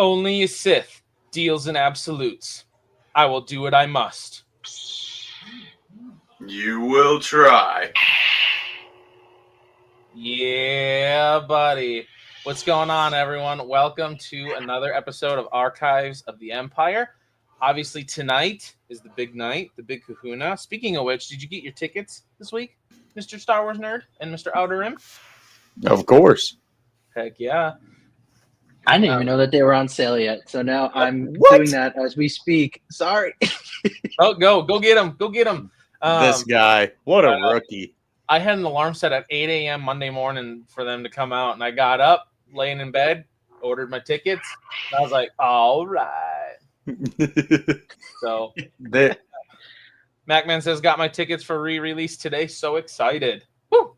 Only a Sith deals in absolutes. I will do what I must. You will try. Yeah, buddy. What's going on, everyone? Welcome to another episode of Archives of the Empire. Obviously, tonight is the big night, the big kahuna. Speaking of which, did you get your tickets this week, Mr. Star Wars Nerd and Mr. Outer Rim? Of course. Heck yeah. I didn't even know that they were on sale yet, so now I'm doing that as we speak. Sorry. Oh, go get them. Go get them. This guy, what a rookie. I had an alarm set at 8 a.m. Monday morning for them to come out, and I got up, laying in bed, ordered my tickets. And I was like, all right. So, MacMan says, got my tickets for re-release today. So excited. Woo!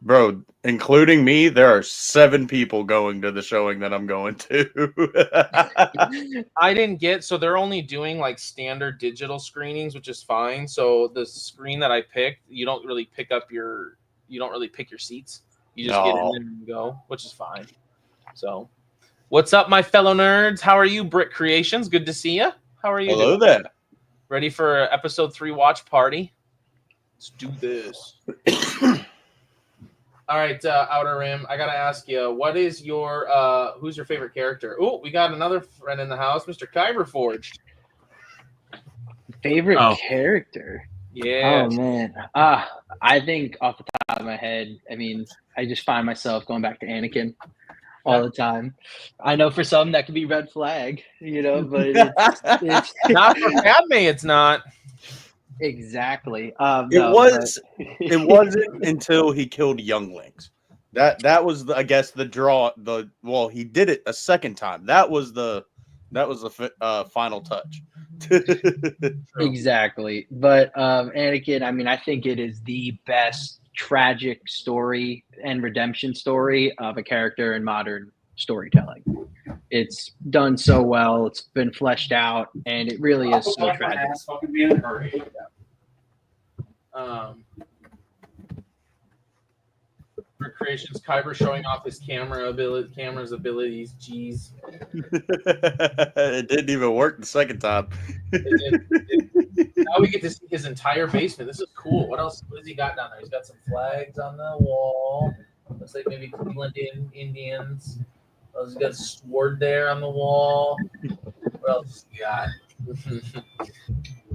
Bro, including me, there are 7 people going to the showing that I'm going to. I didn't get, so they're only doing like standard digital screenings, which is fine. So the screen that I picked, you don't really pick your seats. You just get in and go, which is fine. So, what's up, my fellow nerds? How are you, Brick Creations? Good to see you. How are you? Hello doing? there. Ready for episode 3 watch party? Let's do this. All right, Outer Rim, I got to ask you, what is your, who's your favorite character? Oh, we got another friend in the house, Mr. Kyber Forged. Favorite character? Yeah. Oh, man. I think off the top of my head, I mean, I just find myself going back to Anakin all the time. I know for some that could be red flag, but it's not for Padme, it's not. Exactly. It wasn't until he killed younglings. That was I guess the draw. He did it a second time. That was the final touch. Exactly. But Anakin, I mean, I think it is the best tragic story and redemption story of a character in modern storytelling. It's done so well. It's been fleshed out, and it really is so tragic. Recreations Kyber showing off his camera's abilities. Jeez. It didn't even work the second time. Now we get to see his entire basement. This is cool. What else? What has he got down there? He's got some flags on the wall. Looks like maybe Cleveland Indians. Oh, he's got a sword there on the wall. What else he got?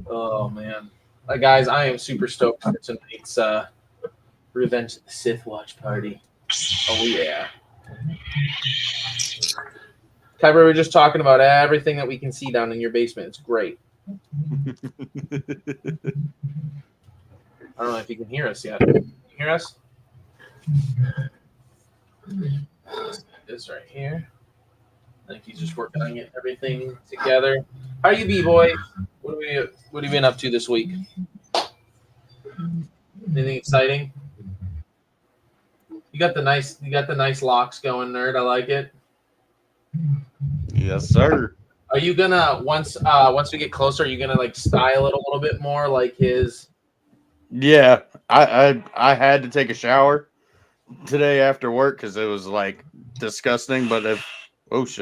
Oh man, guys, I am super stoked for tonight's Revenge of the Sith watch party. Oh yeah. Kyber, we're just talking about everything that we can see down in your basement. It's great. I don't know if you can hear us yet. Can you hear us? This right here. I think he's just working on getting everything together. How are you, B-boy? What have you been up to this week? Anything exciting? You got the nice locks going, nerd. I like it. Yes, sir. Are you gonna once we get closer, are you gonna like style it a little bit more like his? Yeah, I had to take a shower today after work because it was like disgusting. But if I was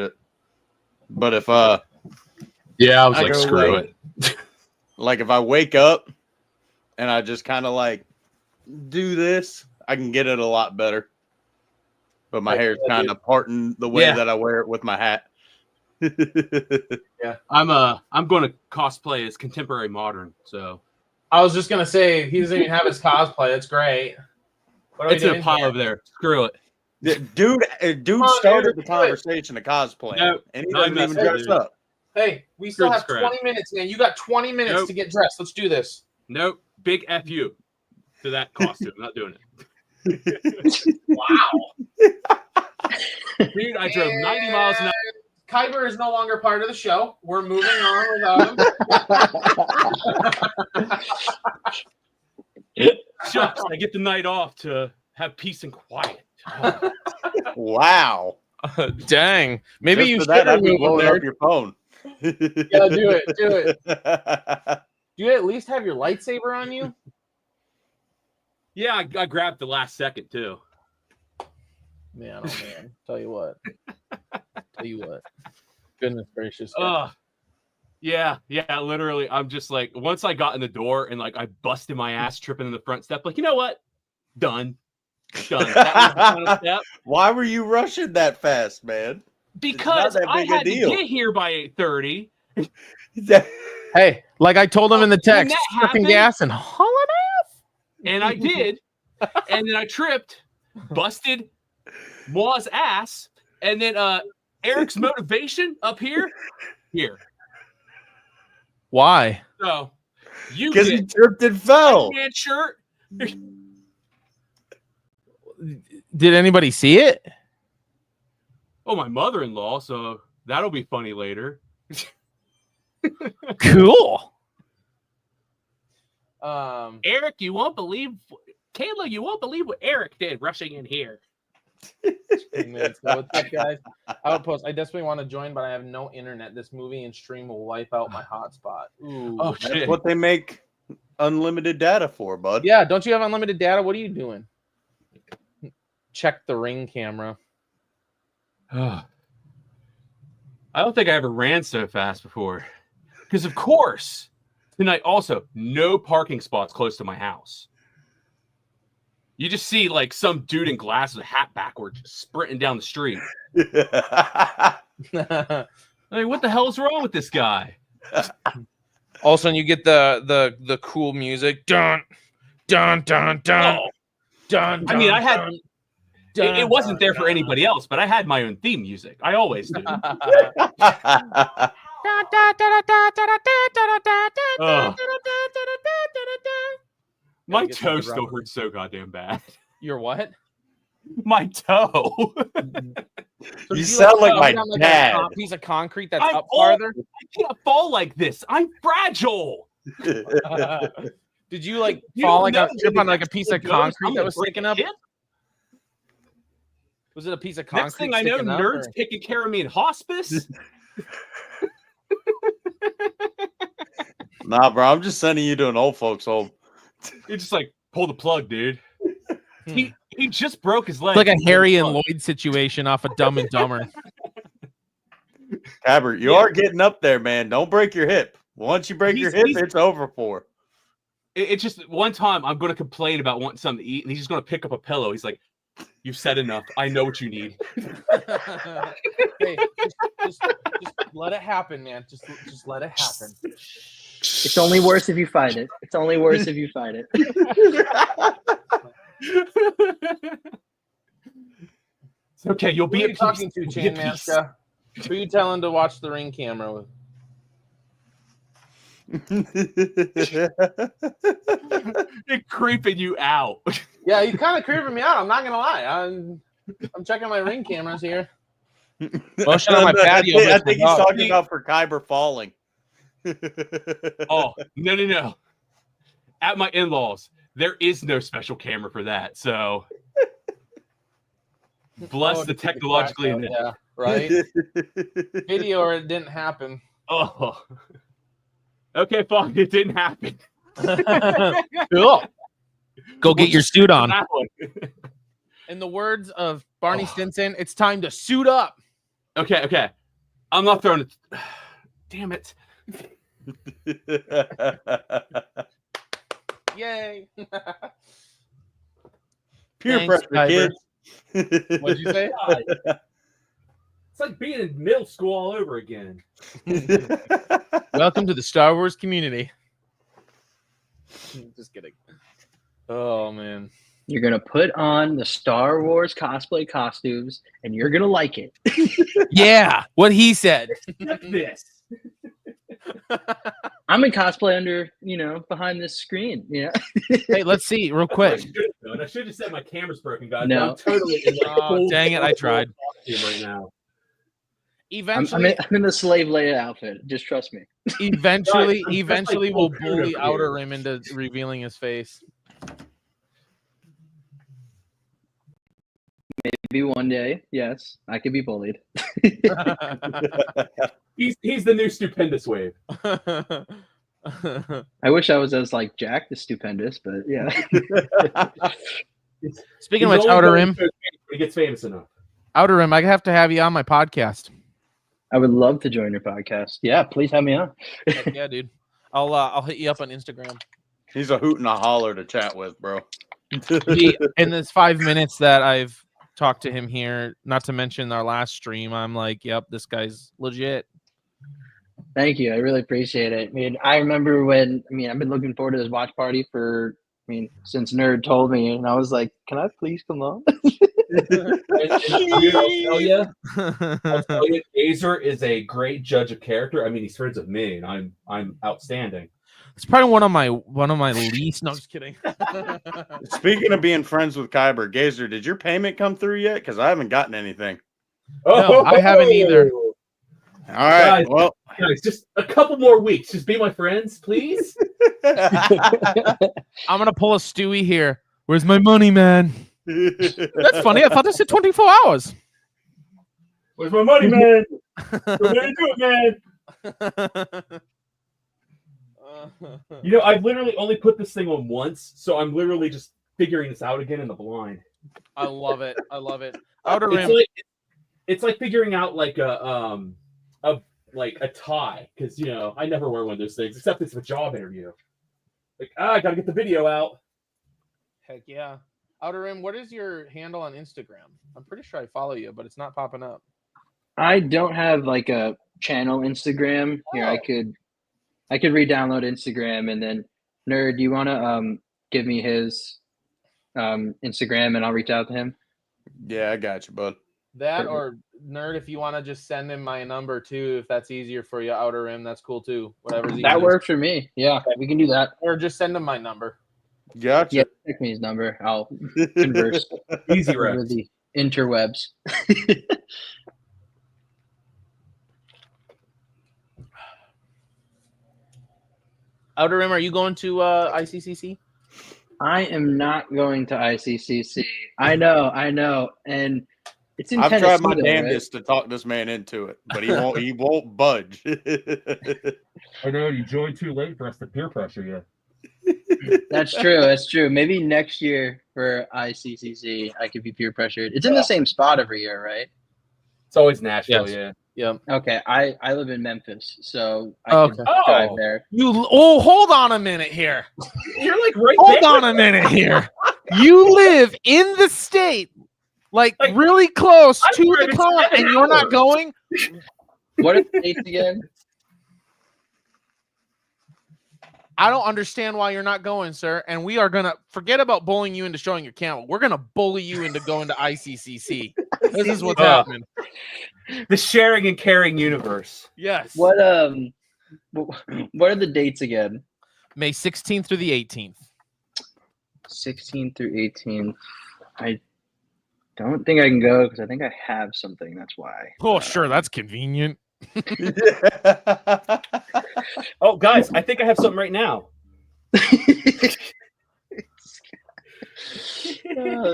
like, screw it. Like if I wake up and I just kind of like do this, I can get it a lot better. But my hair's kind of parting the way that I wear it with my hat. Yeah, I'm going to cosplay as contemporary modern. So I was just gonna say he doesn't even have his cosplay. That's great. It's in a pile over there. Screw it. Dude started the conversation of cosplay, and he doesn't even dress up. Hey, we still have 20 minutes, man. You got 20 minutes to get dressed. Let's do this. Nope. Big F you to that costume. I'm not doing it. Wow. Dude, I drove 90 miles an hour. Kyber is no longer part of the show. We're moving on without him. Shucks, I get the night off to have peace and quiet. Wow. Dang. Maybe Just you for should that, I'd be remove blowing him up your phone. Yeah, do it. Do you at least have your lightsaber on you? Yeah, I grabbed the last second too. Man, oh man. Tell you what. Goodness gracious. Yeah, literally. I'm just like, once I got in the door and like I busted my ass tripping in the front step, like, you know what? Done. That was the final step. Why were you rushing that fast, man? Because I had to get here by 8:30. Hey, like I told him in the text, happened, gas and hauling ass. And I did. And then I tripped, busted Moa's ass, and then Eric's motivation up here. Why? So you because he tripped and fell. Man shirt. Did anybody see it? Oh, my mother-in-law. So that'll be funny later. Cool. Eric, you won't believe. Kayla, you won't believe what Eric did rushing in here. Man, so what's up, guys? I desperately want to join, but I have no internet. This movie and stream will wipe out my hotspot. Ooh, oh shit! That's what they make unlimited data for, bud. Yeah, don't you have unlimited data? What are you doing? Check the Ring camera. I don't think I ever ran so fast before. Because of course, tonight also no parking spots close to my house. You just see like some dude in glasses with a hat backwards just sprinting down the street. Like, what the hell is wrong with this guy? All of a sudden, you get the cool music. Dun, dun, dun, dun. Oh. Dun, I mean, I had dun, dun, it wasn't there dun, for anybody else, but I had my own theme music. I always do. My toe still hurts so goddamn bad. Your what? My toe. So you sound like my dad. A piece of concrete that's I'm up farther. I can't fall like this. I'm fragile. Did you like fall like a trip on like a piece of concrete that was sticking up? Was it a piece of concrete? Next thing I know, nerds taking care of me in hospice. Nah, bro, I'm just sending you to an old folks home. You're just like, pull the plug, dude. He just broke his leg. It's like a Harry and Lloyd situation off of Dumb and Dumber. Cabert, you are getting up there, man. Don't break your hip. Once you break your hip, it's over for. It's just one time I'm going to complain about wanting something to eat, and he's just going to pick up a pillow. He's like, "You've said enough. I know what you need." Hey, just let it happen, man. Just let it happen. It's only worse if you fight it. It's only worse if you fight it. It's okay. You'll be talking to Chain Master. Who are you telling to watch the Ring camera with? It's creeping you out. Yeah, he's kind of creeping me out. I'm not gonna lie. I'm checking my Ring cameras here. Motion on my patio. I think he's talking about for Kyber falling. Oh, no. At my in-laws, there is no special camera for that. So bless the technologically. Yeah, right. Video or it didn't happen. Oh. Okay, fine. It didn't happen. Cool. Go get your suit on. In the words of Barney Stinson, it's time to suit up. Okay. I'm not throwing it. Damn it. Yay. Peer pressure, kids. What'd you say? It's like being in middle school all over again. Welcome to the Star Wars community. Just kidding. Oh, man. You're going to put on the Star Wars cosplay costumes, and you're going to like it. Yeah, what he said. This. I'm in cosplay under, behind this screen. Yeah. Hey, let's see real quick. I should have said my camera's broken, guys. No. I'm totally in Oh, dang it, I tried. Right now. Eventually, I'm in the slave Leia outfit. Just trust me. Eventually, That's like we'll full bully beard Outer here. Rim into revealing his face. Maybe one day, yes, I could be bullied. He's the new stupendous wave. I wish I was as like Jack the Stupendous, but yeah. Speaking of which, Outer Rim, he gets famous enough. Outer Rim, I have to have you on my podcast. I would love to join your podcast. Yeah, please have me on. Heck yeah, dude. I'll hit you up on Instagram. He's a hoot and a holler to chat with, bro. In this 5 minutes that I've talked to him here, not to mention our last stream, I'm like, yep, this guy's legit. Thank you. I really appreciate it. I mean, I remember when, I've been looking forward to this watch party since Nerd told me, and I was like, can I please come on? I'll tell you, Gazer is a great judge of character. I mean, he's friends with me, and I'm outstanding. It's probably one of my least. No, I'm just kidding. Speaking of being friends with Kyber, Gazer, did your payment come through yet? Because I haven't gotten anything. No, I haven't either. All right, guys, just a couple more weeks. Just be my friends, please. I'm gonna pull a Stewie here. Where's my money, man? That's funny. I thought this said 24 hours. Where's my money, man? We're gonna do it, man. I've literally only put this thing on once, so I'm literally just figuring this out again in the blind. I love it. Outer Rim. It's like figuring out like a tie, because I never wear one of those things except it's a job interview. Like, I gotta get the video out. Heck yeah. Outer Rim, what is your handle on Instagram? I'm pretty sure I follow you, but it's not popping up. I don't have like a channel Instagram here. I could re-download Instagram, and then Nerd, do you want to give me his Instagram and I'll reach out to him? Yeah, I got you, bud. That or Nerd, if you want to just send him my number too, if that's easier for you, Outer Rim, that's cool too. Whatever's easier. That works for me. Yeah, we can do that. Or just send him my number. Gotcha. Yeah, pick me his number. I'll converse Easy over the interwebs. Outer Rim, are you going to ICCC? I am not going to ICCC. I know, and it's in I've Tennessee, tried my though, damnedest to talk this man into it, but he won't. He won't budge. I know you joined too late for us to peer pressure you. That's true. That's true. Maybe next year for ICCC, I could be peer pressured. It's in the same spot every year, right? It's always Nashville, Yes. yeah. Okay. I live in Memphis, so I can drive there. Hold on a minute here. You're like right Hold there. on a minute here. You live in the state, like really close to the con, and you're not going? What are the dates again? I don't understand why you're not going, sir. And we are going to forget about bullying you into showing your camel. We're going to bully you into going to ICCC. This is what's happening. The sharing and caring universe. Yes. What are the dates again? May 16th through the 18th. 16th through 18th. I don't think I can go because I think I have something. That's why. Oh, sure. That's convenient. Oh, guys, I think I have something right now. Let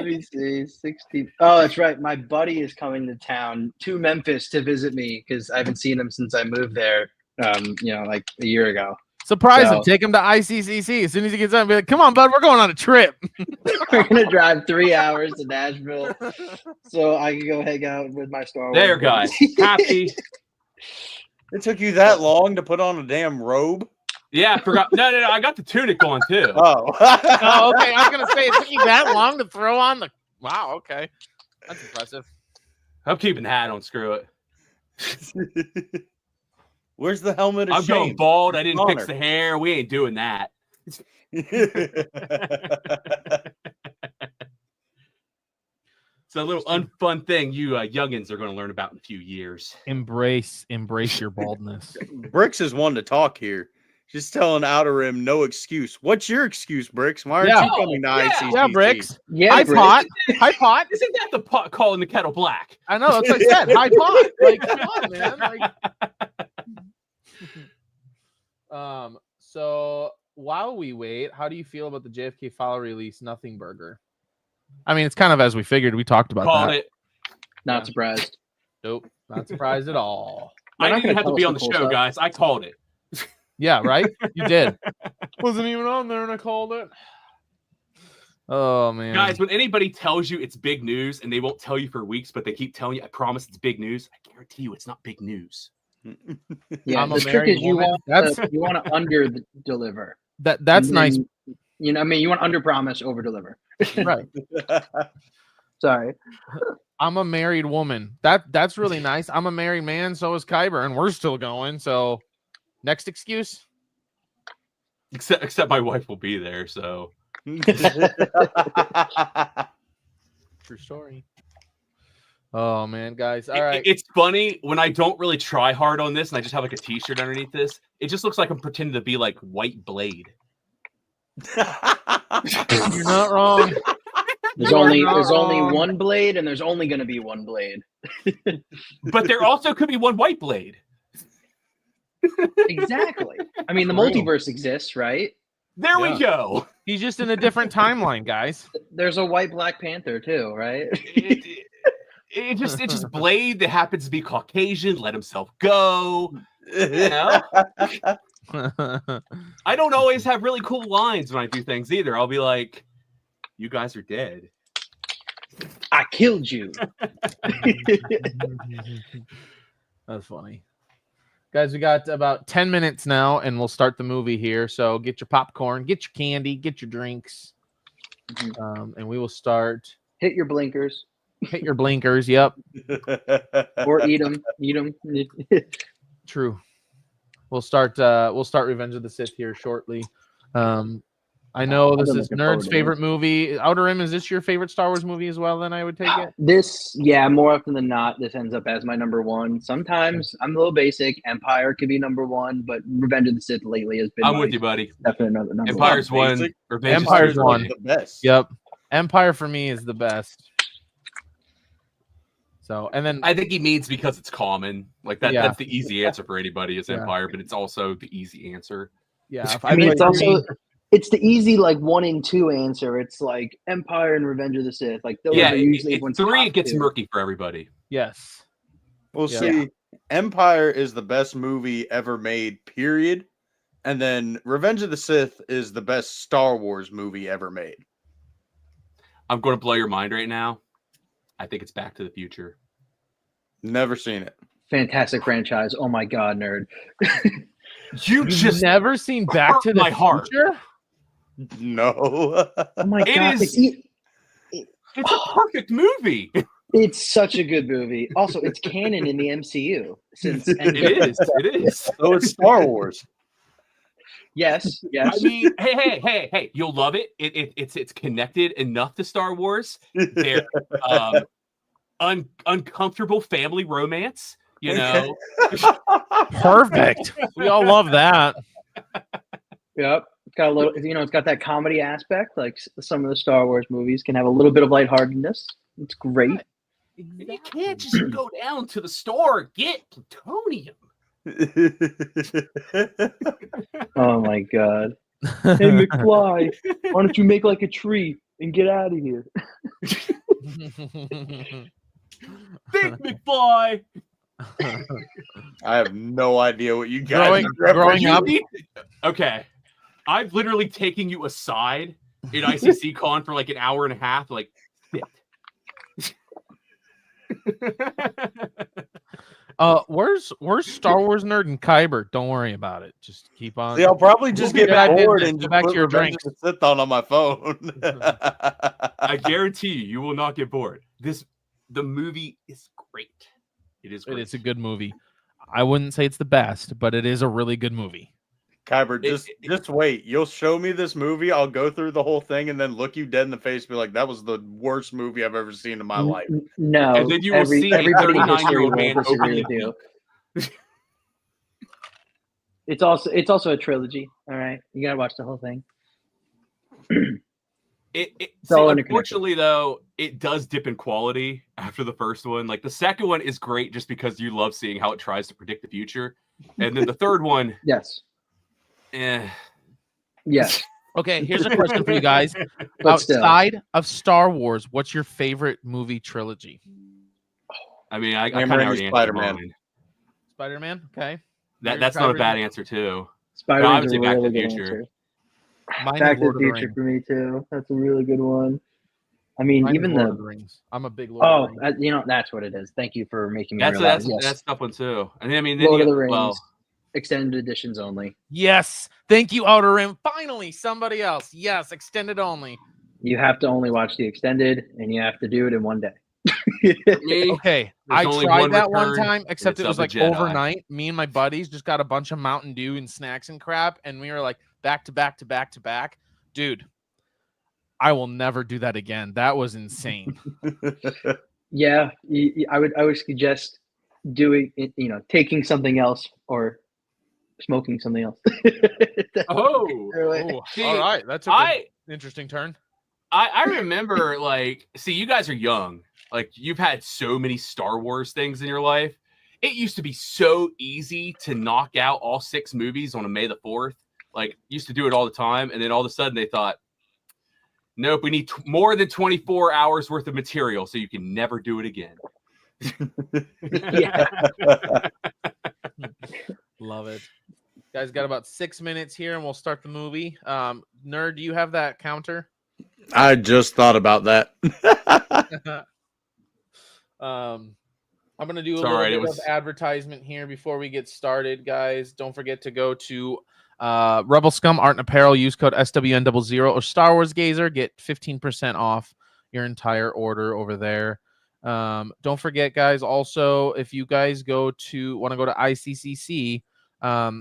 me see. 16th. Oh, that's right. My buddy is coming to Memphis to visit me because I haven't seen him since I moved there. Like a year ago. Surprise him. Take him to ICCC. As soon as he gets done, be like, come on, bud, we're going on a trip. We're going to drive 3 hours to Nashville so I can go hang out with my Star Wars. There, guys. Happy. It took you that long to put on a damn robe? Yeah, I forgot. No. I got the tunic on, too. Oh. Oh, okay. I was going to say, it took you that long to throw on the... Wow, okay. That's impressive. I'm keeping the hat on. Screw it. Where's the helmet of I'm shame? going bald. I didn't Honor. fix the hair. We ain't doing that. It's a little unfun thing you youngins are going to learn about in a few years. Embrace your baldness. Bricks is one to talk here. Just telling Outer Rim no excuse. What's your excuse, Bricks? Why aren't you coming to ICCC? Yeah, Bricks. Yeah, High Bricks. pot. High pot. Isn't that the pot calling the kettle black? I know. That's what I said. High pot. Like, come on, man. So while we wait, how do you feel about the JFK file release? Nothing Burger. I mean, it's kind of as we figured. We talked about Called that. it. Not surprised. Nope, not surprised at all. They're I not didn't gonna have to tell be us on the the cool show, stuff. guys. I called it. Yeah, right. You did. Wasn't even on there, and I called it. Oh man, Guys, when anybody tells you it's big news and they won't tell you for weeks, but they keep telling you, I promise it's big news, I guarantee you it's not big news. Yeah, I'm a the trick married is you woman. want to under deliver. That's nice, You know, I mean, you want to under promise, over deliver. right? Sorry. I'm a married woman. That's really nice. I'm a married man. So is Kyber, and we're still going. So, next excuse. Except my wife will be there, so. True story. Oh man, guys. All right. It's funny when I don't really try hard on this and I just have like a t-shirt underneath this. It just looks like I'm pretending to be like White Blade. You're not wrong. There's only one blade, and there's only going to be one blade. But there also could be one White Blade. Exactly. I mean, the True. multiverse exists, right? There we go. He's just in a different timeline, guys. There's a white Black Panther too, right? It's just Blade that happens to be Caucasian, let himself go. You know? I don't always have really cool lines when I do things either. I'll be like, you guys are dead. I killed you. That's funny. Guys, we got about 10 minutes now, and we'll start the movie here. So get your popcorn, get your candy, get your drinks, and we will start. Hit your blinkers. Hit your blinkers. Yep. Or eat them. Eat them. True. We'll start Revenge of the Sith here shortly. I know this is Nerd's favorite movie. Outer Rim, is this your favorite Star Wars movie as well? Then I would take it. More often than not, this ends up as my number one. Sometimes I'm a little basic. Empire could be number one, but Revenge of the Sith lately has been. I'm with you, buddy. Definitely number Empire's one. one. Empire's one. The best. Yep. Empire for me is the best. So, and then I think he means because it's common. Like that. Yeah. That's the easy answer for anybody is Yeah. Empire, but it's also the easy answer. yeah. I mean, it's the easy 1 and 2 answer. It's like Empire and Revenge of the Sith. Like those are usually it's 3. It gets murky for everybody. Yes. Well, Yeah. see, Empire is the best movie ever made, period. And then Revenge of the Sith is the best Star Wars movie ever made. I'm going to blow your mind right now. I think it's Back to the Future. Never seen it. Fantastic franchise. Oh my god, nerd. You've just never seen Back to the my heart. Future? No. Oh my It god. is- It's a perfect movie. It's such a good movie. Also, it's canon in the MCU. Since It is. It is. Oh, it's Star Wars. Yes. I mean, hey! You'll love it. It's connected enough to Star Wars. They're uncomfortable family romance. You know, Perfect. We all love that. Yep. It's got a little, it's got that comedy aspect. Like some of the Star Wars movies can have a little bit of lightheartedness. It's great. you can't just go down to the store and get plutonium. Oh my god. Hey McFly, why don't you make like a tree and get out of here? Big McFly. I have no idea what you guys growing up. Okay. I've literally taken you aside in ICC con for like an hour and a half. Like, where's Star Wars nerd and Kyber? Don't worry about it. Just keep on. See, I'll probably just get bored and go just back put to your Revenge drinks. of the Sith on my phone. I guarantee you will not get bored. The movie is great. It is great. It's a good movie. I wouldn't say it's the best, but it is a really good movie. Kyber, just wait. You'll show me this movie. I'll go through the whole thing and then look you dead in the face and be like, that was the worst movie I've ever seen in my life. No. And then you will see a everybody in 39-year-old history man will disagree openly with you. It's also a trilogy. All right. You gotta watch the whole thing. Unfortunately, though, it does dip in quality after the first one. Like the second one is great just because you love seeing how it tries to predict the future, and then the third one, Yes. Yes. Okay, here's a question for you guys. But still. Outside of Star Wars, what's your favorite movie trilogy? I mean, I Sam kind of Raimi's already answered Spider-Man. mine. Spider-Man. Okay. That's not a bad answer too. Spider-Man's would say a Back to really the good Future. answer. Mine Back is to Lord the of the Future Rings. for me too. That's a really good one. I mean, Mine is even Lord of the the Rings. I'm a big Lord of the Rings. you know, that's what it is. Thank you for making me That's realize. Yes, that's tough one too. And then, I mean, then Lord you of the Rings, well, extended editions only. Yes. Thank you, Outer Rim. Finally, somebody else. Yes, extended only. You have to only watch the extended, and you have to do it in one day. for me, Okay, there's I only tried one that one return, time, and except it's it was of the like Jedi. overnight. Me and my buddies just got a bunch of Mountain Dew and snacks and crap, and we were like back to back to back to back. Dude, I will never do that again. That was insane. Yeah, I would suggest doing it, you know, taking something else or smoking something else. Oh, Oh, see, all right. That's a interesting turn. I remember, like, see, you guys are young. Like, you've had so many Star Wars things in your life. It used to be so easy to knock out all 6 movies on a May the 4th. Like, used to do it all the time. And then all of a sudden they thought, nope, we need more than 24 hours worth of material so you can never do it again. Yeah. Love it. Guys, got about 6 minutes here and we'll start the movie. Nerd, do you have that counter? I just thought about that. I'm going to do a Sorry, little bit of advertisement here before we get started, guys. Don't forget to go to Rebel Scum Art and Apparel. Use code SWN00 or Star Wars Gazer. Get 15% off your entire order over there. Don't forget, guys, also, if you guys want to go to ICCC,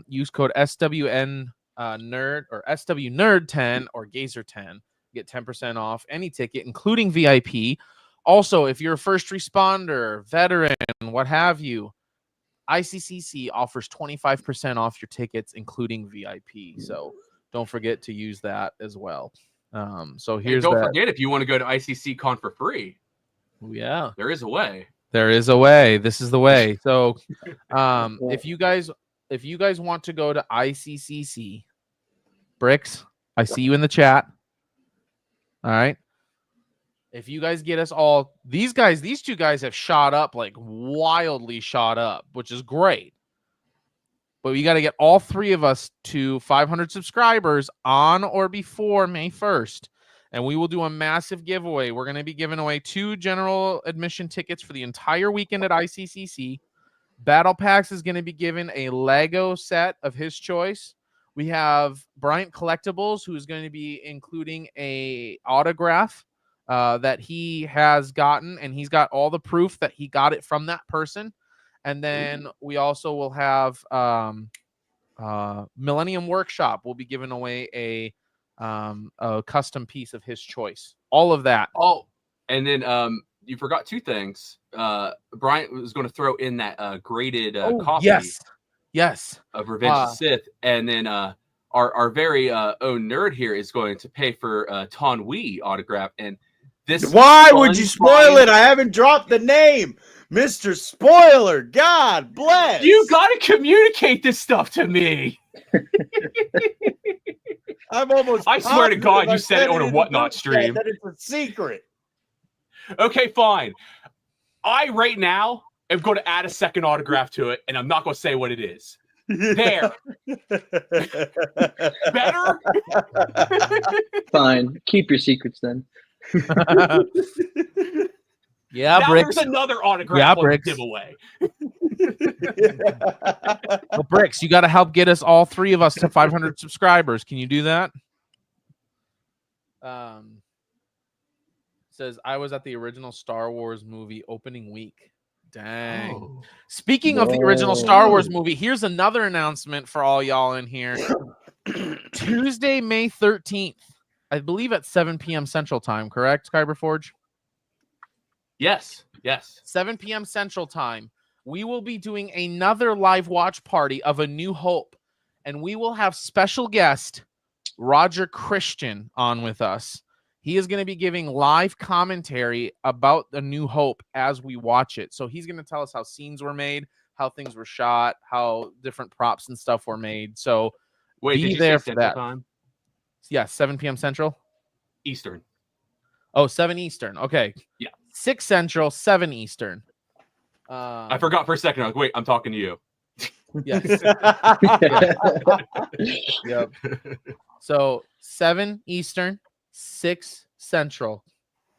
use code SWN Nerd or SW Nerd 10 or Gazer 10. Get 10% off any ticket, including VIP. Also, if you're a first responder, veteran, what have you, ICCC offers 25% off your tickets, including VIP. So don't forget to use that as well. So here's don't forget, if you want to go to ICC Con for free. Yeah, there is a way. There is a way. This is the way. So if you guys want to go to ICCC, Bricks, I see you in the chat. All right. If you guys get us all, these two guys have shot up, like wildly shot up, which is great. But we got to get all 3 of us to 500 subscribers on or before May 1st. And we will do a massive giveaway. We're going to be giving away 2 general admission tickets for the entire weekend at ICCC. Battle Packs is going to be given a Lego set of his choice. We have Bryant Collectibles, who's going to be including a autograph that he has gotten, and he's got all the proof that he got it from that person. And then we also will have Millennium Workshop will be giving away a custom piece of his choice. All of that. Oh, and then you forgot 2 things. Bryant was going to throw in that graded copy. Yes. Of Revenge of the Sith, and then our very own nerd here is going to pay for Ton Wee autograph. And this, why would you spoil it? I haven't dropped the name, Mr. Spoiler. God bless. You got to communicate this stuff to me. I swear to God, you said it on a Whatnot stream. That it's a secret. Okay, fine. I right now am going to add a second autograph to it, and I'm not going to say what it is. There. Better? Fine. Keep your secrets then. Yeah, now Bricks. There's another autograph giveaway. Well, Bricks, you got to help get us all 3 of us to 500 subscribers. Can you do that? Says I was at the original Star Wars movie opening week. Dang. Oh. Speaking of the original Star Wars movie, here's another announcement for all y'all in here. Tuesday, May 13th, I believe at 7 p.m. Central Time, correct, Kyberforge? Yes. 7 p.m. Central Time. We will be doing another live watch party of A New Hope, and we will have special guest Roger Christian on with us. He is going to be giving live commentary about A New Hope as we watch it. So he's going to tell us how scenes were made, how things were shot, how different props and stuff were made. So be there for that. Time? Yeah, 7 p.m. Central? Eastern. Oh, 7 Eastern. Okay. Yeah. 6 Central, 7 Eastern. I forgot for a second. I was like, wait, I'm talking to you. Yes. Yep. So 7 Eastern, 6 Central.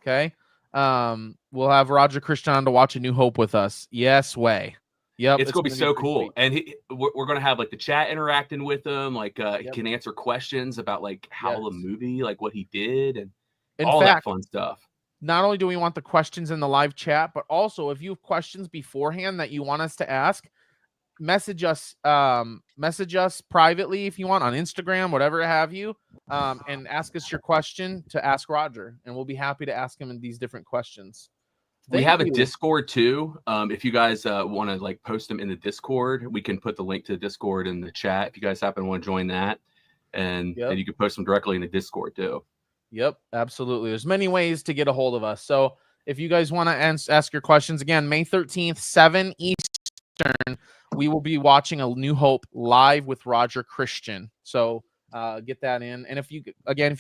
Okay. We'll have Roger Christian on to watch A New Hope with us. Yes, way. Yep. It's gonna be so pretty cool, sweet. and we're gonna have like the chat interacting with him. Like he can answer questions about like how the movie, like what he did, and all that fun stuff. Not only do we want the questions in the live chat, but also if you have questions beforehand that you want us to ask, message us privately if you want on Instagram, whatever have you, and ask us your question to ask Roger, and we'll be happy to ask him these different questions. We have a Discord too. If you guys want to like post them in the Discord, we can put the link to the Discord in the chat if you guys happen to want to join that, and then you can post them directly in the Discord too. Yep, absolutely. There's many ways to get a hold of us. So if you guys want to ask your questions, again, May 13th, 7 Eastern, we will be watching A New Hope live with Roger Christian. So get that in. And if you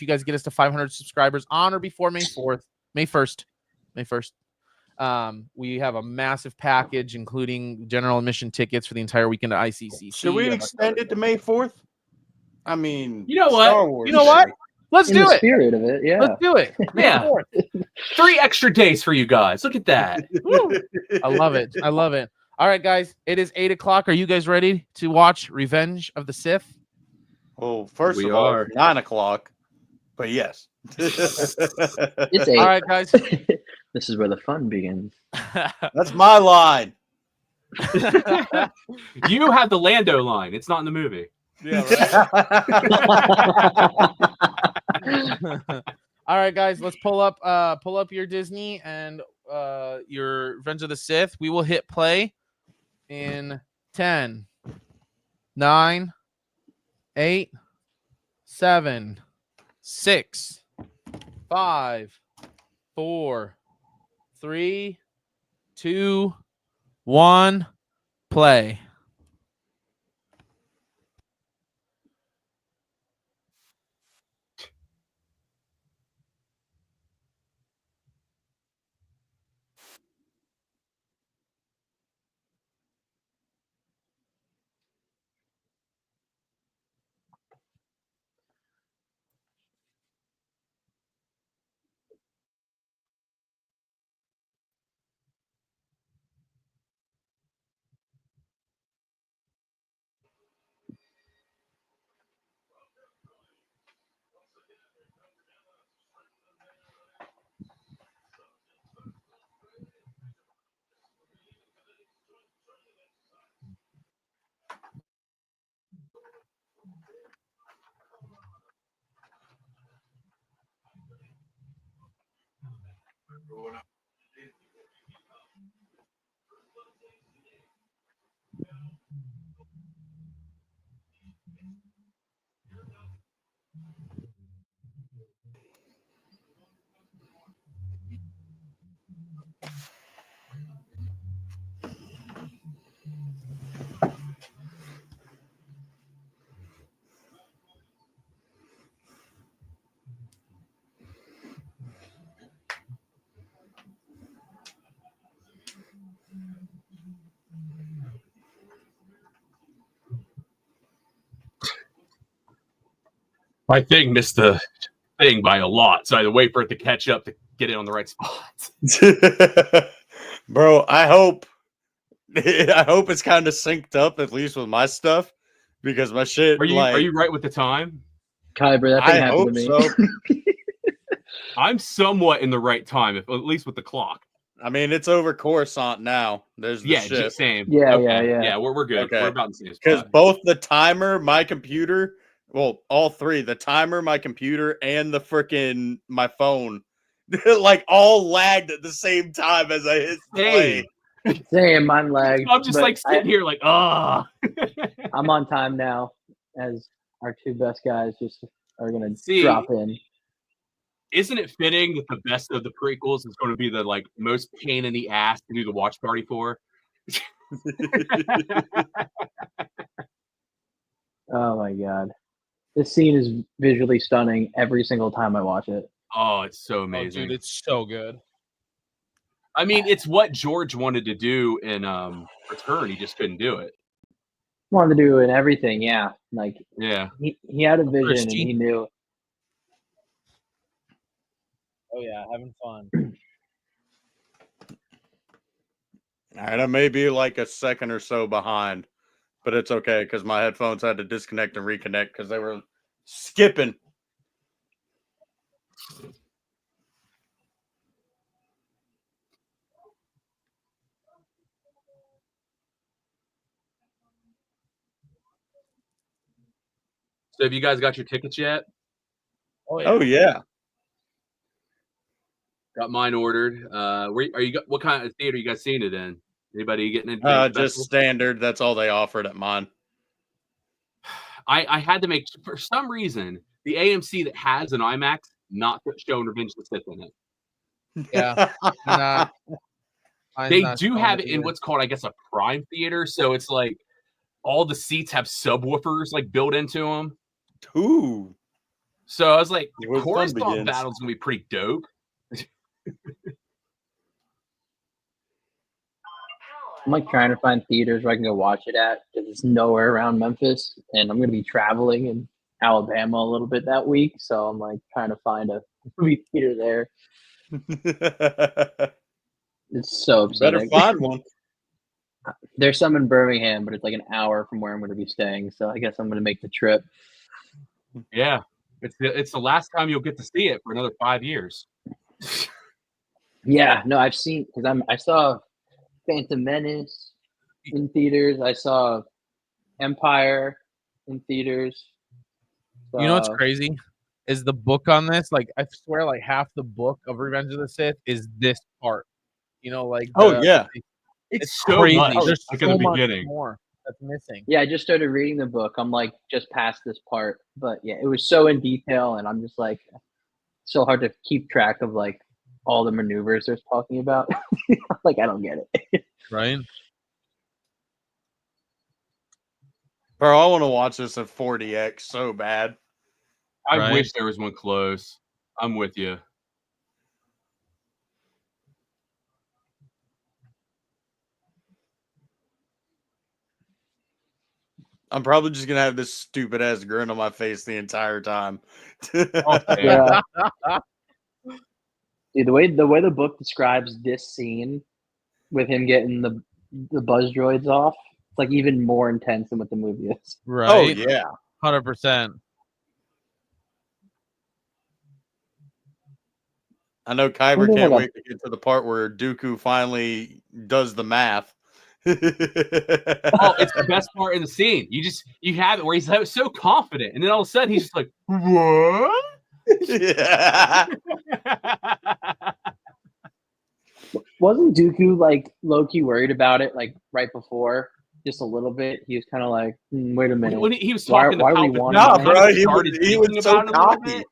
guys get us to 500 subscribers on or before May 1st, we have a massive package, including general admission tickets for the entire weekend at ICCC. Should we extend it to May 4th? I mean, you know what? Star Wars. You know what? Let's do it. Spirit of it, yeah. Let's do it. Yeah. 3 extra days for you guys. Look at that. I love it. I love it. All right, guys. It is 8:00. Are you guys ready to watch Revenge of the Sith? Well, first of all, 9:00. But yes. It's 8. All right, guys. This is where the fun begins. That's my line. You have the Lando line. It's not in the movie. Yeah, right. All right, guys, let's pull up your Disney and your Revenge of the Sith. We will hit play in 10, 9, 8, 7, 6, 5, 4, 3, 2, 1, play. My thing missed the thing by a lot, so I had to wait for it to catch up to get it on the right spot. Bro, I hope it's kind of synced up, at least with my stuff, because my shit. Are you right with the time? Kyber, that thing happened to me. So. I'm somewhat in the right time, at least with the clock. I mean, it's over Coruscant now. There's the ship. Same. Yeah, okay. yeah. We're good. Okay. We're about the same spot. Because both the timer, my computer, well, all three, the timer, my computer, and the freaking my phone, like all lagged at the same time as I hit play. Same, mine lagged. I'm just like sitting here like, ah. I'm on time now, as our two best guys just are gonna drop in. Isn't it fitting that the best of the prequels is going to be the like most pain in the ass to do the watch party for? Oh my god. This scene is visually stunning every single time I watch it. Oh, it's so amazing. Oh, dude, it's so good. I mean, it's what George wanted to do in Return. He just couldn't do it. wanted to do it and everything. Yeah, like Yeah. he had a vision and Christy. he knew. Oh yeah, having fun. All right, I may be like a second or so behind, but it's okay because my headphones had to disconnect and reconnect because they were skipping. So have you guys got your tickets yet? Oh yeah. Oh yeah. Got mine ordered. Where are you? What kind of theater you guys seeing it in? Anybody getting anything Just special? standard. That's all they offered at mine. I had to make, for some reason, the AMC that has an IMAX not showing Revenge of the Sith in it. Yeah. Not, They do have it in what's called, I guess, a prime theater. So it's like all the seats have subwoofers like built into them. Ooh. So I was like, Where the fun Coruscant begins. Battle's gonna be pretty dope. I'm like trying to find theaters where I can go watch it at because it's nowhere around Memphis, and I'm gonna be traveling in Alabama a little bit that week, so I'm like trying to find a movie theater there. It's so Better upsetting. find one. There's some in Birmingham, but it's like an hour from where I'm going to be staying, so I guess I'm going to make the trip. Yeah, it's the last time you'll get to see it for another 5 years. Yeah, no, I've seen because I saw Phantom Menace in theaters. I saw Empire in theaters. You know what's crazy? Is the book on this? Like, I swear, like half the book of Revenge of the Sith is this part. You know, like Yeah. It's so crazy. much. There's Like so in the much beginning. more that's missing. Yeah, I just started reading the book. I'm like just past this part, but yeah, it was so in detail, and I'm just like so hard to keep track of like all the maneuvers they're talking about. Like I don't get it. Right? Bro, I want to watch this at 40x so bad. I Right. wish there was one close. I'm with you. I'm probably just gonna have this stupid ass grin on my face the entire time. Oh, Yeah. Dude, the way the book describes this scene with him getting the buzz droids off, it's like even more intense than what the movie is. Right. Oh yeah. 100%. I know Kyber can't wait to get to the part where Dooku finally does the math. Oh, it's the best part in the scene. You have it where he's so confident, and then all of a sudden he's just like, "What?" Yeah. Wasn't Dooku like low-key worried about it like right before? Just a little bit. He was kind of like, wait a minute. When he was talking why to we Palpatine, want Nah, him? bro, started he thinking was so about it a little cocky. bit.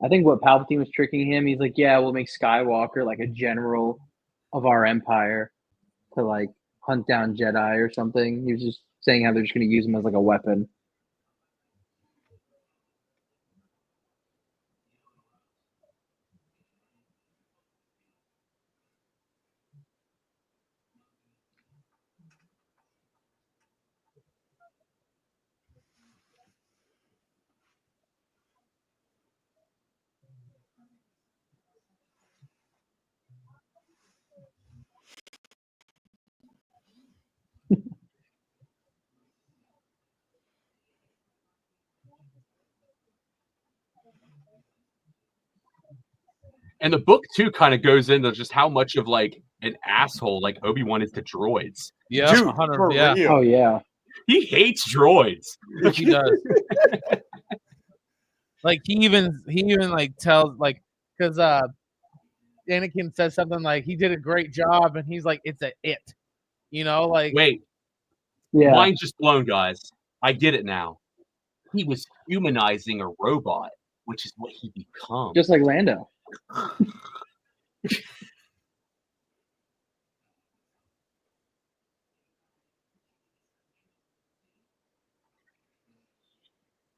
I think what Palpatine was tricking him, he's like, yeah, we'll make Skywalker like a general of our empire to like hunt down Jedi or something. He was just saying how they're just going to use him as like a weapon. And the book too kind of goes into just how much of like an asshole like Obi-Wan is to droids. Yeah, Dude, 100. for Yeah, real. Oh yeah. He hates droids. he does. Like he even like tells like because Anakin says something like he did a great job, and he's like it's a it. You know, like Wait, Yeah. mind just blown, guys. I get it now. He was humanizing a robot, which is what he becomes. Just like Lando.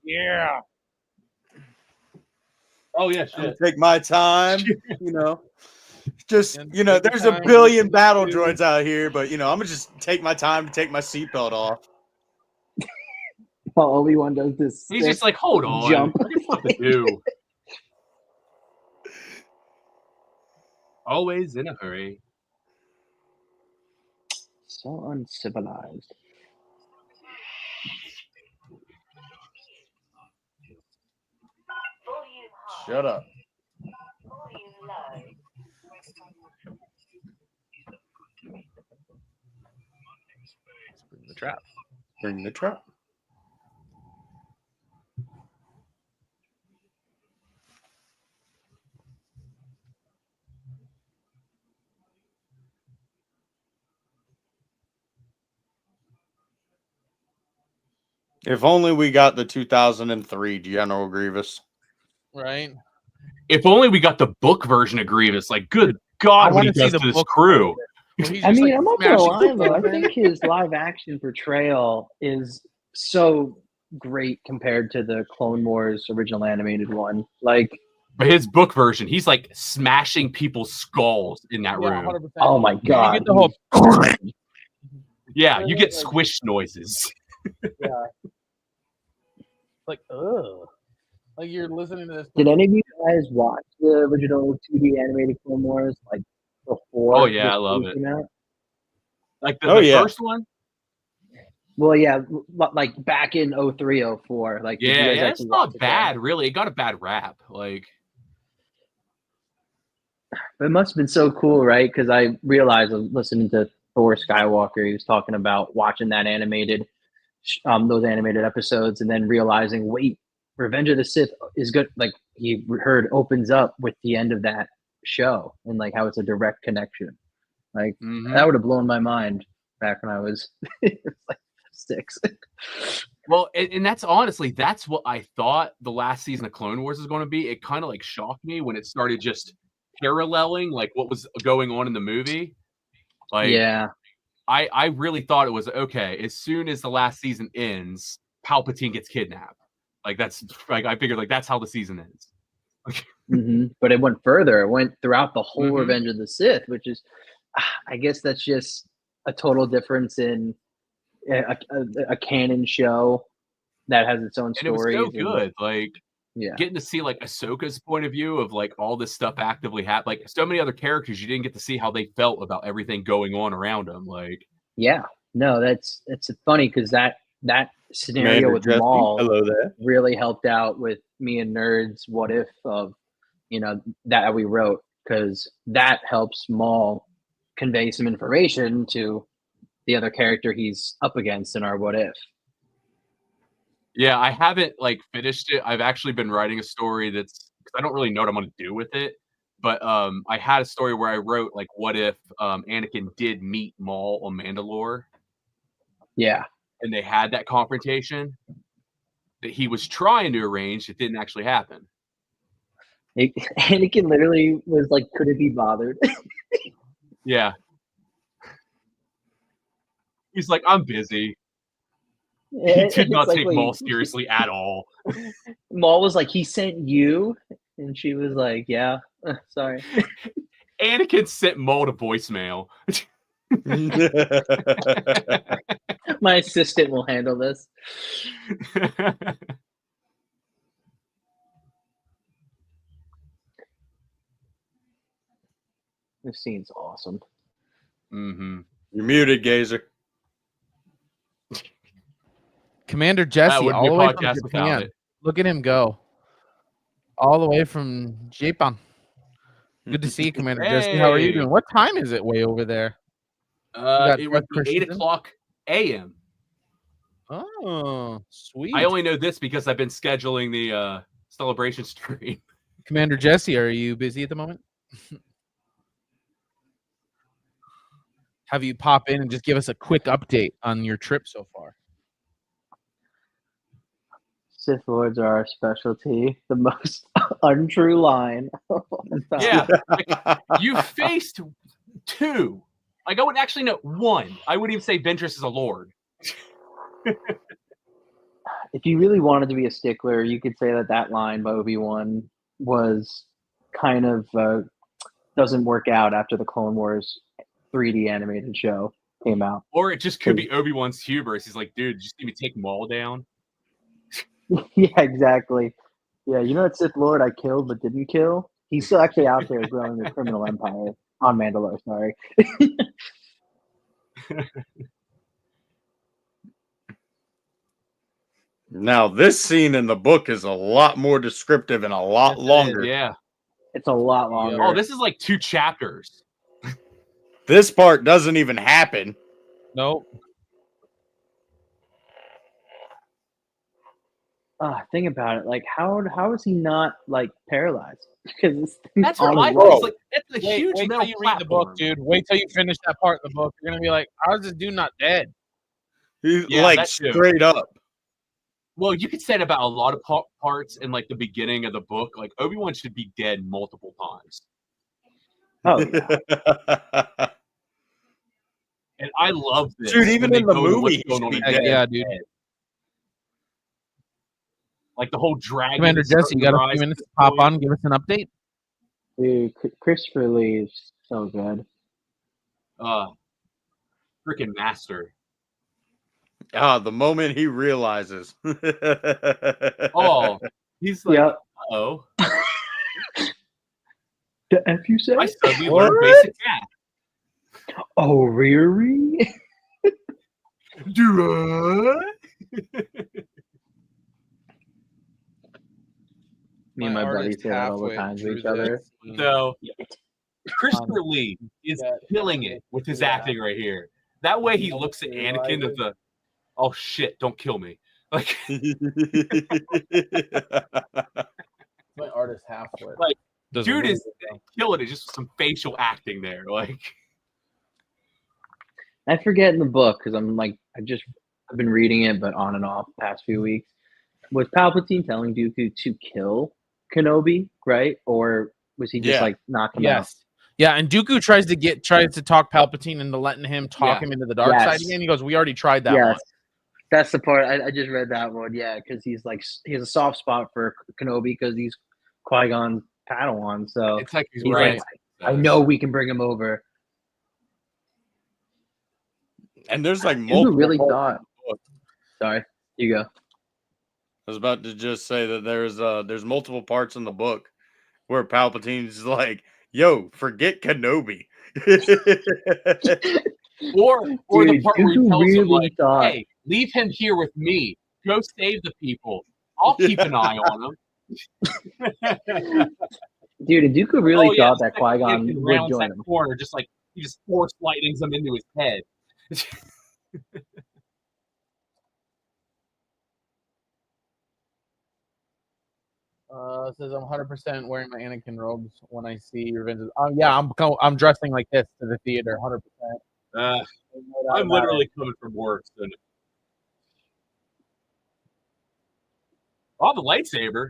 yeah. Oh yeah, I'm shit. gonna take my time, you know. Just, there's a billion battle droids out here, but, I'm going to just take my time to take my seatbelt off. Obi-Wan does this. He's just like, hold on. Jump. I got stuff to do. Always in a hurry. So uncivilized. Shut up. Bring the trap. Bring the trap. If only we got the 2003 General Grievous. Right. If only we got the book version of Grievous. Like, good God, what he does to this crew. I mean, I'm not gonna lie though. I think his live action portrayal is so great compared to the Clone Wars original animated one. Like, but his book version, he's like smashing people's skulls in that room. 100%. Oh my God. You get the whole. Yeah, you get squish noises. Yeah. Like, ugh. Like you're listening to this. Did any of you guys watch the original 2D animated Clone Wars like before? Oh yeah, I love it. Like the first one? Well, yeah, like back in 03, 04. Like, yeah, it's not bad, really. It got a bad rap. Like, but it must have been so cool, right? Because I realized listening to Thor Skywalker, he was talking about watching that those animated episodes, and then realizing, wait, Revenge of the Sith is good. Like he heard opens up with the end of that show, and like how it's a direct connection. Like that would have blown my mind back when I was like 6. Well, and that's honestly, that's what I thought the last season of Clone Wars is going to be. It kind of like shocked me when it started just paralleling like what was going on in the movie. Like, yeah, I really thought it was okay. As soon as the last season ends, Palpatine gets kidnapped. Like that's like I figured like that's how the season ends. But it went further. It went throughout the whole Revenge of the Sith, which is, I guess that's just a total difference in a canon show that has its own story. And it was so good. Like, getting to see like Ahsoka's point of view of like all this stuff actively happening. Like so many other characters, you didn't get to see how they felt about everything going on around them. Like, it's funny because that scenario with Maul really helped out with me and Nerds What If of that we wrote, because that helps Maul convey some information to the other character he's up against in our What If. Yeah, I haven't like finished it. I've actually been writing a story because I don't really know what I'm going to do with it. But I had a story where I wrote like, what if Anakin did meet Maul on Mandalore? Yeah. And they had that confrontation that he was trying to arrange. It didn't actually happen. Anakin literally was like, could it be bothered? Yeah. He's like, I'm busy. He did not take Maul seriously at all. Maul was like, he sent you? And she was like, yeah, sorry. Anakin sent Maul to voicemail. My assistant will handle this. This scene's awesome. You're muted, Gazer. Commander Jesse, all the way from Japan. Look at him go. All the way from Japan. Good to see you, Commander Jesse. How are you doing? What time is it way over there? It would be 8 o'clock a.m. Oh, sweet. I only know this because I've been scheduling the celebration stream. Commander Jesse, are you busy at the moment? Have you pop in and just give us a quick update on your trip so far? Sith Lords are our specialty. The most untrue line. Yeah. Like, you faced 2. Like, I would actually know 1. I wouldn't even say Ventress is a Lord. If you really wanted to be a stickler, you could say that line by Obi-Wan was kind of doesn't work out after the Clone Wars 3D animated show came out. Or it just could be Obi-Wan's hubris. He's like, dude, just need me to take Maul down. Yeah, exactly. Yeah, you know that Sith Lord I killed but didn't kill? He's still actually out there growing a criminal empire on Mandalore, sorry. Now, this scene in the book is a lot more descriptive and a lot longer. Yeah. It's a lot longer. Oh, this is like 2 chapters. This part doesn't even happen. Nope. Think about it. Like, how is he not like paralyzed? Because That's what I Bro. thought. It's like, that's a Wait huge till metal you read the book, platform. dude. Wait till you finish that part of the book. You're gonna be like, "How is this dude not dead?" He's Yeah, like that too. straight up. Well, you could say it about a lot of parts in like the beginning of the book. Like Obi-Wan should be dead multiple times. Oh yeah. And I love this. Dude, even when they in the go to what's movie, he going should on be in Heck dead. his yeah, head. dude. Like the whole dragon. Commander Jesse, you got a few minutes to pop on, give us an update. Dude, Christopher Lee is so good. Freaking master. The moment he realizes. Oh, he's like, Yep. oh, The F you say? I suddenly What? learned basic math. Oh, Riri? Do Me and my buddies say that all the time to each other. So, Christopher Lee is killing it with his acting right here. That way he looks at Anakin as the, oh shit, don't kill me. Like, My artist halfway. Like, dude is killing it just with some facial acting there. Like, I forget in the book because I've been reading it, but on and off the past few weeks. Was Palpatine telling Dooku to kill Kenobi, right? Or was he just Yeah. like knock him out? Yes. Yeah, and Dooku tries to talk Palpatine into letting him talk him into the dark side again. He goes, "We already tried that one." That's the part I just read that one. Yeah, because he has a soft spot for Kenobi because he's Qui-Gon's Padawan. So it's like he's he's right. like, I know we can bring him over. And there's like Dooku multiple. really parts. thought. Sorry, you go. I was about to just say that there's multiple parts in the book where Palpatine's like, "Yo, forget Kenobi." Or the Dude, part where he Dooku tells him, really like, thought- hey, leave him here with me. Go save the people. I'll keep an eye on him. Dude, and Dooku really yeah, thought that the second Qui-Gon Anakin would rounds join that him. corner, just like he just force lightnings him into his head. It says I'm 100% wearing my Anakin robes when I see Revenge of. Yeah, I'm dressing like this to the theater, 100%. I'm literally coming from work. So. Oh, the lightsaber.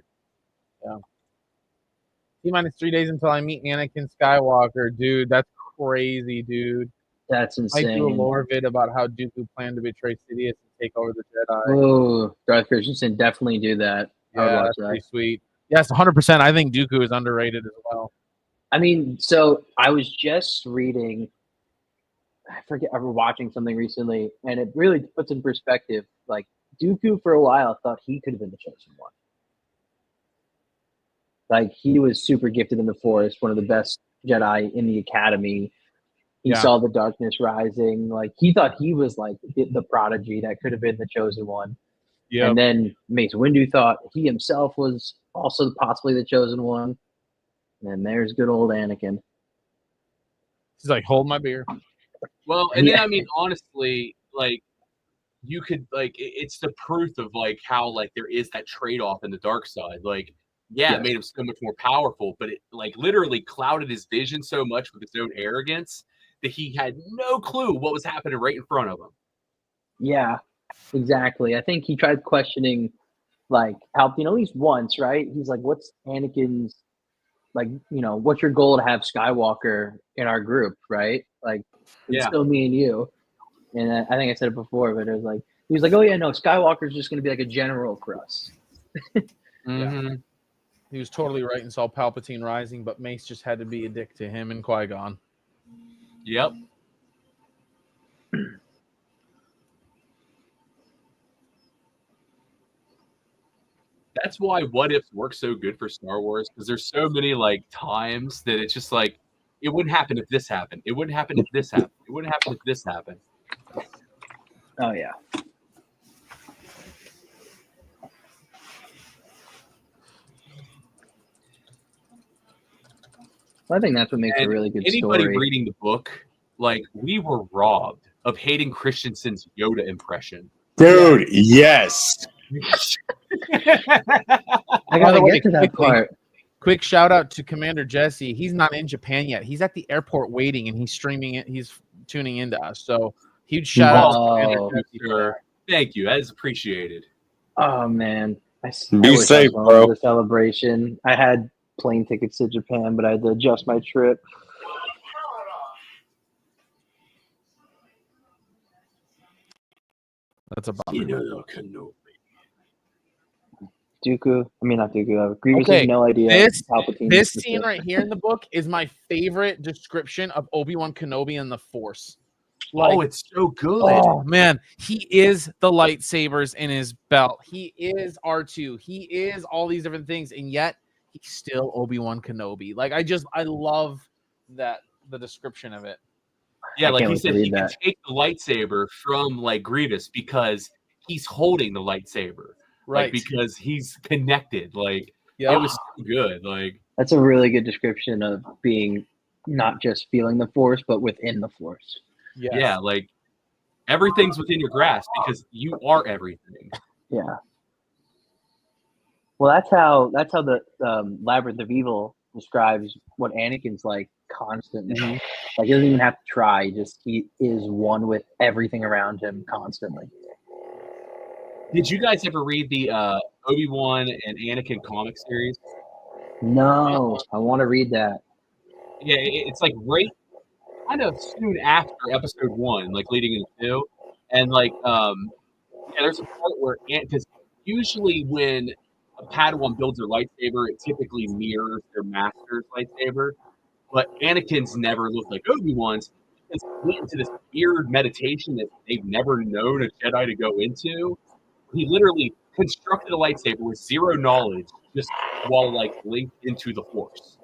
T-minus 3 days until I meet Anakin Skywalker, dude. That's crazy, dude. That's I insane. do a lore vid about how Dooku planned to betray Sidious and take over the Jedi. Oh, Darth Christensen definitely do that. I would Yeah, watch that's that. pretty sweet. Yes, 100%. I think Dooku is underrated as well. I mean, so I was just reading. I forget. I was watching something recently, and it really puts in perspective. Like Dooku, for a while, thought he could have been the chosen one. Like he was super gifted in the Force, one of the best Jedi in the Academy. He saw the darkness rising. Like he thought he was like the prodigy that could have been the chosen one. Yeah. And then Mace Windu thought he himself was also possibly the chosen one. And there's good old Anakin. He's like, hold my beer. Oh, Well, and then I mean, honestly, like you could like it's the proof of like how like there is that trade-off in the dark side. Like, it made him so much more powerful, but it like literally clouded his vision so much with his own arrogance that he had no clue what was happening right in front of him. Yeah, exactly. I think he tried questioning like Palpatine at least once, right? He's like, what's Anakin's like, what's your goal to have Skywalker in our group, right? Like it's still me and you. And I think I said it before, but it was like he was like, oh yeah, no, Skywalker's just gonna be like a general for us. Mm-hmm. He was totally right and saw Palpatine rising, but Mace just had to be a dick to him and Qui-Gon. Yep. That's why what ifs work so good for Star Wars, because there's so many like times that it's just like it wouldn't happen if this happened. It wouldn't happen if this happened. It wouldn't happen if this happened. Oh yeah. I think that's what makes a really good anybody story. reading the book, like we were robbed of Hayden Christensen's Yoda impression. Dude, yes. I gotta get to that part. Quick shout out to Commander Jesse. He's not in Japan yet. He's at the airport waiting, and he's streaming it. He's tuning into us. So huge shout out to Commander Jesse. Sure. Thank you. That is appreciated. Oh man, I Be wish safe, I was bro. to the celebration. I had plane tickets to Japan, but I had to adjust my trip. That's a bummer. Dooku. I mean, not Dooku. Grievous Okay, has no idea. This scene right here in the book is my favorite description of Obi-Wan Kenobi and the Force. Like, it's so good. Oh man, he is the lightsabers in his belt. He is R2. He is all these different things, and yet he's still Obi-Wan Kenobi. Like I love that the description of it. Yeah, like he said, he can take the lightsaber from like Grievous because he's holding the lightsaber. Right. Like, because he's connected. Like, it was so good. Like, that's a really good description of being not just feeling the Force, but within the Force. Yes. Yeah, like everything's within your grasp because you are everything. Yeah. Well, that's how the Labyrinth of Evil describes what Anakin's like constantly. Mm-hmm. Like he doesn't even have to try; he is one with everything around him constantly. Did you guys ever read the Obi-Wan and Anakin comic series? No, I want to read that. Yeah, it's like right kind of soon after episode 1, like leading into 2. And like there's a part where because usually when a Padawan builds their lightsaber, it typically mirrors their master's lightsaber. But Anakin's never looked like Obi-Wan's. It's went into this weird meditation that they've never known a Jedi to go into. He literally constructed a lightsaber with zero knowledge, just while like linked into the Force.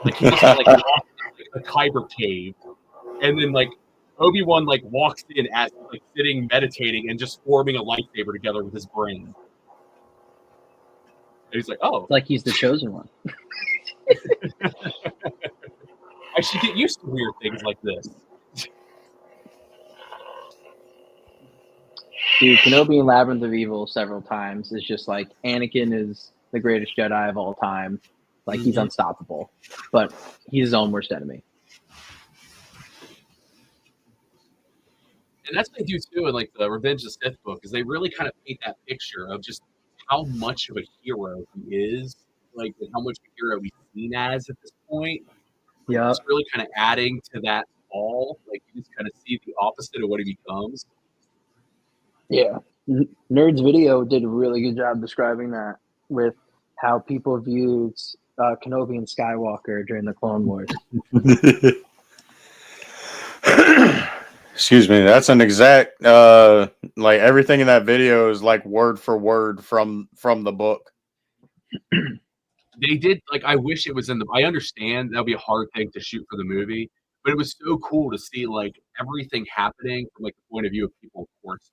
Like he just like walked into a Kyber cave, and then like Obi-Wan like walks in as like sitting meditating and just forming a lightsaber together with his brain. And he's like, "Oh, it's like he's the chosen one." I should get used to weird things like this. Dude, Kenobi and Labyrinth of Evil several times is just like Anakin is the greatest Jedi of all time. Like he's unstoppable, but he's his own worst enemy. And that's what they do too in like the Revenge of the Sith book, is they really kind of paint that picture of just how much of a hero he is, like and how much of a hero he's seen as at this point. Yeah, it's really kind of adding to that fall. Like you just kind of see the opposite of what he becomes. Yeah, Nerd's video did a really good job describing that with how people viewed Kenobi and Skywalker during the Clone Wars. Excuse me. That's an exact like everything in that video is like word for word from the book. They did like I wish it was in the. I understand that'll be a hard thing to shoot for the movie, but it was so cool to see like everything happening from like the point of view of people, of course.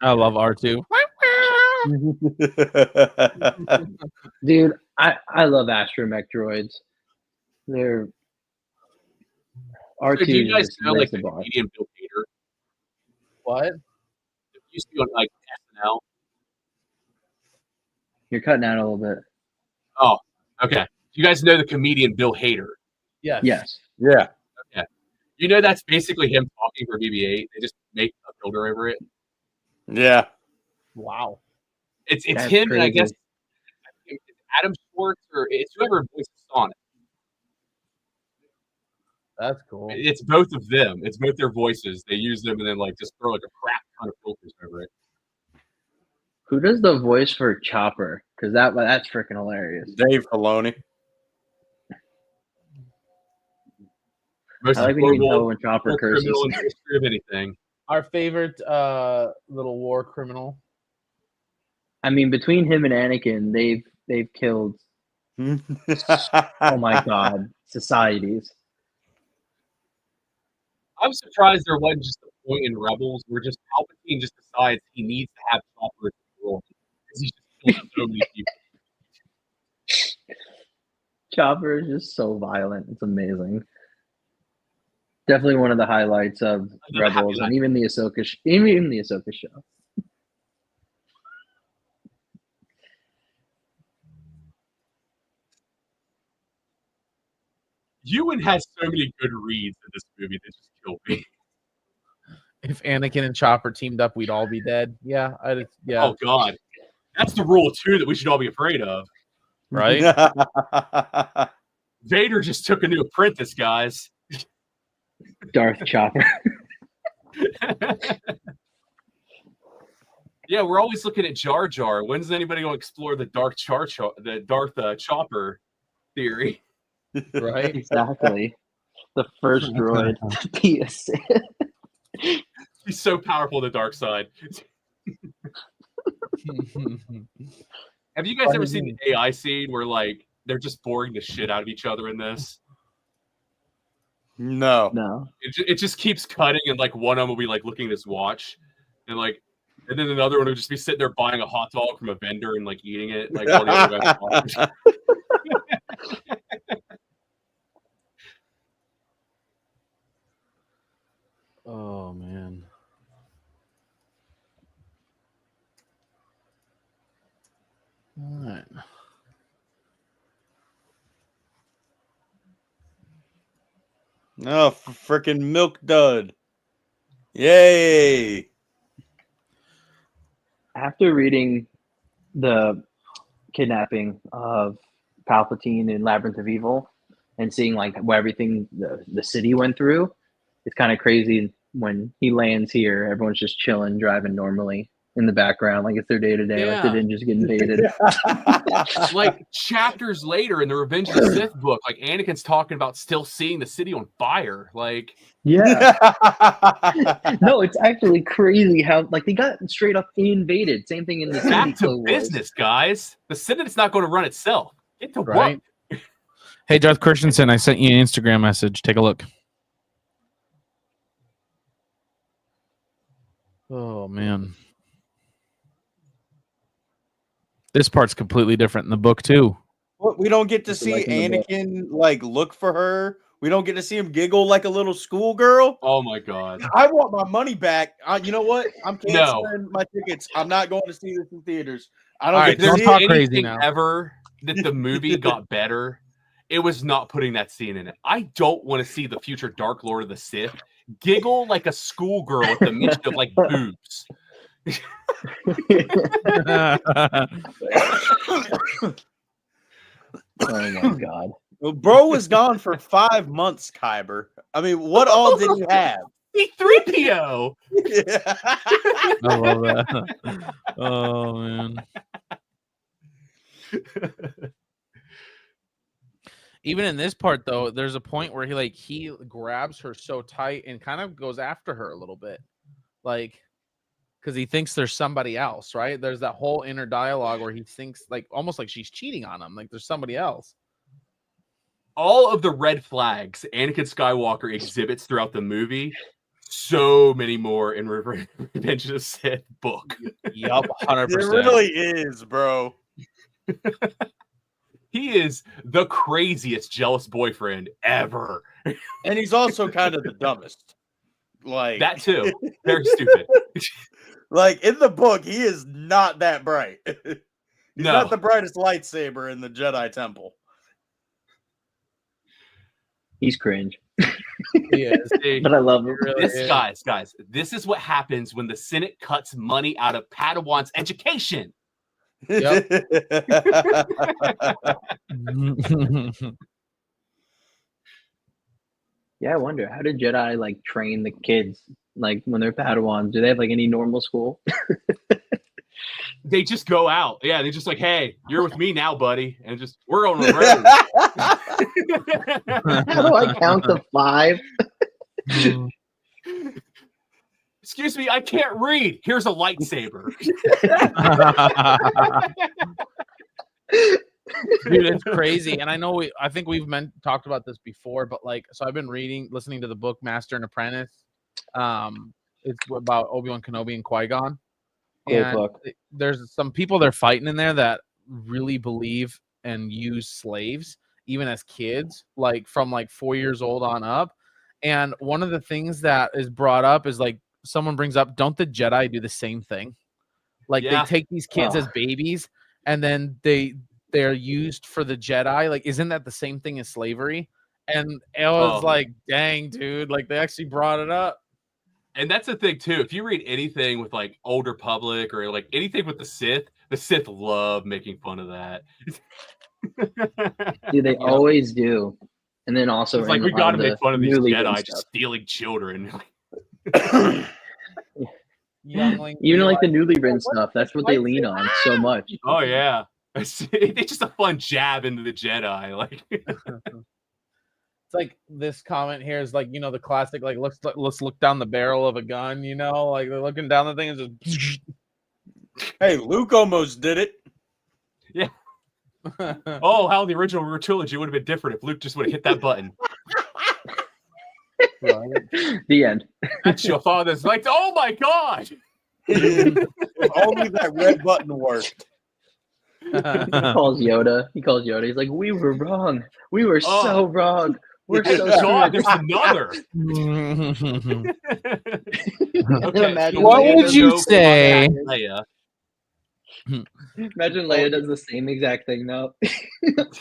I love R2. Dude, I love astromech droids. They're R2. So do you guys know like the bar. comedian Bill Hader? What? It used to be on like SNL. You're cutting out a little bit. Oh, okay. You guys know the comedian Bill Hader? Yes. Yes. Yeah. Okay. You know that's basically him talking for BB-8. They just make a filter over it. Yeah. Wow. It's That's him, and I crazy. guess it's Adam Schwartz or it's whoever voices Sonic. That's cool. It's both of them. It's both their voices. They use them and then like just throw like a crap ton of filters over it. Who does the voice for Chopper? Because that's freaking hilarious. Dave Filoni. Most I like when you can tell horrible when Chopper criminal curses. in the history of anything. Our favorite little war criminal. I mean, between him and Anakin, they've killed. Oh my god, societies. I'm surprised there wasn't just a point in Rebels where just Palpatine just decides he needs to have Chopper in the world because he's just killed so many people. Chopper is just so violent. It's amazing. Definitely one of the highlights of Rebels, and even the Ahsoka show. Ewan has so many good reads in this movie that just kill me. If Anakin and Chopper teamed up, we'd all be dead. Yeah, yeah. Oh god, that's the rule of two that we should all be afraid of, right? Vader just took a new apprentice, guys. Darth Chopper. Yeah, we're always looking at Jar Jar. When's anybody going to explore the Darth Chopper theory? Right? Exactly. The first droid to be a Sith. He's so powerful, the dark side. Have you guys ever seen the AI scene where like they're just boring the shit out of each other in this? No. It just keeps cutting, and like one of them will be like looking at his watch, and then another one will just be sitting there buying a hot dog from a vendor and like eating it, like while the other guy's talking. Oh man. All right. No, freaking milk dud. Yay. After reading the kidnapping of Palpatine in Labyrinth of Evil and seeing like what everything the city went through, it's kind of crazy when he lands here. Everyone's just chilling, driving normally in the background, like it's their day to day, like they didn't just get invaded. Like chapters later in the Revenge of the Sith book, like Anakin's talking about still seeing the city on fire. Like, yeah, no, it's actually crazy how like they got straight up invaded. Same thing in the back to business, guys. The Senate's not going to run itself. Get to work. Hey, Darth Christensen, I sent you an Instagram message. Take a look. Oh man. This part's completely different in the book too. We don't get to see Anakin like look for her. We don't get to see him giggle like a little schoolgirl. Oh my god! I want my money back. You know what? I'm canceling my tickets. I'm not going to see this in theaters. I don't get to see talk anything crazy now. Ever that the movie got better, it was not putting that scene in it. I don't want to see the future Dark Lord of the Sith giggle like a schoolgirl at the mention of like boobs. Oh my god. Well, bro was gone for 5 months, Kyber. I mean, what all did he have? C-3PO. I love that. Oh man. Even in this part though, there's a point where he grabs her so tight and kind of goes after her a little bit. Like, because he thinks there's somebody else, right? There's that whole inner dialogue where he thinks like almost like she's cheating on him, like there's somebody else. All of the red flags Anakin Skywalker exhibits throughout the movie, so many more in Revenge of the Sith book. Yup, 100%. It really is, bro. He is the craziest jealous boyfriend ever. And he's also kind of the dumbest. Like that too. Very stupid. Like in the book, he is not that bright. He's not the brightest lightsaber in the Jedi Temple. He's cringe. He is. But I love him. Really This is. guys, this is what happens when the Senate cuts money out of Padawan's education. Yep. Yeah, I wonder, how did Jedi like train the kids like when they're Padawans? Do they have like any normal school? They just go out. Yeah, they're just like, hey, you're with me now, buddy. And just, we're on the road. How do I count to 5? Excuse me, I can't read. Here's a lightsaber. Dude, it's crazy. And I know I think we've talked about this before, but like, so I've been listening to the book Master and Apprentice. It's about Obi-Wan Kenobi and Qui-Gon. Great book. There's some people they're fighting in there that really believe and use slaves, even as kids, like from like 4 years old on up. And one of the things that is brought up is like, someone brings up, don't the Jedi do the same thing? Like they take these kids as babies and then they're used for the Jedi. Like, isn't that the same thing as slavery? And it was like, dang, dude, like they actually brought it up. And that's the thing too. If you read anything with like Old Republic or like anything with the Sith love making fun of that. Dude, they always do. And then also it's like we got to make fun of these Jedi just stealing children. Even like the newly written stuff, that's what they lean on so much. Oh yeah, it's just a fun jab into the Jedi. Like it's like this comment here is like, you know, the classic like let's look down the barrel of a gun, you know, like they're looking down the thing and just hey, Luke almost did it. Yeah. Oh, how the original trilogy would have been different if Luke just would have hit that button. Right. The end. That's your father's like, oh my god. If only that red button worked. He calls Yoda. He's like, we were wrong. We were so wrong. We're so God, good. there's another. Okay, what would you say? Leia. Imagine Leia does the same exact thing now.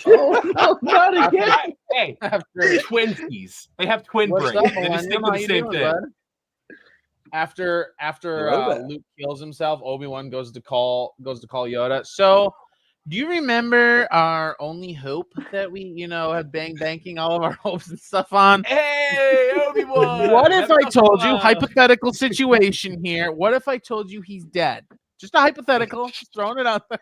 Oh, no, not again. Hey, twinsies. They have twin What's brains. up, They just think Millennium? How the you same doing, thing. bud? After Luke kills himself, Obi-Wan goes to call Yoda. So, do you remember our only hope that we, you know, have banking all of our hopes and stuff on? Hey, Obi-Wan! What if I told you, hypothetical situation here, what if I told you he's dead? Just a hypothetical, just throwing it out there.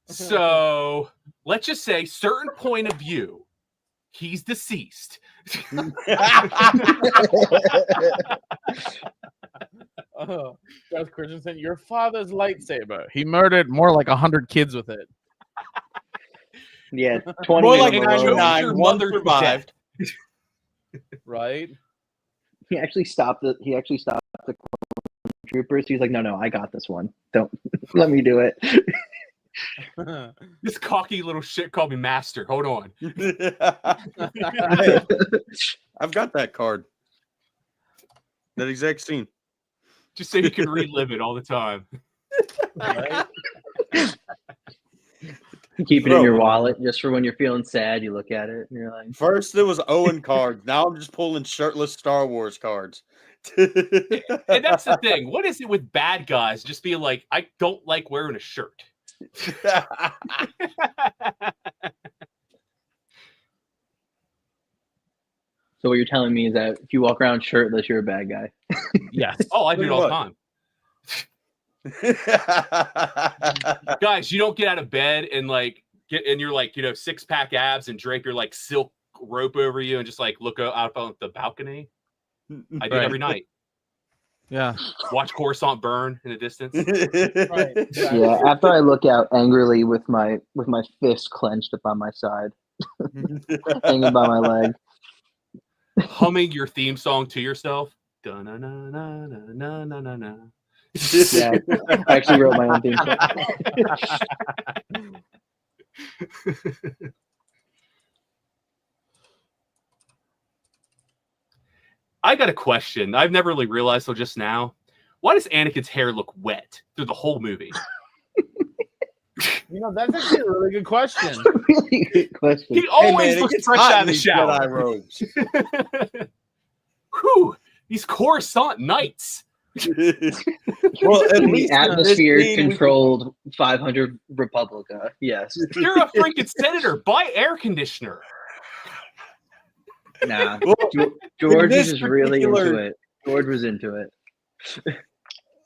So, let's just say, certain point of view, he's deceased. Josh Christensen, your father's lightsaber. He murdered more like 100 kids with it. Yeah, 20 More like in a row. 99. Your One mother survived. Right? He actually stopped the troopers. He was like, no, I got this one. Don't let me do it. This cocky little shit called me master. Hold on. Hey, I've got that card. That exact scene. Just so you can relive it all the time. Right? Keep it in your wallet just for when you're feeling sad. You look at it and you're like, First it was Owen cards. Now I'm just pulling shirtless Star Wars cards. And that's the thing. What is it with bad guys just being like, I don't like wearing a shirt? so what you're telling me is that if you walk around shirtless, you're a bad guy. Yes. Oh, I do it all the What? time. Guys, you don't get out of bed and like you're like, you know, 6-pack abs and drape your like silk rope over you and just like look out on the balcony. I do it every night. Yeah. Watch Coruscant burn in the distance. Right. Exactly. Yeah, after I look out angrily with my fist clenched up on my side, hanging by my leg. Humming your theme song to yourself. Da-na-na-na-na-na-na-na. Yeah, I actually wrote my own theme song. I got a question. I've never really realized till just now. Why does Anakin's hair look wet through the whole movie? You know, that's actually a really good question. Really good question. He always it looks gets fresh hot out in of the these shower. Jedi robes. Whew, these Coruscant Knights. Well, at The least in this atmosphere scene, we- controlled 500 Republica. Yes. You're a freaking senator. Buy air conditioner. Nah. Well, George this was just really particular- into it. George was into it.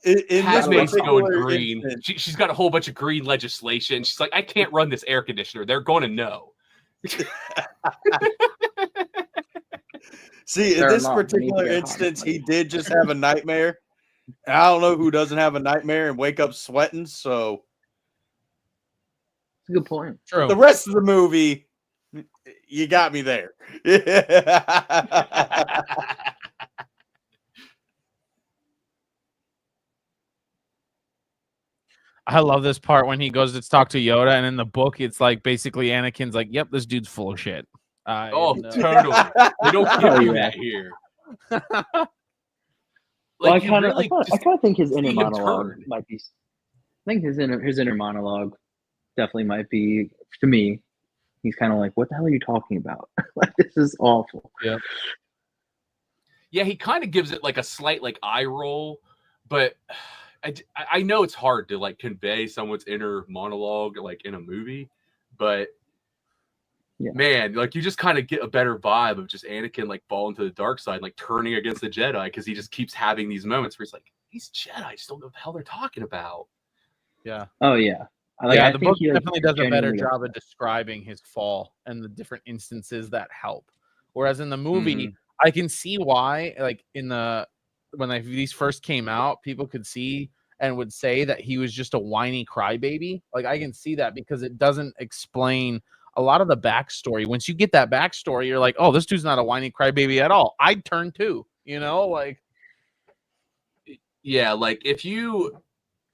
in this Padme's going particular green. instance- She's got a whole bunch of green legislation. She's like, I can't run this air conditioner. They're going to know. See, in Fair this enough. particular I need to get instance, hot. he did just have a nightmare. I don't know who doesn't have a nightmare and wake up sweating. So That's a good point. True. the rest of the movie, you got me there. I love this part when he goes to talk to Yoda, and in the book, it's like basically Anakin's like, "Yep, this dude's full of shit." Oh, And, totally. They don't Oh, give you yeah. that here. Well, I you kind of really just think his inner see him monologue turn. might be. I think his inner monologue definitely might be, to me. He's kind of like, "What the hell are you talking about? Like, this is awful." Yeah, he kind of gives it like a slight like eye roll, but I know it's hard to like convey someone's inner monologue like in a movie, but Yeah. man, like you just kind of get a better vibe of just Anakin like falling to the dark side, like turning against the Jedi because he just keeps having these moments where he's like, these Jedi just don't know what the hell they're talking about. Yeah. Oh yeah. The book he, definitely does a better genuinely- job of describing his fall and the different instances that help. Whereas in the movie, I can see why, like when these first came out, people could see and would say that he was just a whiny crybaby. Like I can see that because it doesn't explain a lot of the backstory. Once you get that backstory, you're like, oh, this dude's not a whiny crybaby at all. I'd turn too, like. Yeah, like if you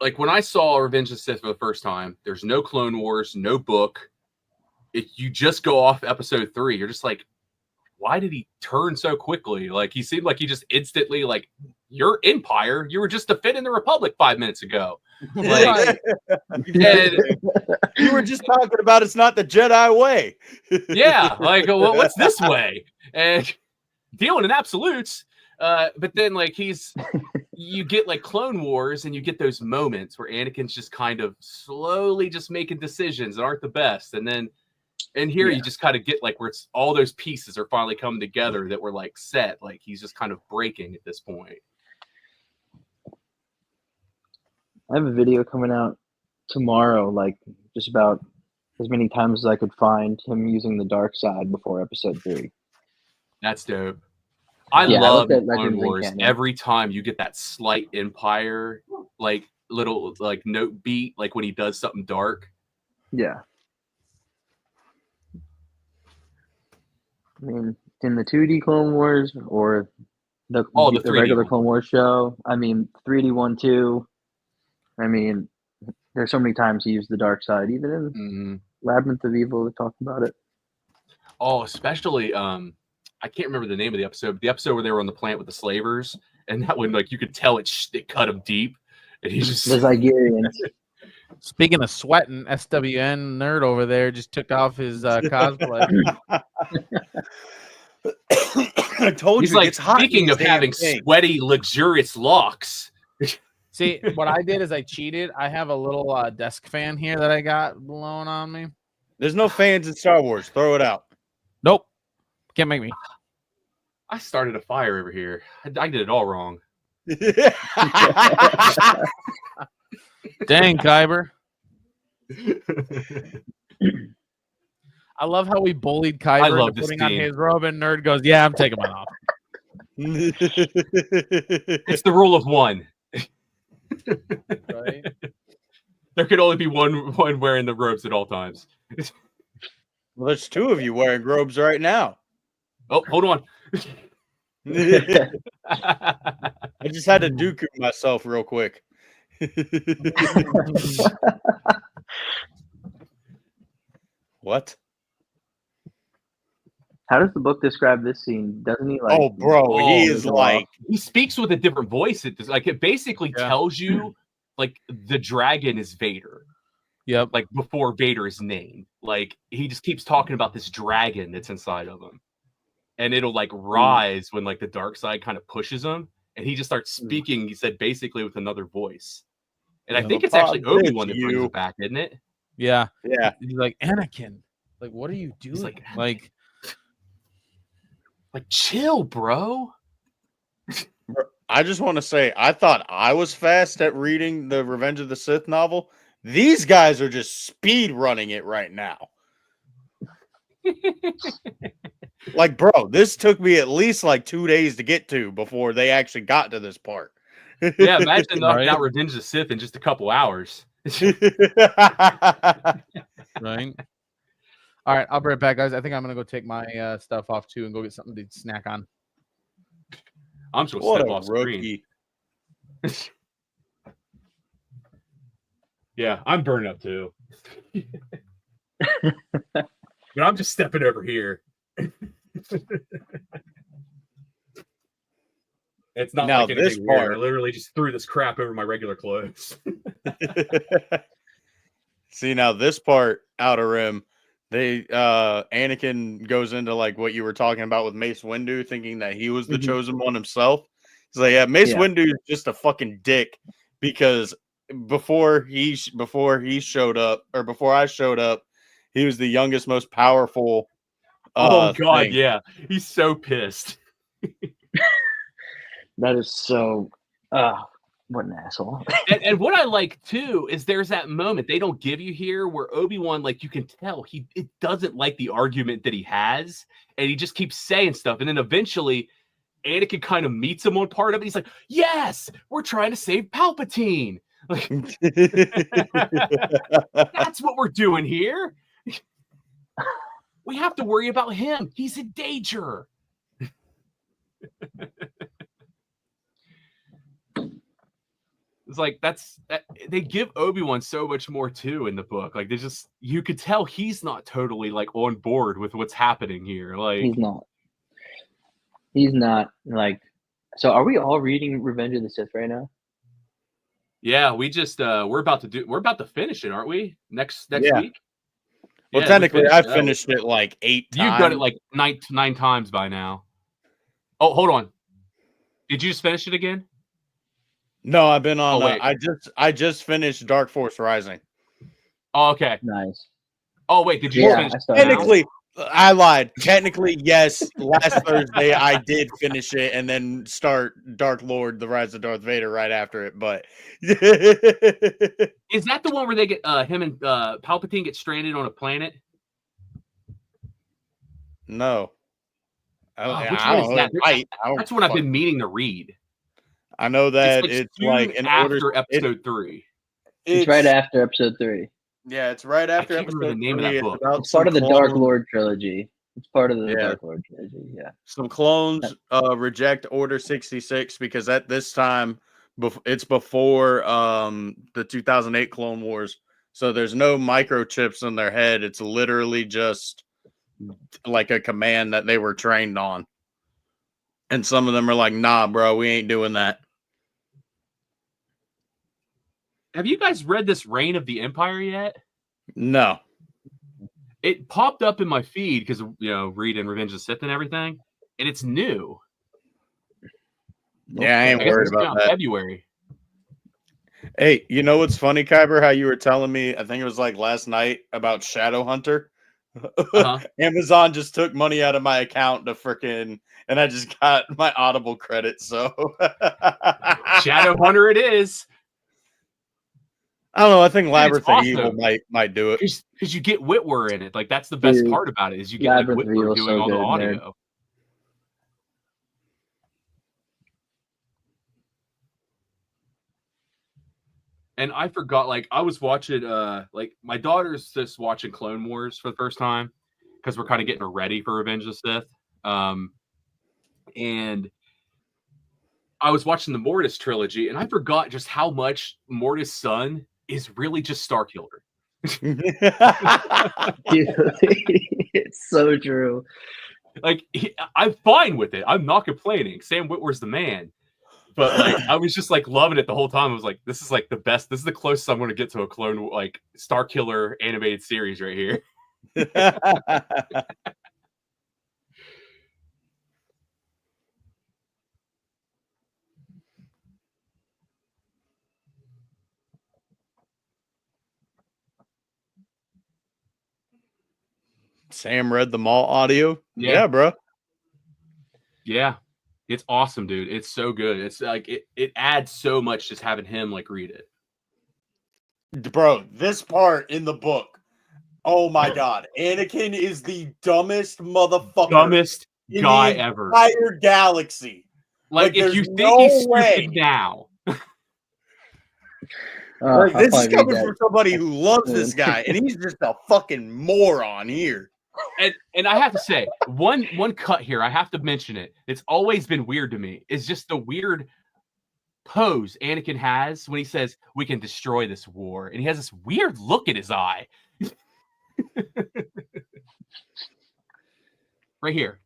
like when I saw Revenge of the Sith for the first time, there's no Clone Wars, no book. If you just go off episode 3, you're just like, why did he turn so quickly? Like he seemed like he just instantly like, your empire, you were just defending the Republic 5 minutes ago. Like, and, You were just talking about it's not the Jedi way. yeah, like what's this way? And dealing in absolutes. But then like you get like Clone Wars and you get those moments where Anakin's just kind of slowly just making decisions that aren't the best. And here you just kind of get like where it's all those pieces are finally coming together that were like set. Like he's just kind of breaking at this point. I have a video coming out tomorrow, like just about as many times as I could find him using the dark side before episode 3. That's dope. I Yeah, I love looked at Clone Legends and Wars. Canon. Every time you get that slight Empire, like little like note beat, like when he does something dark. Yeah. I mean, in the 2D Clone Wars or the 3D regular one. Clone Wars show, I mean, 3D one too. I mean, there's so many times he used the dark side, even in Labyrinth of Evil, we talked about it. Oh, especially I can't remember the name of the episode, but the episode where they were on the planet with the slavers, and that one like you could tell it cut him deep, and he just The Zygerians. Speaking of sweating, SWN nerd over there just took off his cosplay. I told he's you, like it's hot. in speaking these of damn having things. sweaty, luxurious locks. See, what I did is I cheated. I have a little desk fan here that I got blowing on me. There's no fans in Star Wars. Throw it out. Nope. Can't make me. I started a fire over here. I did it all wrong. Dang, Kyber. I love how we bullied Kyber love into this putting on team. his robe, and Nerd goes, "Yeah, I'm taking mine off." It's the rule of one. Right? There could only be one wearing the robes at all times. Well, there's 2 of you wearing robes right now. Oh, hold on. I just had to Dooku myself real quick. What? How does the book describe this scene? Doesn't he like? Oh, bro, he is like, He speaks with a different voice. It basically Yeah. tells you like the dragon is Vader. Yep. Like before Vader's name. Like he just keeps talking about this dragon that's inside of him. And it'll like rise when like the dark side kind of pushes him. And he just starts speaking, he said basically with another voice. And I think it's actually Obi-Wan that brings it back, isn't it? Yeah. Yeah. He's like, Anakin, like, what are you doing? He's like, chill, bro. I just want to say, I thought I was fast at reading the Revenge of the Sith novel. These guys are just speed running it right now. Like, bro, this took me at least like 2 days to get to before they actually got to this part. Yeah, imagine knocking out Revenge of the Sith in just a couple hours. Right. All right, I'll be right back, guys. I think I'm gonna go take my stuff off too and go get something to snack on. I'm just gonna step off screen. Yeah, I'm burning up too. But I'm just stepping over here. It's not now, like anything weird. I literally just threw this crap over my regular clothes. See, now this part, Outer Rim, they Anakin goes into like what you were talking about with Mace Windu, thinking that he was the chosen one himself. He's like, yeah, Mace Windu is just a fucking dick because before I showed up, he was the youngest, most powerful. Oh god, yeah, he's so pissed. That is so. What an asshole. and what I like too is there's that moment they don't give you here where Obi-Wan, like you can tell it doesn't like the argument that he has, and he just keeps saying stuff, and then eventually Anakin kind of meets him on part of it. He's like, "Yes, we're trying to save Palpatine. Like, that's what we're doing here. We have to worry about him. He's in danger." It's like they give Obi-Wan so much more too in the book. Like you could tell he's not totally like on board with what's happening here. Like he's not like. So are we all reading Revenge of the Sith right now? Yeah, we just we're about to finish it, aren't we? Next week. Well, technically, I've finished it like 8 times. You've done it like nine times by now. Oh, hold on. Did you just finish it again? No, I've been on. I just finished Dark Force Rising. Oh, okay. Nice. Oh wait, did you finish? Technically, I lied. Technically, yes. Last Thursday, I did finish it and then start Dark Lord: The Rise of Darth Vader right after it. But is that the one where they get him and Palpatine get stranded on a planet? No. Which one is that? That's what I've been meaning to read. I know that it's like after episode 3. It's right after episode 3. Yeah, it's right after episode 3. The name of that book. It's part of the Dark Lord trilogy. It's part of the Dark Lord trilogy. Yeah. Some clones reject Order 66 because at this time it's before the 2008 Clone Wars. So there's no microchips in their head. It's literally just like a command that they were trained on. And some of them are like, nah, bro, we ain't doing that. Have you guys read this Reign of the Empire yet? No. It popped up in my feed because, reading Revenge of the Sith and everything. And it's new. Yeah, I ain't worried about that. February. Hey, you know what's funny, Kyber? How you were telling me, I think it was like last night, about Shadowhunter. Amazon just took money out of my account to freaking, and I just got my Audible credit. So Shadowhunter, it is. I don't know. I think Labyrinth of Evil might do it because you get Whitwer in it. Like that's the best part about it is you get like Whitwer doing all the audio. Nerd. And I forgot, like I was watching, like my daughter's just watching Clone Wars for the first time because we're kind of getting her ready for Revenge of the Sith. And I was watching the Mortis trilogy, and I forgot just how much Mortis' son is really just Starkiller. It's so true. Like I'm fine with it. I'm not complaining. Sam Witwer's the man. But like, I was just like loving it the whole time. I was like, this is like the best. This is the closest I'm going to get to a Clone like Star Killer animated series right here. Sam read the mall audio. Yeah. Yeah, bro. Yeah. It's awesome, dude. It's so good. It's like it adds so much just having him like read it. Bro, this part in the book. Oh my god. Anakin is the dumbest motherfucker. Dumbest in guy the ever. Entire galaxy. Like if there's you think no he's way. stupid now. Like, I'll this is probably read coming that. from somebody who loves this guy, and he's just a fucking moron here. And I have to say, one cut here, I have to mention it. It's always been weird to me. It's just the weird pose Anakin has when he says, "We can destroy this war," and he has this weird look in his eye. Right here.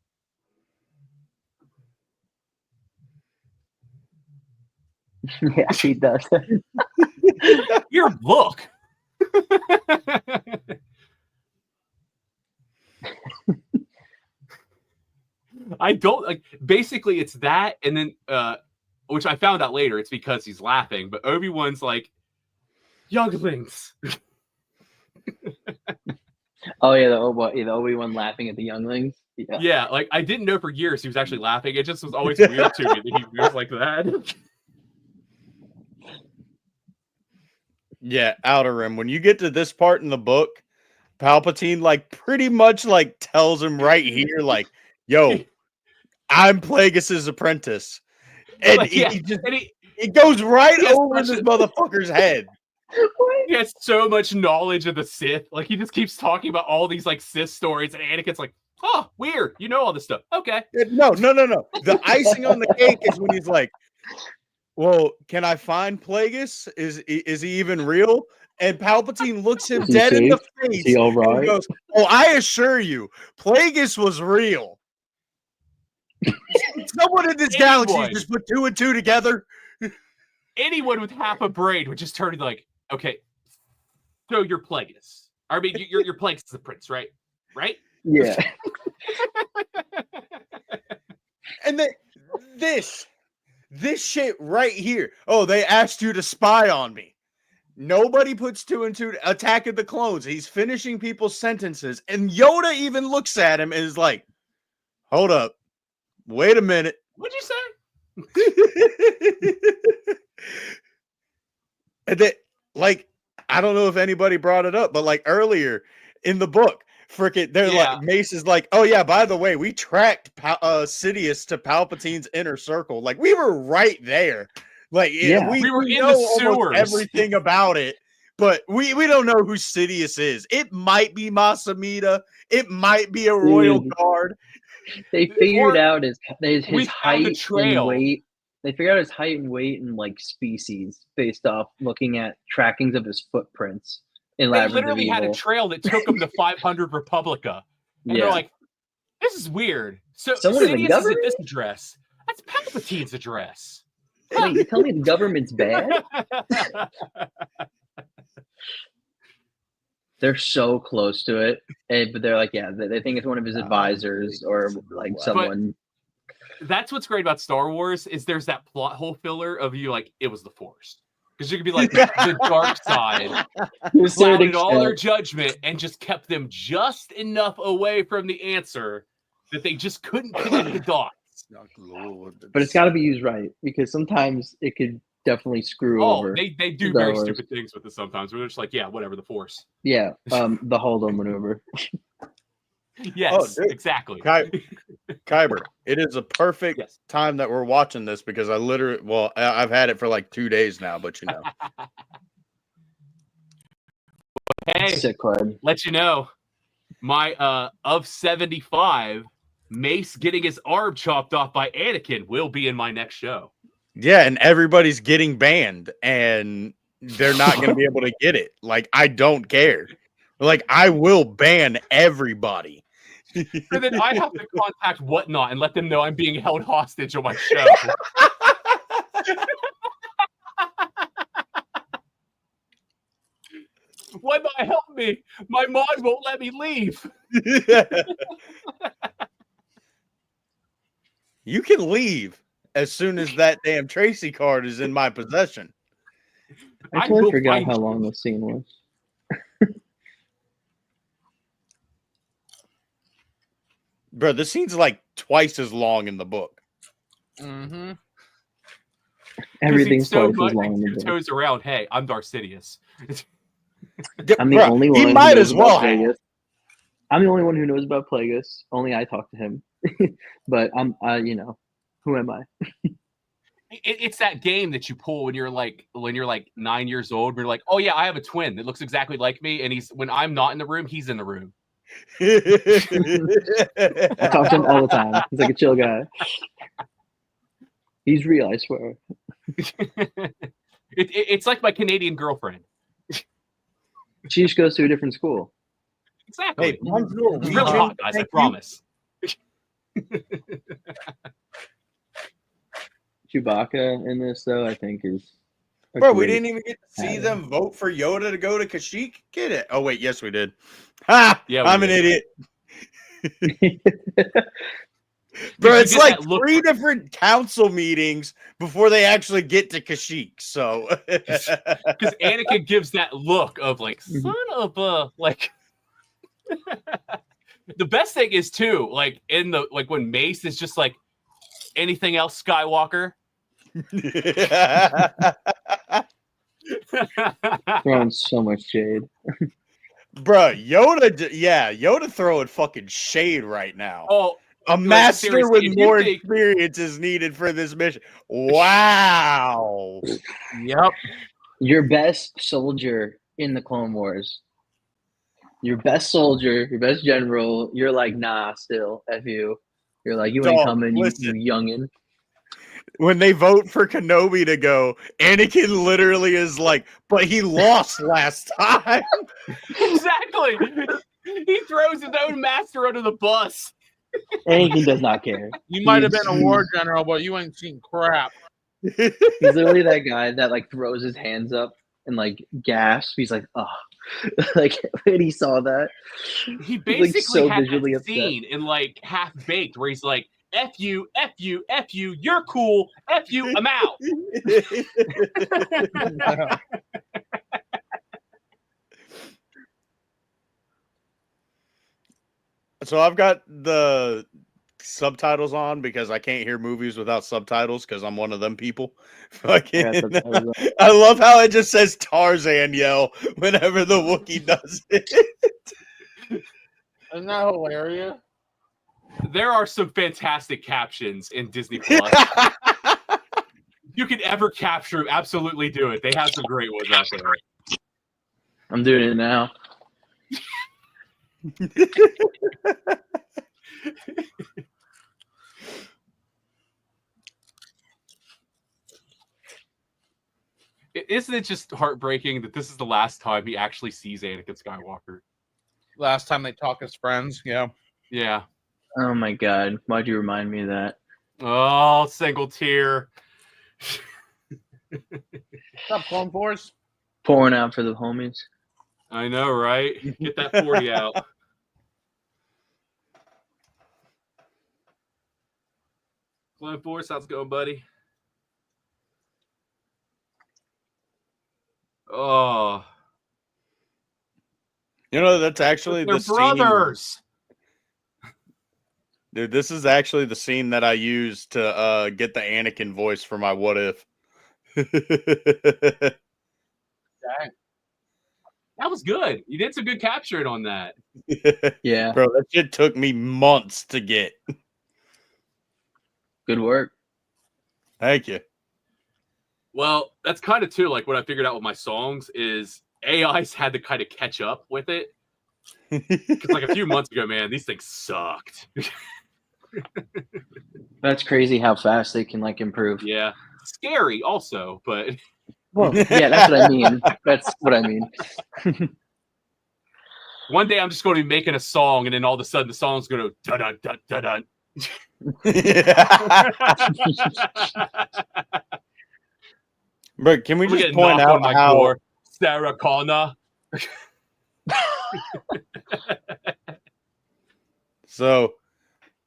Yeah, he does. Weird look. I don't like. Basically, it's that, and then which I found out later. It's because he's laughing, but Obi-Wan's like, "Younglings." Oh yeah, the Obi-Wan laughing at the younglings. Yeah. Yeah, like I didn't know for years he was actually laughing. It just was always weird to me that he was like that. Yeah, Outer Rim. When you get to this part in the book, Palpatine like pretty much like tells him right here, like, "Yo, I'm Plagueis' apprentice," and Like, yeah, it goes right he has over this motherfucker's head. He has so much knowledge of the Sith. Like he just keeps talking about all these like Sith stories, and Anakin's like, "Oh, weird. You know all this stuff. Okay." No. The icing on the cake is when he's like, "Well, can I find Plagueis? Is he even real?" And Palpatine looks him dead in the face Is he all right? and goes, "Oh, I assure you, Plagueis was real." Someone in this galaxy just put 2 and 2 together. Anyone with half a brain would just turn to like, okay, so you're Plagueis. I mean, you're Plagueis the prince, right? Right? Yeah. And then this shit right here. Oh, they asked you to spy on me. Nobody puts 2 and 2. Attack of the Clones. He's finishing people's sentences. And Yoda even looks at him and is like, "Hold up. Wait a minute." What'd you say? And then, like, I don't know if anybody brought it up, but like earlier in the book, like Mace is like, "Oh yeah, by the way, we tracked Sidious to Palpatine's inner circle. Like we were right there. Like Yeah. we We were in know the almost sewers. everything about it, but we don't know who Sidious is. It might be Masamita. It might be a royal guard. They figured out his we found the height trail. and weight. They figured out his height and weight and like species based off looking at trackings of his footprints in They Labyrinth literally of had a Evil. trail that took them to 500 Republica. And they're like, this is weird. So Someone in the Sidious is at government? this address. That's Palpatine's address. Wait, you tell me the government's bad? They're so close to it, but they're like, yeah, they think it's one of his advisors or like someone. That's what's great about Star Wars is there's that plot hole filler of you like it was the Force, because you could be like the dark side clouded all their judgment and just kept them just enough away from the answer that they just couldn't connect the dots. But it's got to be used right, because sometimes it could definitely screw over. They do very stupid things with it sometimes. Where they're just like, yeah, whatever, the Force. Yeah, the Holdo maneuver. Yes, exactly. Kyber, it is a perfect time that we're watching this because I've had it for like 2 days now, but you know. Hey, let you know, my of 75, Mace getting his arm chopped off by Anakin will be in my next show. Yeah, and everybody's getting banned, and they're not going to be able to get it. Like, I don't care. Like, I will ban everybody. And then I have to contact Whatnot and let them know I'm being held hostage on my show. Why not help me? My mod won't let me leave. You can leave as soon as that damn Tracy card is in my possession. I totally forgot how long the scene was. Bro, the scene's like twice as long in the book. Mm-hmm. Everything's so twice as long in the book. Toes around. Hey, I'm Darcidius. I'm the only one. He might as well have. I'm the only one who knows about Plagueis. Only I talk to him. But I'm, who am I? It's that game that you pull when you're like 9 years old. We're like, oh yeah, I have a twin that looks exactly like me, and when I'm not in the room, he's in the room. I talk to him all the time. He's like a chill guy. He's real, I swear. It's like my Canadian girlfriend. She just goes to a different school. Exactly. Hey, it's really hot, guys. I promise. Chewbacca in this, though, I think is. Bro, we didn't even get to see them vote for Yoda to go to Kashyyyk. Get it? Oh wait, yes we did. Ha! Yeah, I'm an idiot. Bro, it's like 3 different council meetings before they actually get to Kashyyyk. So, because Anakin gives that look of like, son of a like. The best thing is too, like when Mace is just like, anything else, Skywalker? Throwing so much shade. Bro, Yoda throwing fucking shade right now. Oh, a master with more experience is needed for this mission. Wow. Yep. Your best soldier in the Clone Wars. Your best soldier, your best general. You're like, nah, still, F you. You're like, you ain't coming, you youngin'. When they vote for Kenobi to go, Anakin literally is like, but he lost last time. Exactly. He throws his own master under the bus. Anakin does not care. You might have been a war general, but you ain't seen crap. He's literally that guy that like throws his hands up and like gasps. He's like, oh. Like when he saw that, he basically like, so had that scene in like Half Baked where he's like, F you, F you, F you, you're cool, F you, I'm out. So I've got the subtitles on because I can't hear movies without subtitles because I'm one of them people. Fucking, I love how it just says Tarzan yell whenever the Wookiee does it. Isn't that hilarious? There are some fantastic captions in Disney Plus. You can ever capture them, absolutely do it. They have some great ones out there. I'm doing it now. Isn't it just heartbreaking that this is the last time he actually sees Anakin Skywalker? Last time they talk as friends, yeah. Yeah. Oh my god, why'd you remind me of that? Oh, single tear. What's up, Clone Force? Pouring out for the homies. I know, right? Get that 40 out. Clone Force, how's it going, buddy? Oh. You know, that's actually They're brothers. Scene. Dude, this is actually the scene that I used to get the Anakin voice for my What If. That was good. You did some good capturing on that. Yeah. Bro, that shit took me months to get. Good work. Thank you. Well, that's kind of too like what I figured out with my songs is AI's had to kind of catch up with it. Because like a few months ago, man, these things sucked. That's crazy how fast they can like improve. Yeah. Scary also, but well, yeah, that's what I mean. That's what I mean. One day I'm just going to be making a song and then all of a sudden the song's going to dun dun dun dun. But can we I'm just getting point knocked out on my how door, Sarah Connor. so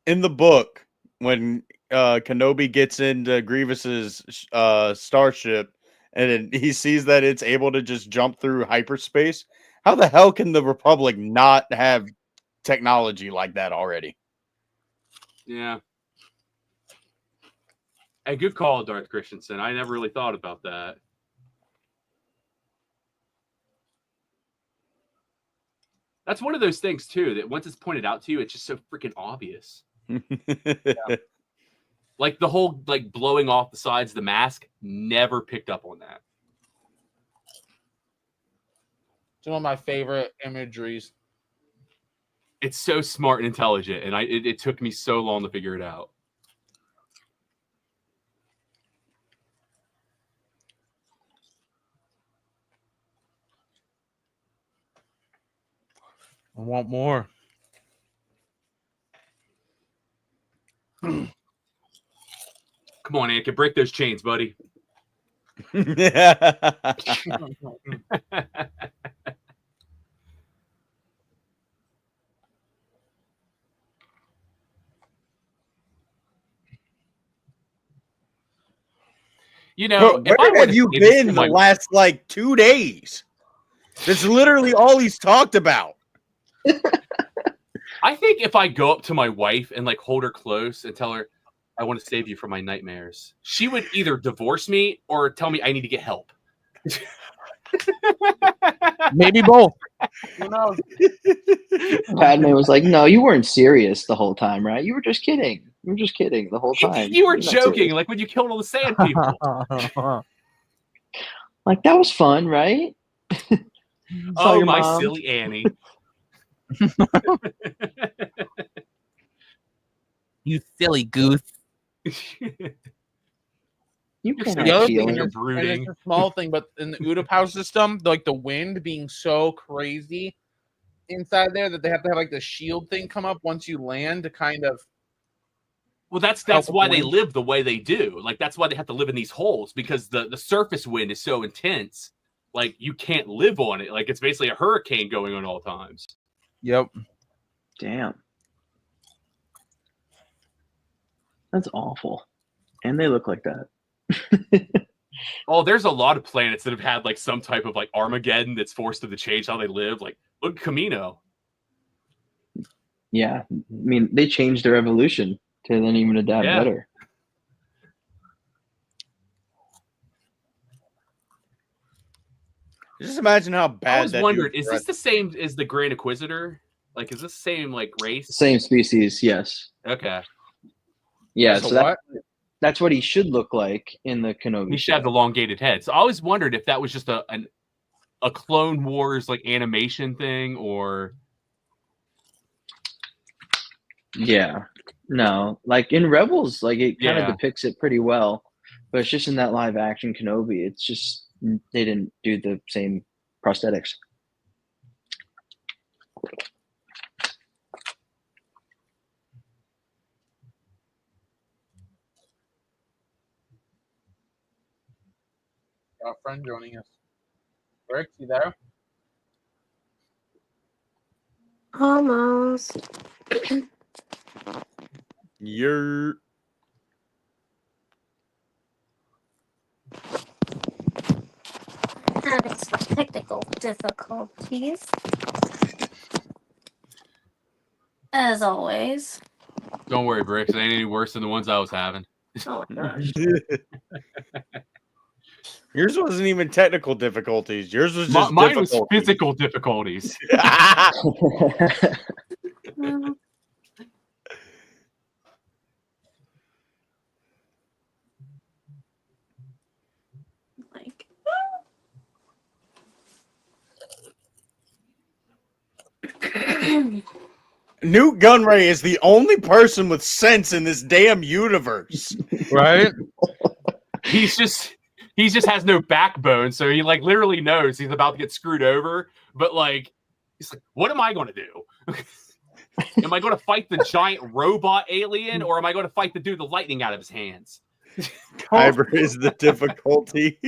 in the book when Kenobi gets into Grievous's starship and he sees that it's able to just jump through hyperspace, how the hell can the Republic not have technology like that already? Yeah. Hey, good call, Darth Christensen. I never really thought about that. That's one of those things too that once it's pointed out to you, it's just so freaking obvious. Yeah. Like the whole like blowing off the sides of the mask, never picked up on that. It's one of my favorite imageries. It's so smart and intelligent, and it took me so long to figure it out. I want more. Come on, Anakin, break those chains, buddy. You know, Bro, where have you been the last like 2 days? That's literally all he's talked about. I think if I go up to my wife and like hold her close and tell her I want to save you from my nightmares, she would either divorce me or tell me I need to get help. Maybe both. Who knows? Padme was like, "No, you weren't serious the whole time, right? You were just kidding. You were just kidding the whole time. You were You're not joking, serious." like when you killed all the sand people. Like, that was fun, right? Oh, your my mom. silly Annie. You silly goose. You You're cannot The other feel thing it. is, and it's a small thing, but in the Utapau system, like the wind being so crazy inside there that they have to have like the shield thing come up once you land to kind of. Well, that's why they live the way they do. Like that's why they have to live in these holes, because the surface wind is so intense. Like you can't live on it. Like it's basically a hurricane going on all times. Yep. Damn. That's awful. And they look like that. Oh, there's a lot of planets that have had like some type of like Armageddon that's forced them to change how they live. Like look at Camino. Yeah. I mean, they changed their evolution to then even adapt better. Just imagine how bad. I was wondering, is this the same as the Grand Inquisitor? Like, is this the same like race? Same species, yes. Okay. Yeah, so that's what he should look like in the Kenobi. He should have the elongated head. So I always wondered if that was just a Clone Wars like animation thing, or yeah, no, like in Rebels, like it kind of depicts it pretty well, but it's just in that live action Kenobi, it's just they didn't do the same prosthetics. Got a friend joining us. Rick, you there? Almost. You're Having some technical difficulties. As always. don't worry, Bricks. It ain't any worse than the ones I was having. Oh my gosh. Yours wasn't even technical difficulties. Yours was just mine was physical difficulties. Like Newt Gunray is the only person with sense in this damn universe. Right? He just has no backbone, so he like literally knows he's about to get screwed over, but like he's like, what am I going to do? Am I going to fight the giant robot alien, or am I going to fight the dude with the lightning out of his hands? Kyber is the difficulty.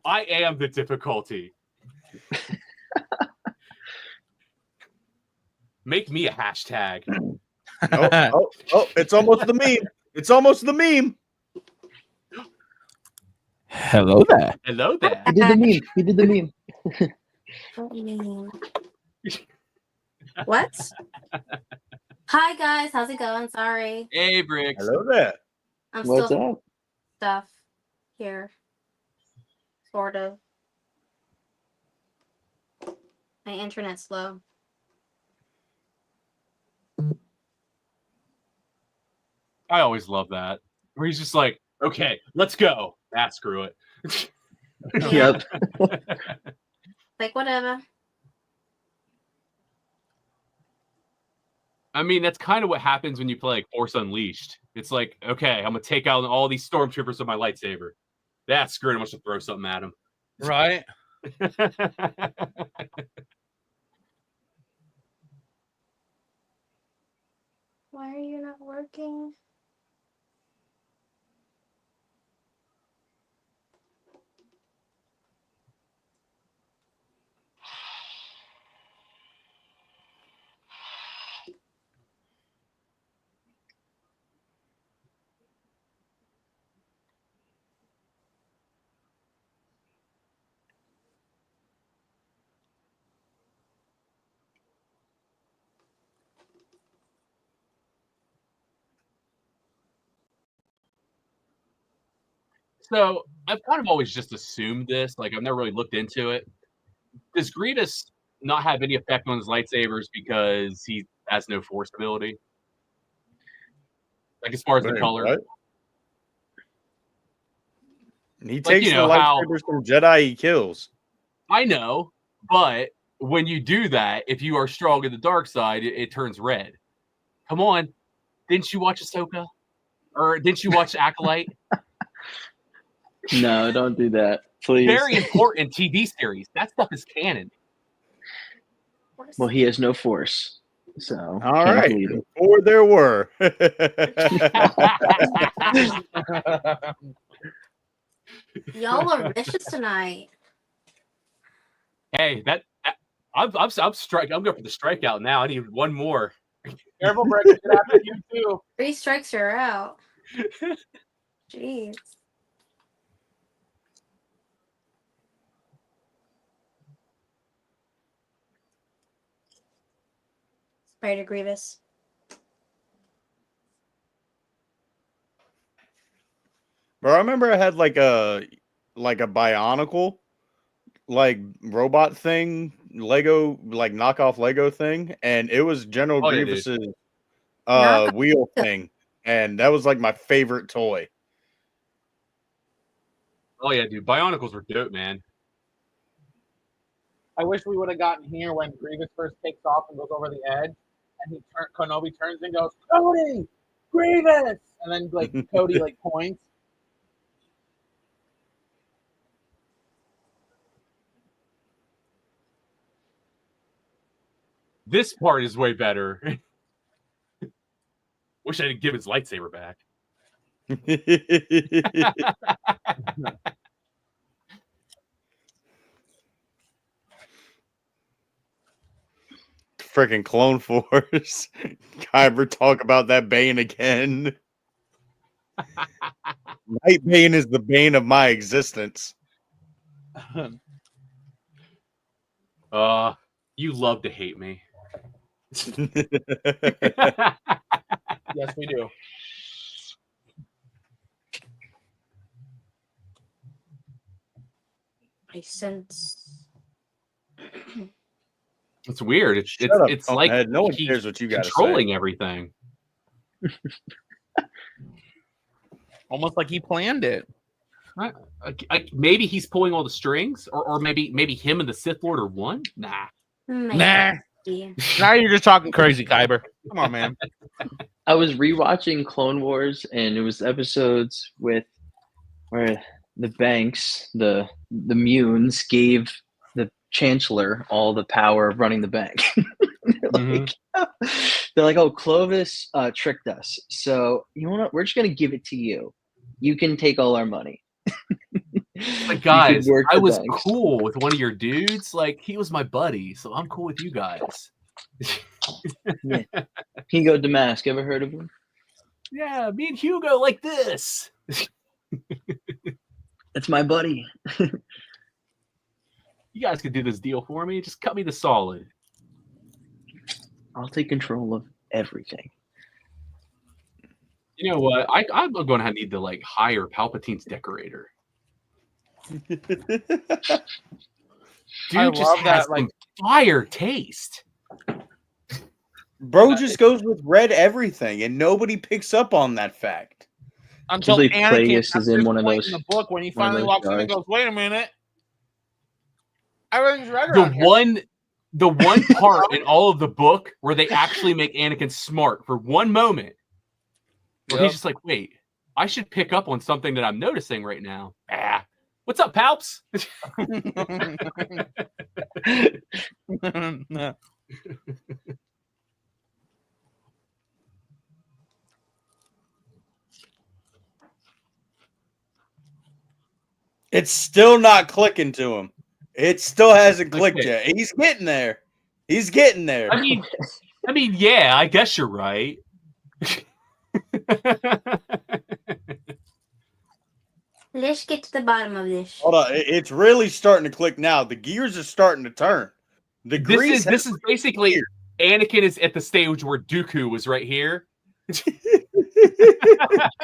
I am the difficulty. Make me a hashtag. Oh, it's almost the meme. It's almost the meme. Hello there. Hello there. He did the meme. He did the meme. What do you mean? What? Hi guys, how's it going? Sorry, Hey, Bricks. Hello there. I'm What's still up? stuff here, sort of. My internet's slow. I always love that. Where he's just like, okay, let's go. Ah, screw it. Yep. Like whatever. I mean, that's kind of what happens when you play like Force Unleashed. It's like, okay, I'm gonna take out all these stormtroopers with my lightsaber. That's screw it. I'm gonna throw something at him. Right. Why are you not working? So I've kind of always just assumed this. Like I've never really looked into it. Does Grievous not have any effect on his lightsabers because he has no force ability? Like as far as the Wait, color. what? He Like, takes you know, the how- lightsabers from Jedi he kills. I know, but when you do that, if you are strong in the dark side, it turns red. Come on. Didn't you watch Ahsoka? Or didn't you watch Acolyte? No, don't do that, please. Very important TV series. That stuff is canon. Well, he has no force, so All can't right. believe it. Or there were. Y'all are vicious tonight. Hey, I'm going for the strikeout now. I need one more. Careful, Brick. It could happen to you too. 3 strikes, you're out. Jeez. Spider Grievous. Bro, I remember I had like a bionicle like robot thing, Lego, like knockoff Lego thing, and it was General Oh, yeah, dude. Grievous's Knockoff- wheel thing. And that was like my favorite toy. Oh yeah, dude. Bionicles were dope, man. I wish we would have gotten here when Grievous first takes off and goes over the edge, and Kenobi turns and goes, "Cody, Grievous," and then like Cody like points. This part is way better. Wish I didn't give his lightsaber back. Freaking Clone Force. Kyber, talk about that Bane again. Night Bane is the bane of my existence. You love to hate me. Yes, we do. I sense. It's weird. It's Shut up, it's like Conehead. No one he's cares what you got to say. controlling everything. Almost like he planned it. Maybe he's pulling all the strings, or maybe him and the Sith Lord are one. Nah. Nah. Yeah. Now you're just talking crazy, Kyber. Come on, man. I was rewatching Clone Wars, and it was episodes where the banks, the Munes, gave the Chancellor all the power of running the bank. They're like, oh, Clovis tricked us. So you know what? We're just gonna give it to you. You can take all our money. Like, guys, I was cool with one of your dudes. Like, he was my buddy, so I'm cool with you guys. Yeah. Hugo Damask, ever heard of him? Yeah, me and Hugo like this. That's my buddy. You guys can do this deal for me. Just cut me the solid. I'll take control of everything. You know what? I'm going to need to like hire Palpatine's decorator. Dude I just love has that, like, fire taste. Bro just goes with red everything, and nobody picks up on that fact. Until Usually Anakin Plagueis is in one of point in those- the book when he one of finally those walks in and jars. goes, "Wait a minute, everything's red around here." The one part in all of the book where they actually make Anakin smart for one moment, where he's just like, "Wait, I should pick up on something that I'm noticing right now." What's up, Palps? It's still not clicking to him. It still hasn't clicked Okay. yet. He's getting there. He's getting there. I mean, yeah, I guess you're right. Let's get to the bottom of this. Hold on. It's really starting to click now. The gears are starting to turn. The grease. This is basically Anakin is at the stage where Dooku was right here.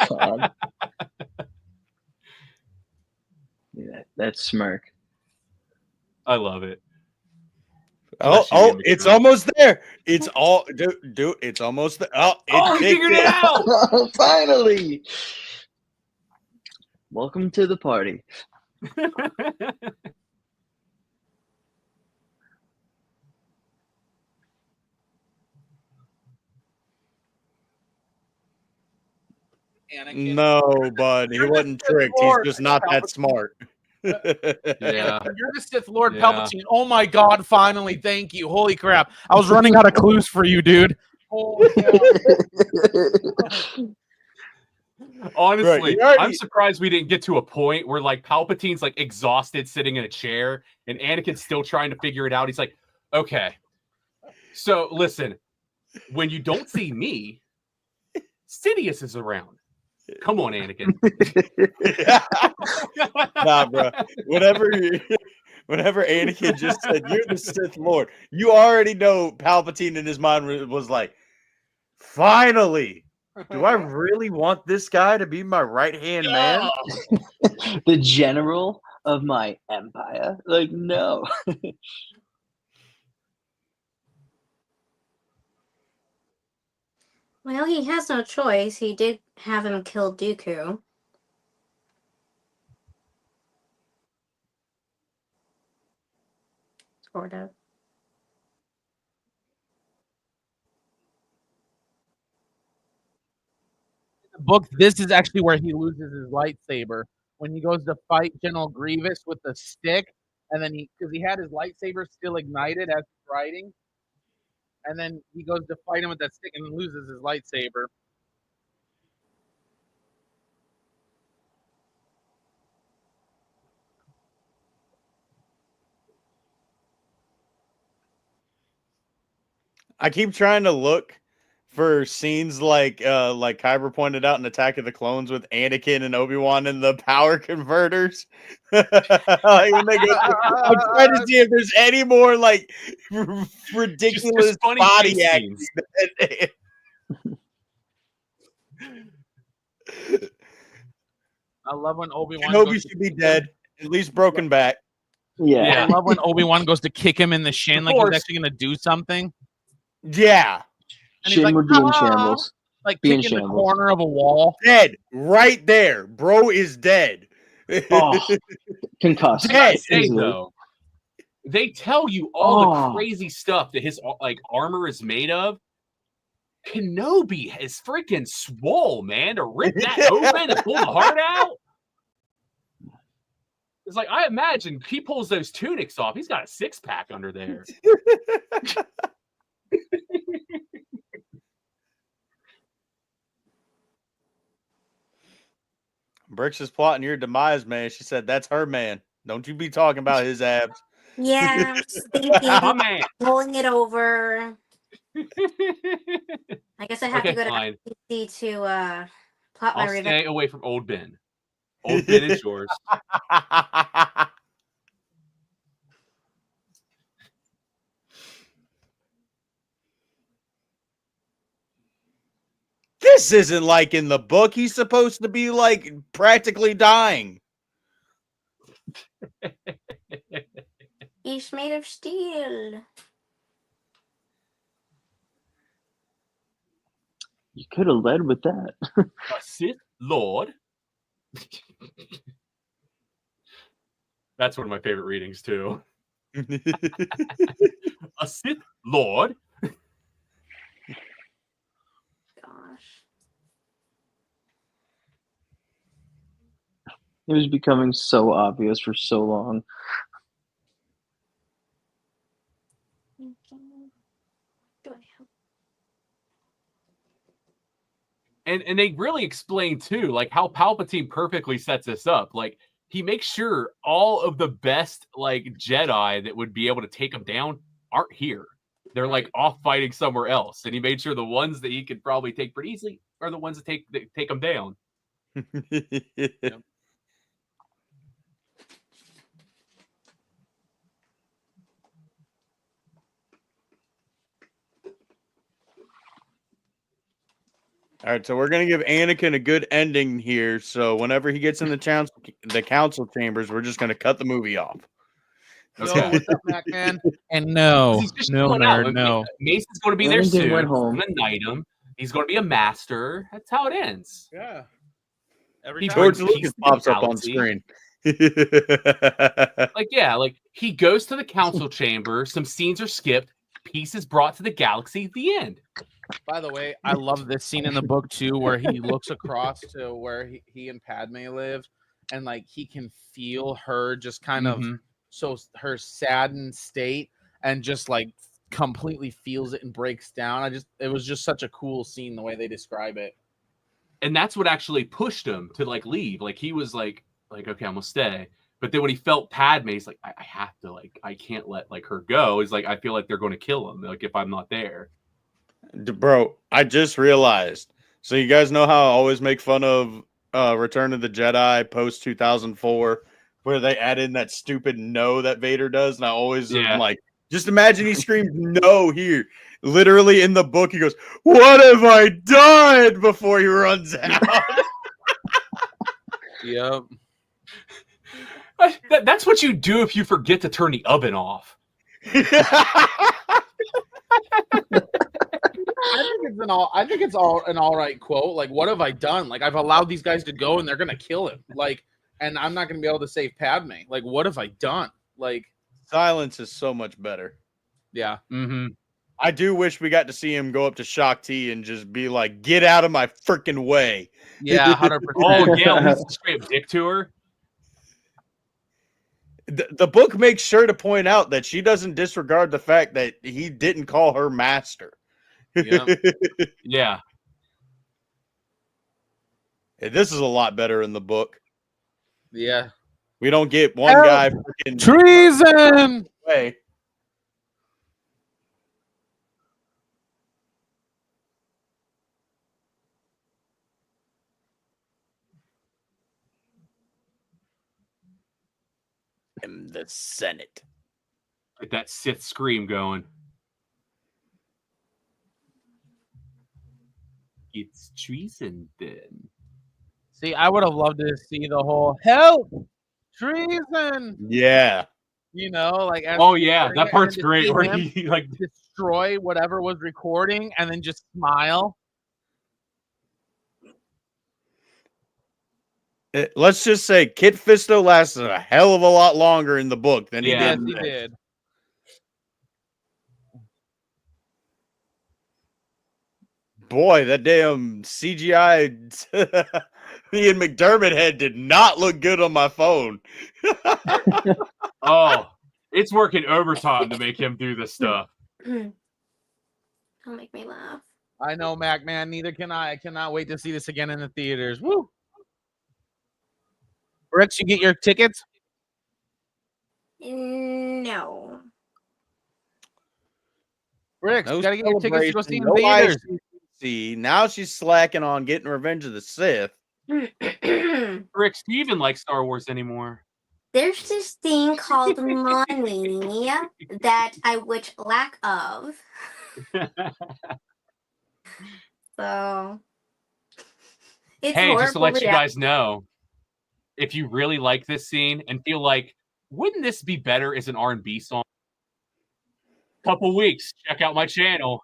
God. Yeah, that smirk. I love it. Oh, it's almost there. It's all, dude, it's almost there. Oh, he figured it out. Finally. Welcome to the party. Anakin. No, bud. He wasn't tricked. He's just not that smart. Yeah. You're the Sith Lord Yeah. Palpatine. Oh my God! Finally, thank you. Holy crap! I was running out of clues for you, dude. Holy Honestly, Bro, I'm surprised we didn't get to a point where like Palpatine's like exhausted sitting in a chair and Anakin's still trying to figure it out. He's like, okay, so listen, when you don't see me, Sidious is around. Come on, Anakin. Nah, bro. Whenever Anakin just said, "You're the Sith Lord," you already know Palpatine in his mind was like, "Finally, do I really want this guy to be my right-hand man?" The general of my empire. Like, no. Well, he has no choice. He did have him kill Dooku. Sort of. book, this is actually where he loses his lightsaber when he goes to fight General Grievous with the stick, and then because he had his lightsaber still ignited as he's riding, and then he goes to fight him with that stick and loses his lightsaber. I keep trying to look for scenes like Kyber pointed out in Attack of the Clones with Anakin and Obi-Wan and the power converters. Like when they go, I'm trying to see if there's any more like ridiculous Just funny body face acting. I love when Obi-Wan Kenobi goes should be dead, at least broken back. Yeah. I love when Obi-Wan goes to kick him in the shin like he's course. actually going to do something. Yeah, And he's Shin like, would be in "Ah!" shambles. Like Be in kicking the shambles. corner of a wall. dead right there. Bro is dead. Oh, concussed. Dead. Say Easily. though, they tell you all Oh. the crazy stuff that his like armor is made of. Kenobi is freaking swole, man, to rip that open and pull the heart out. It's like I imagine he pulls those tunics off. He's got a 6-pack under there. Bricks is plotting your demise, man. She said, that's her man. Don't you be talking about his abs. Yeah, I'm just thinking, My man. pulling it over. I guess I have to go to fine. FTC to plot my I'll revenge. stay away from old Ben. Old Ben is yours. This isn't like in the book. He's supposed to be like practically dying. He's made of steel. You could have led with that. A Sith Lord. That's one of my favorite readings too. A Sith Lord. Gosh. It was becoming so obvious for so long. And they really explain too, like how Palpatine perfectly sets this up. Like he makes sure all of the best like Jedi that would be able to take him down aren't here. They're like off fighting somewhere else, and he made sure the ones that he could probably take pretty easily are the ones that take him down. Yep. All right, so we're gonna give Anakin a good ending here. So whenever he gets in the council chambers, we're just gonna cut the movie off. No, what's up, Mac Man? And no, He's just no, chilling out. nerd, no. Mason's going to be there Anakin soon. went He's home. going to knight him. He's going to be a master. That's how it ends. Yeah. Every He time. George brings Lucas peace to the pops up on galaxy. screen. Like, yeah, like he goes to the council chamber. Some scenes are skipped. Peace is brought to the galaxy. The end. By the way, I love this scene in the book too, where he looks across to where he and Padme live, and like he can feel her just kind of so her saddened state, and just like completely feels it and breaks down. It was just such a cool scene the way they describe it. And that's what actually pushed him to like leave. Like he was like okay, I'm gonna stay. But then when he felt Padme, he's like, I have to, like, I can't let like her go. He's like, I feel like they're going to kill him, like if I'm not there. Bro, I just realized. So you guys know how I always make fun of Return of the Jedi post 2004, where they add in that stupid no that Vader does, and I always am like, just imagine he screams no here. Literally in the book, he goes, "What have I done?" before he runs out. Yep. That's what you do if you forget to turn the oven off. I think it's all an all right quote. Like, what have I done? Like, I've allowed these guys to go, and they're gonna kill him. Like, and I'm not gonna be able to save Padme. Like, what have I done? Like, silence is so much better. Yeah. Mm-hmm. I do wish we got to see him go up to Shakti and just be like, "Get out of my freaking way." Yeah, 100%. Oh yeah, he's a straight dick to her. The book makes sure to point out that she doesn't disregard the fact that he didn't call her master. Yep. Yeah. This is a lot better in the book. Yeah. We don't get one guy freaking treason. Way. In the Senate. Get that Sith scream going. It's treason then. See, I would have loved to see the whole help treason. Yeah. You know, like oh yeah, that part's great. Where he like destroy whatever was recording and then just smile. Let's just say Kit Fisto lasted a hell of a lot longer in the book than he did. Yes, he did. Boy, that damn CGI Ian McDermott head did not look good on my phone. Oh, it's working overtime to make him do this stuff. Don't make me laugh. I know, Mac, man. Neither can I. I cannot wait to see this again in the theaters. Woo! Rex, you get your tickets? No. Rex, No you gotta get your tickets to go see celebration, in no theaters. ICC. Now she's slacking on getting Revenge of the Sith. Rick, do you even like Star Wars anymore? There's this thing called money that I wish lack of. So it's Hey, just to let you reality. guys know, if you really like this scene and feel like, wouldn't this be better as an R&B song? Couple weeks, check out my channel.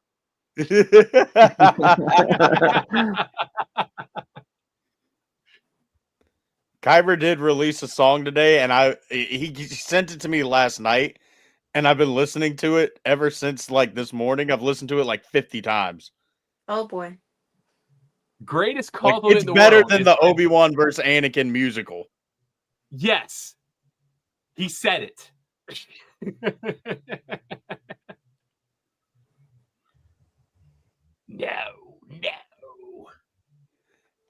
Kyber did release a song today, and he sent it to me last night, and I've been listening to it ever since like this morning. I've listened to it like 50 times. Oh boy. Greatest Like, compliment it's in the better world than is the when- Obi-Wan versus Anakin musical. Yes. He said it. No.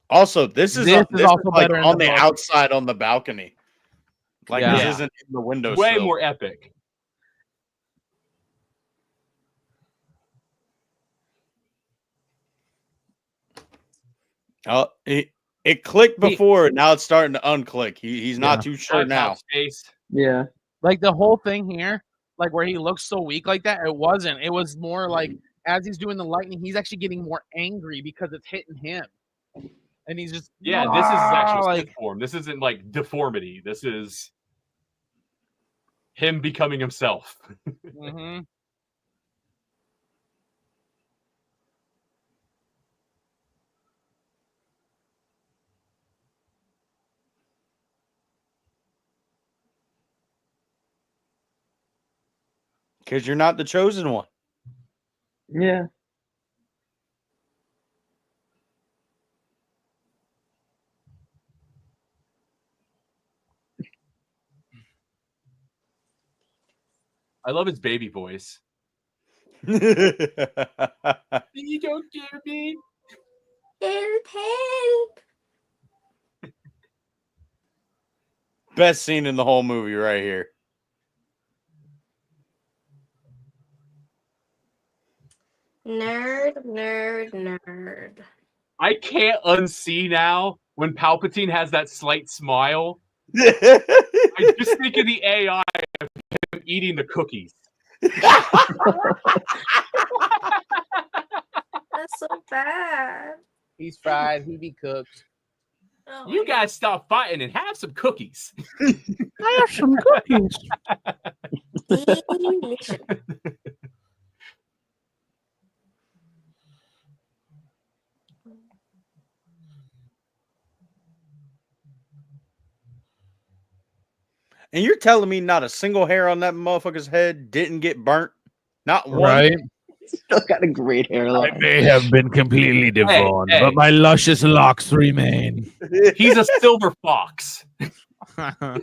Also, this is also like better in on the the book. outside on the balcony. Like Yeah. this Yeah. isn't in the window. Way more epic. Oh, it clicked before. Now it's starting to unclick. He's not too sure now. Space. Yeah. Like the whole thing here, like where he looks so weak like that, it wasn't. It was more like as he's doing the lightning, he's actually getting more angry because it's hitting him. And he's just Yeah, this is his actual like Sith form. This isn't like deformity. This is him becoming himself. mhm. Because you're not the chosen one. Yeah. I love his baby voice. Best You don't care me. Help. scene in the whole movie right here. Nerd. I can't unsee now when Palpatine has that slight smile. That's I just think of the AI of him eating the cookies. That's so bad. He's fried, he be cooked. Oh You my guys stop fighting and have some cookies. I have some cookies. God. Delicious. And you're telling me not a single hair on that motherfucker's head didn't get burnt? Not one. Right? Still got a great hairline. may have been completely deformed, hey. but my luscious locks remain. He's a silver fox. I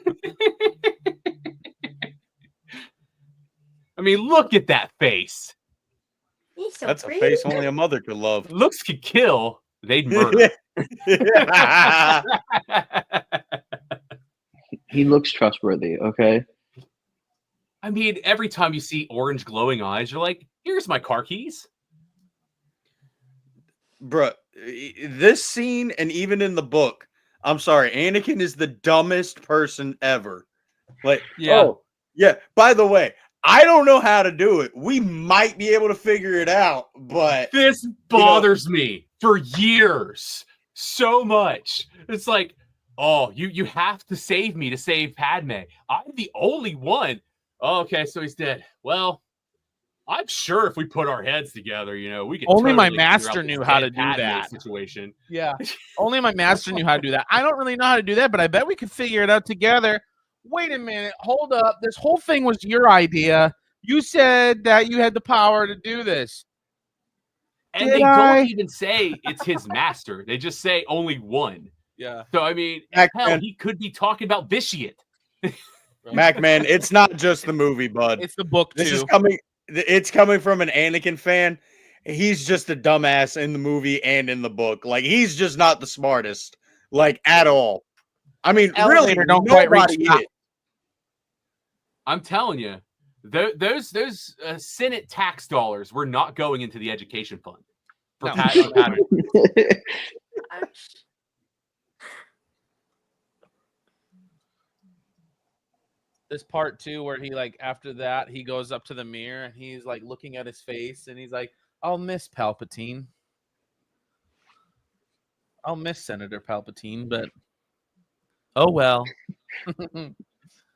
mean, look at that face. He's so That's a pretty. face only a mother could love. Looks could kill. They'd murder. He looks trustworthy, okay? I mean, every time you see orange glowing eyes, you're like, here's my car keys. Bruh, this scene and even in the book, I'm sorry, Anakin is the dumbest person ever. Like, Yeah. oh, yeah. By the way, I don't know how to do it. We might be able to figure it out, but This bothers me for years so much. It's like, oh, you have to save me to save Padme. I'm the only one. Oh, okay, so he's dead. Well, I'm sure if we put our heads together, we could. Only my totally figure master out knew this how to dead do Padme that. situation. Yeah. Only my master knew how to do that. I don't really know how to do that, but I bet we could figure it out together. Wait a minute. Hold up. This whole thing was your idea. You said that you had the power to do this. And Did they I? don't even say it's his master. They just say only one. Yeah. So I mean, Mac, hell, man. he could be talking about vitiate. Mac, man, it's not just the movie, bud. It's the book This too. is coming. It's coming from an Anakin fan, he's just a dumbass in the movie and in the book. Like, he's just not the smartest, like, at all. I mean, really, don't quite reach nobody top. is. I'm telling you, those Senate tax dollars were not going into the education fund. For No. Padme. This part too, where he like after that he goes up to the mirror and he's like looking at his face and he's like, "I'll miss Palpatine. I'll miss Senator Palpatine, but oh well."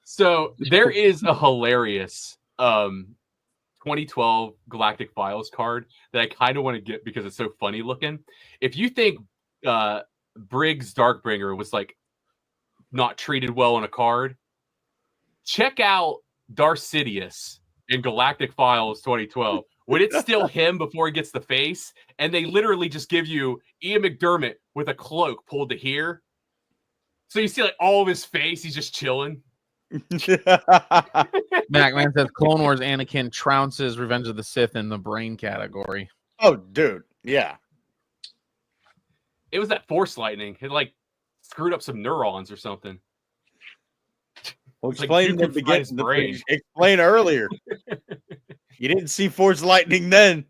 So there is a hilarious 2012 Galactic Files card that I kind of want to get because it's so funny looking. If you think Briggs Darkbringer was like not treated well in a card, check out Darth Sidious in Galactic Files 2012. When it's still him before he gets the face, and they literally just give you Ian McDermott with a cloak pulled to here. So you see like all of his face, he's just chilling. Macman says Clone Wars Anakin trounces Revenge of the Sith in the brain category. Oh, dude. Yeah. It was that Force lightning. It like screwed up some neurons or something. Well, It's like explain Dooku the fried beginning. his brain. Explain earlier. You didn't see Force lightning then.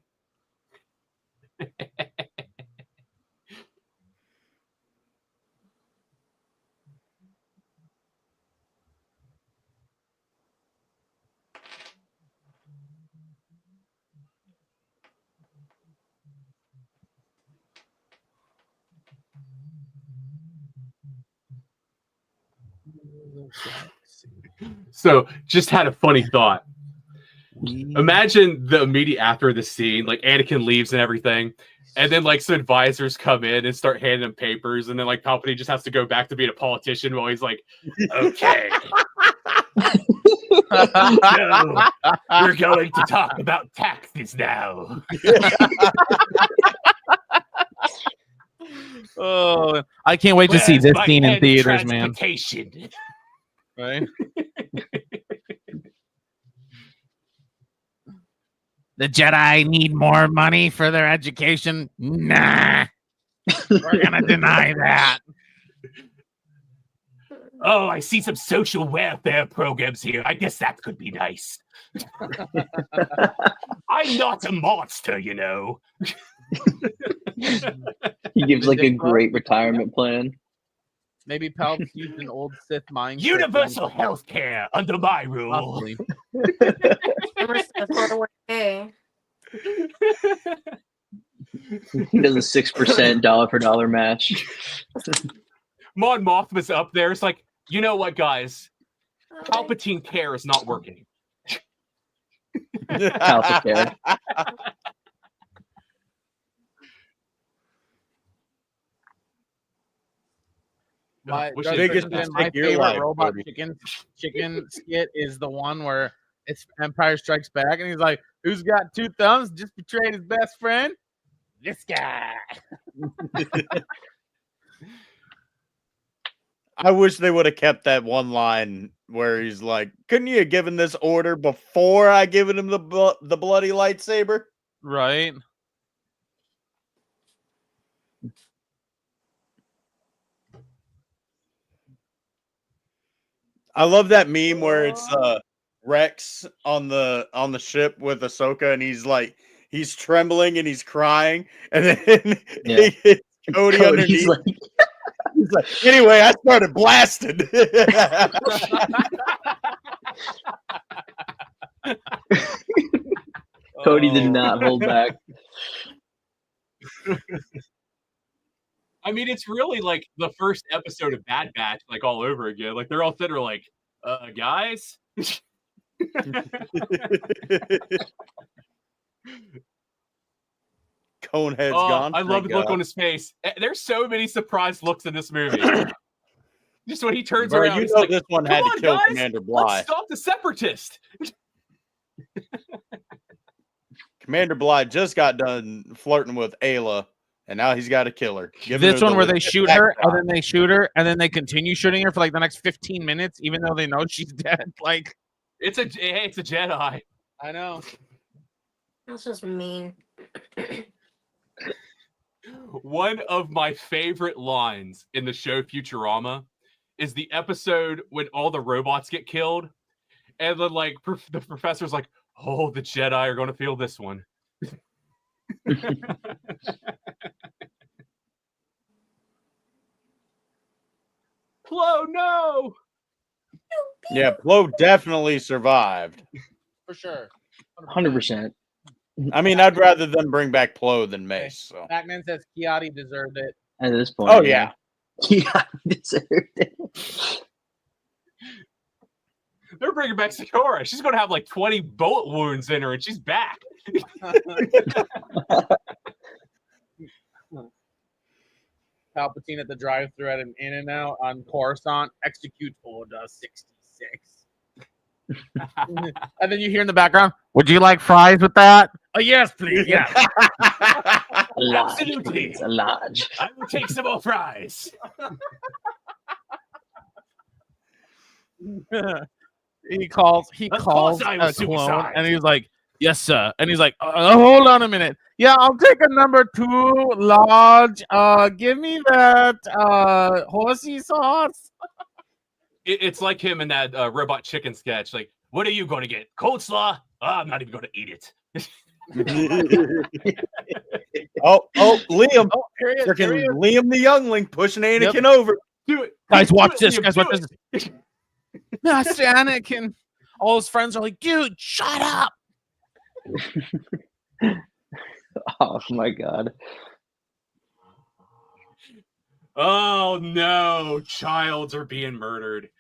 So just had a funny thought. Imagine the immediate after the scene, like Anakin leaves and everything, and then like some advisors come in and start handing him papers, and then like Palpatine just has to go back to being a politician while he's like, okay. No, we're going to talk about taxes now. Oh, I can't wait to see this scene in theaters, man. Right? The Jedi need more money for their education. Nah, we're gonna deny that. Oh, I see some social welfare programs here. I guess that could be nice. I'm not a monster, you know. He gives like a great retirement plan. Maybe Palp's used an old Sith mind. Universal health care under my rule. Possibly. He does a 6% dollar for dollar match. Mon Mothma's up there. It's like, you know what, guys? Palpatine care is not working. Palpatine. My biggest my favorite robot chicken skit is the one where it's Empire Strikes Back, and he's like, "Who's got two thumbs? Just betrayed his best friend. This guy." I wish they would have kept that one line where he's like, "Couldn't you have given this order before I given him the bloody lightsaber?" Right. I love that meme where it's Rex on the ship with Ahsoka, and he's trembling and he's crying, and then it's Cody underneath. He's like, anyway, I started blasting. Cody did not hold back. I mean, it's really like the first episode of Bad Batch, like all over again. Like they're all sitting there like, guys. Conehead's gone. I love the look on his face. There's so many surprised looks in this movie. Just when he turns around, you he's know like, this one had to kill guys, Commander Bly. Let's stop the separatist. Commander Bly just got done flirting with Ayla, and now he's got to kill her. This one where they shoot her, and then they shoot her, and then they continue shooting her for like the next 15 minutes, even though they know she's dead. Like, it's a Jedi. I know. That's just mean. One of my favorite lines in the show Futurama is the episode when all the robots get killed, and then like the professor's like, "Oh, the Jedi are going to feel this one." Plo, no. Yeah, Plo definitely survived. For sure. 100%. I mean, I'd rather them bring back Plo than Mace. So. Batman says Kiadi deserved it. At this point. Oh yeah. Yeah, deserved it. They're bringing back Sakura. She's going to have like 20 bullet wounds in her, and she's back. Palpatine at the drive-thru at an In-N-Out on Coruscant. Execute Order 66. And then you hear in the background, "Would you like fries with that?" "Oh, yes, please. Yeah." Absolutely. It's a large. I will take some more fries. He calls course I a was clone, supersized. and he's like, "Yes, sir." And he's like, "Hold on a minute. Yeah, I'll take a number 2 large. Give me that horsey sauce." It's like him in that Robot Chicken sketch. Like, what are you going to get? Coleslaw? Oh, I'm not even going to eat it. oh, Liam. Oh, here he is. Here he Freaking is. Liam the Youngling pushing Anakin over. Do it. Guys, watch Do it, this. Liam, Guys, do watch this. Master Anakin. All his friends are like, "Dude, shut up." Oh my god. Oh no, childs are being murdered.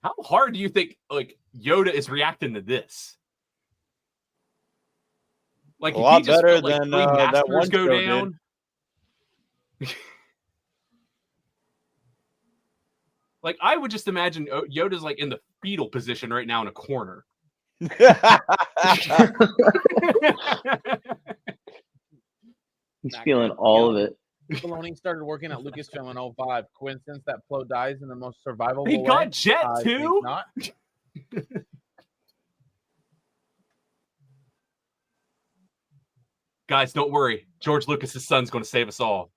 How hard do you think like Yoda is reacting to this? Like A lot if he just better felt, like, than, 3 that masters one go show did. down. Like I would just imagine Yoda's like in the fetal position right now in a corner. He's feeling all of it. Filoni started working at Lucasfilm in 05. Coincidence that Plo dies in the most survivable He way? got Jet I think too? not. Guys, don't worry. George Lucas's son's going to save us all.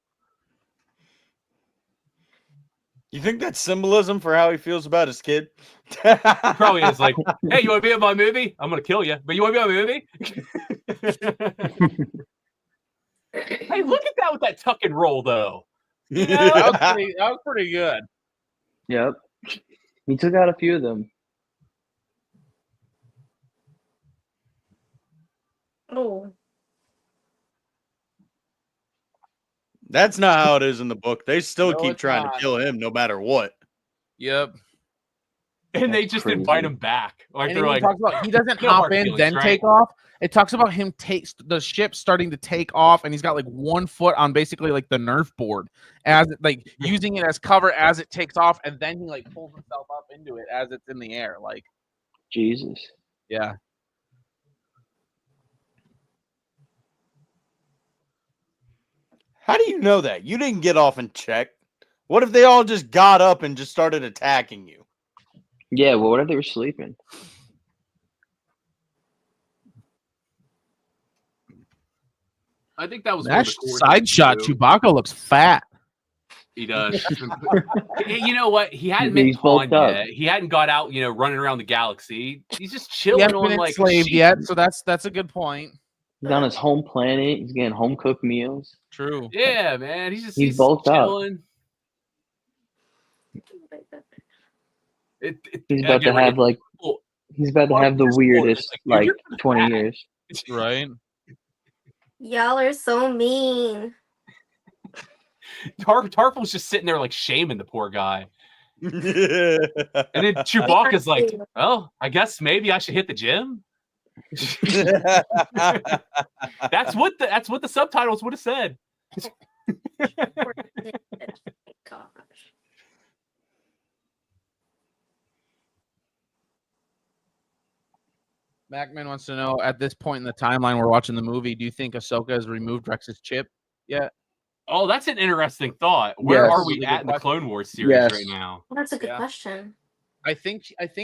You think that's symbolism for how he feels about his kid? Probably is like, hey, you want to be in my movie? I'm going to kill you, but you want to be in my movie? Hey, look at that with that tuck and roll, though. You know? That was pretty good. Yep. He took out a few of them. Oh. That's not how it is in the book. They still No, keep it's trying not. to kill him no matter what. Yep. And they That's just crazy. invite him back. Like And they're he like, talks about he doesn't no hop hard in feelings, then right? take off. It talks about him takes the ship starting to take off, and he's got like 1 foot on basically like the Nerf board, as like using it as cover as it takes off, and then he like pulls himself up into it as it's in the air. Like, Jesus. yeah. How do you know that? You didn't get off and check. What if they all just got up and just started attacking you? Yeah, well, what if they were sleeping? I think that was one That of the core side things, shot, too. Chewbacca looks fat. He does. You know what? He hadn't He's met Han bulked up. yet. He hadn't got out, running around the galaxy. He's just He chilling hasn't on been like enslaved sheep. yet, so that's a good point. He's on his home planet. He's getting home cooked meals. True. Yeah, man. He's bulked up. chilling. He's about to have like he's about to have the weirdest like 20 years. Right. Y'all are so mean. Tarful's just sitting there like shaming the poor guy. And then Chewbacca's like, well, I guess maybe I should hit the gym. That's what the subtitles would have said. Gosh. Macman wants to know, at this point in the timeline we're watching the movie, do you think Ahsoka has removed Rex's chip yet? Oh, that's an interesting thought. Where Yes. are we Really at good in the question. Clone Wars series Yes. right now? Well, that's a good Yeah. question. I think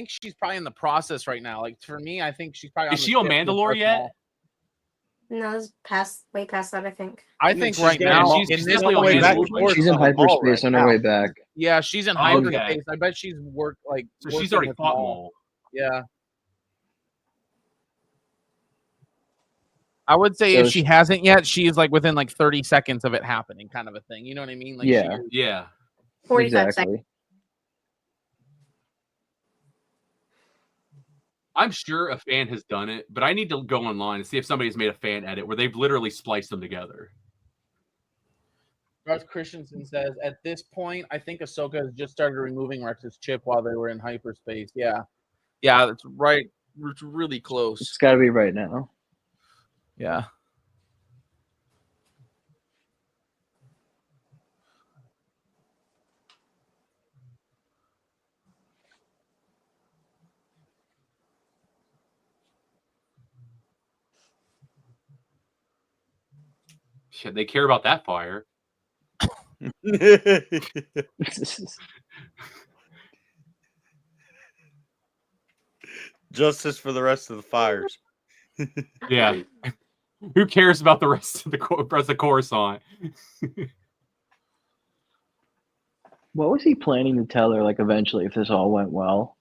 she's probably in the process right now. Like for me, I think she's probably. Is she on Mandalore yet? No, it's way past that. I think. I think right now she's in this definitely on Mandalore. She's in hyperspace on her way back. Yeah, she's in Okay. hyperspace. I bet she's So she's already fought Maul. Yeah. I would say if she hasn't yet, she's like within like 30 seconds of it happening, kind of a thing. You know what I mean? Like yeah. 45 seconds. I'm sure a fan has done it, but I need to go online and see if somebody's made a fan edit where they've literally spliced them together. Garth Christensen says, at this point, I think Ahsoka has just started removing Rex's chip while they were in hyperspace. Yeah. Yeah, that's right. It's really close. It's got to be right now. Yeah. Shit, they care about that fire. Justice for the rest of the fires. Yeah. Who cares about the rest of the Coruscant? What was he planning to tell her, like, eventually, if this all went well?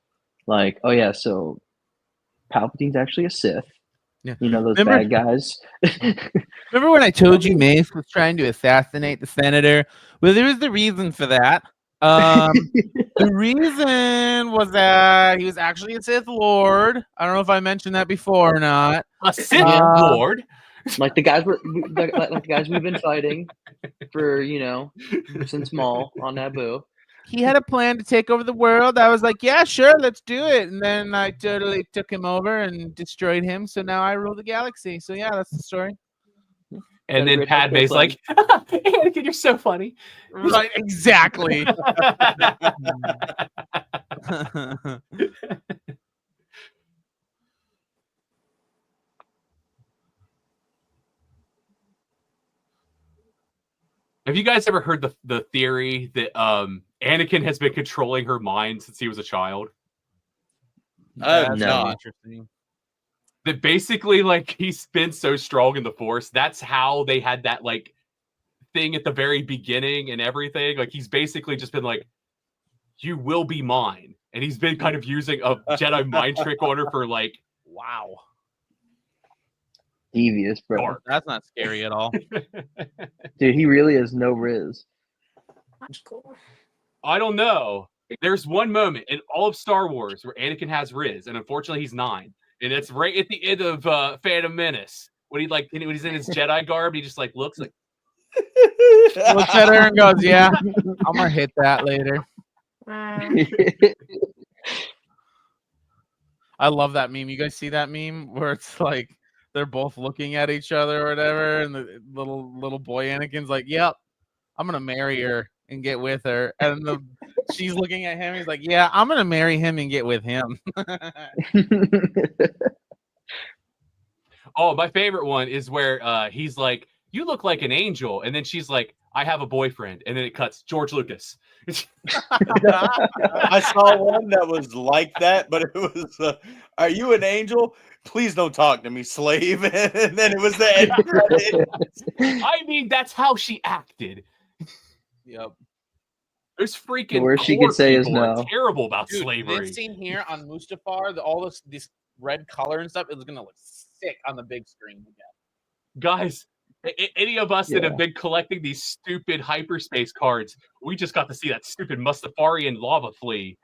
Like, oh, yeah, so Palpatine's actually a Sith. Yeah. You know, those bad guys. Remember when I told you Mace was trying to assassinate the senator? Well, there was the reason for that. The reason was that he was actually a Sith Lord. I don't know if I mentioned that before or not. A Sith Lord? Like the guys we've been fighting for, since Maul on Naboo. He had a plan to take over the world. I was like, yeah, sure, let's do it. And then I totally took him over and destroyed him. So now I rule the galaxy. So yeah, that's the story. And then Padme's like, Anakin, you're so funny. Right, exactly. Have you guys ever heard the theory that Anakin has been controlling her mind since he was a child? No. Interesting. That basically, like, he's been so strong in the Force. That's how they had that, like, thing at the very beginning and everything. Like, he's basically just been like, you will be mine. And he's been kind of using a Jedi mind trick on her for, like, wow. Devious, bro. Dark. That's not scary at all. Dude, he really has no riz. That's cool. I don't know. There's one moment in all of Star Wars where Anakin has Riz, and unfortunately he's 9. And it's right at the end of Phantom Menace. When he's in his Jedi garb, he just like looks like looks at her and goes, yeah, I'm gonna hit that later. I love that meme. You guys see that meme where it's like they're both looking at each other or whatever, and the little boy Anakin's like, yep, I'm gonna marry her and get with her. And she's looking at him, he's like, yeah, I'm gonna marry him and get with him. Oh, my favorite one is where he's like, you look like an angel. And then she's like, I have a boyfriend. And then it cuts George Lucas. I saw one that was like that, but it was, are you an angel? Please don't talk to me, slave. And then it was the end credits. I mean, that's how she acted. Yep. There's freaking The worst she could say is no. Terrible about Dude, slavery. this scene here on Mustafar, all this red color and stuff is gonna look sick on the big screen again. Guys, any of us that have been collecting these stupid hyperspace cards, we just got to see that stupid Mustafarian lava flea.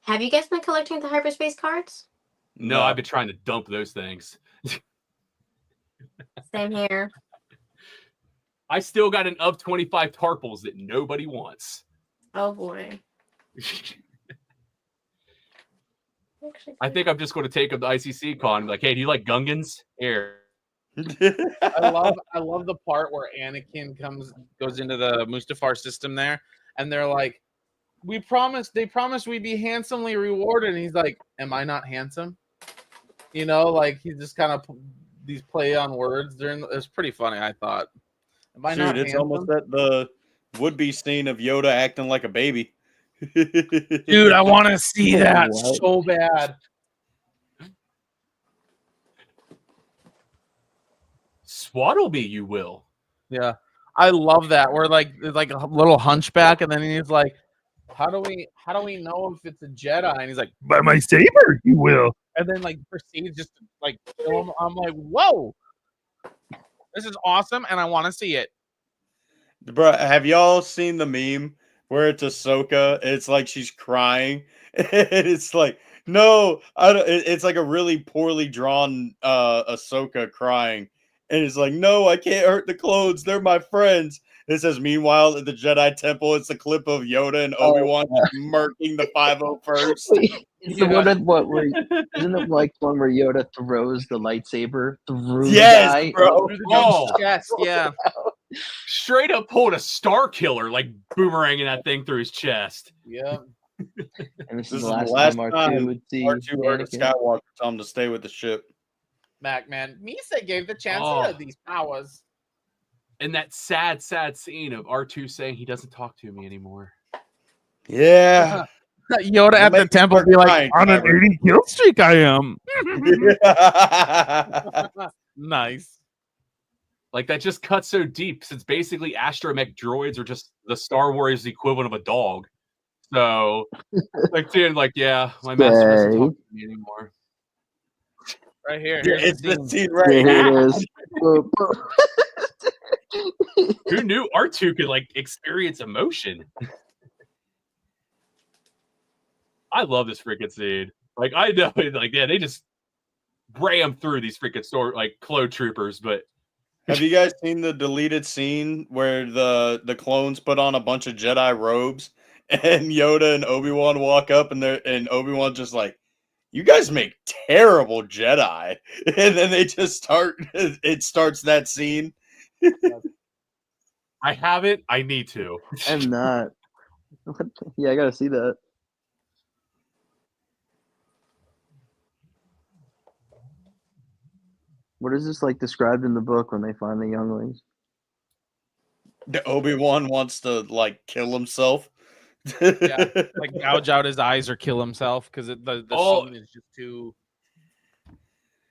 Have you guys been collecting the hyperspace cards? No, I've been trying to dump those things. Same here. I still got an of 25 Tarpals that nobody wants. Oh boy. I think I'm just going to take them to ICC Con and be like, hey, do you like Gungans? Here. I love the part where Anakin goes into the Mustafar system there, and they're like, they promised we'd be handsomely rewarded, and he's like, am I not handsome? You know, like he's just kind of these play on words. It's pretty funny, I thought. Am I Dude, not it's handsome? almost at the would-be scene of Yoda acting like a baby. Dude, I want to see that What? so bad. Swaddle me, you will. Yeah, I love that. We're like there's like a little hunchback, and then he's like, "How do we know if it's a Jedi?" And he's like, "By my saber, you will." And then like proceeds just to like kill him. I'm like, "Whoa, this is awesome," and I want to see it. Bro, have y'all seen the meme where it's Ahsoka? It's like she's crying, and it's like, no, I don't. It's like a really poorly drawn Ahsoka crying, and it's like, no, I can't hurt the clones. They're my friends. It says, meanwhile, at the Jedi Temple, it's a clip of Yoda and Obi-Wan murking the 501st. Wait, it's the one that where isn't it like one where Yoda throws the lightsaber through Yes, the guy? bro. Through the Oh. dude's chest, yeah. Straight up pulled a Star Killer, like boomeranging that thing through his chest. Yeah. And this This is the last time R2 would see R2 ordered Anakin. Skywalker tell him to stay with the ship. Mac, man, Misa gave the Chancellor these powers. And that sad scene of R2 saying he doesn't talk to me anymore. Yeah. Yoda at the temple be like, on an 80 kill streak I am. Nice. Like that just cuts so deep since basically astromech droids are just the Star Wars equivalent of a dog. So like seeing like, yeah, my master doesn't talk to me anymore. Right here. Yeah, Here's it's the scene. scene right Here here. it is. Boop, boop. Who knew R2 could like experience emotion? I love this freaking scene. Like I know, like yeah, they just ram through these freaking clone troopers. But Have you guys seen the deleted scene where the clones put on a bunch of Jedi robes and Yoda and Obi-Wan walk up and Obi-Wan's just like, you guys make terrible Jedi. And then they just it starts that scene. I haven't. I need to. I'm not. Yeah, I gotta see that. What is this like described in the book when they find the younglings? The Obi-Wan wants to like kill himself. Yeah, like gouge out his eyes or kill himself because the scene is just too.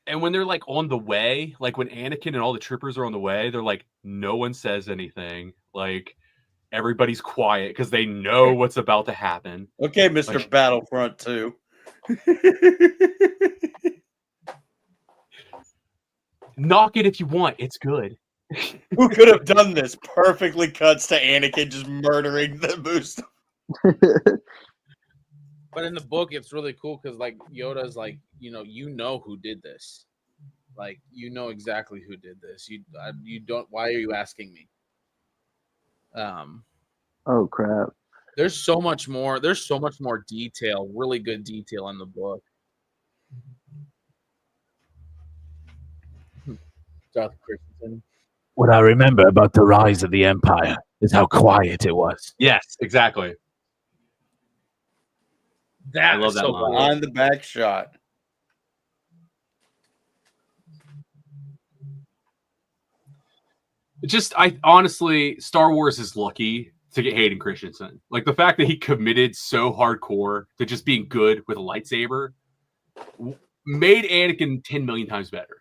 And when they're like on the way, like when Anakin and all the troopers are on the way, they're like, no one says anything. Like everybody's quiet because they know what's about to happen. Okay, Mr. Like, Battlefront 2. knock it if you want. It's good. Who could have done this? Perfectly cuts to Anakin just murdering the boost. But in the book, it's really cool because like Yoda's like, you know who did this, like you know exactly who did this. You don't. Why are you asking me? Oh crap! There's so much more. There's so much more detail. Really good detail in the book. South Christensen. What I remember about the rise of the Empire is how quiet it was. Yes, exactly. That I love is that so line. cool. On the back shot. Just, I honestly, Star Wars is lucky to get Hayden Christensen. Like the fact that he committed so hardcore to just being good with a lightsaber made Anakin 10 million times better.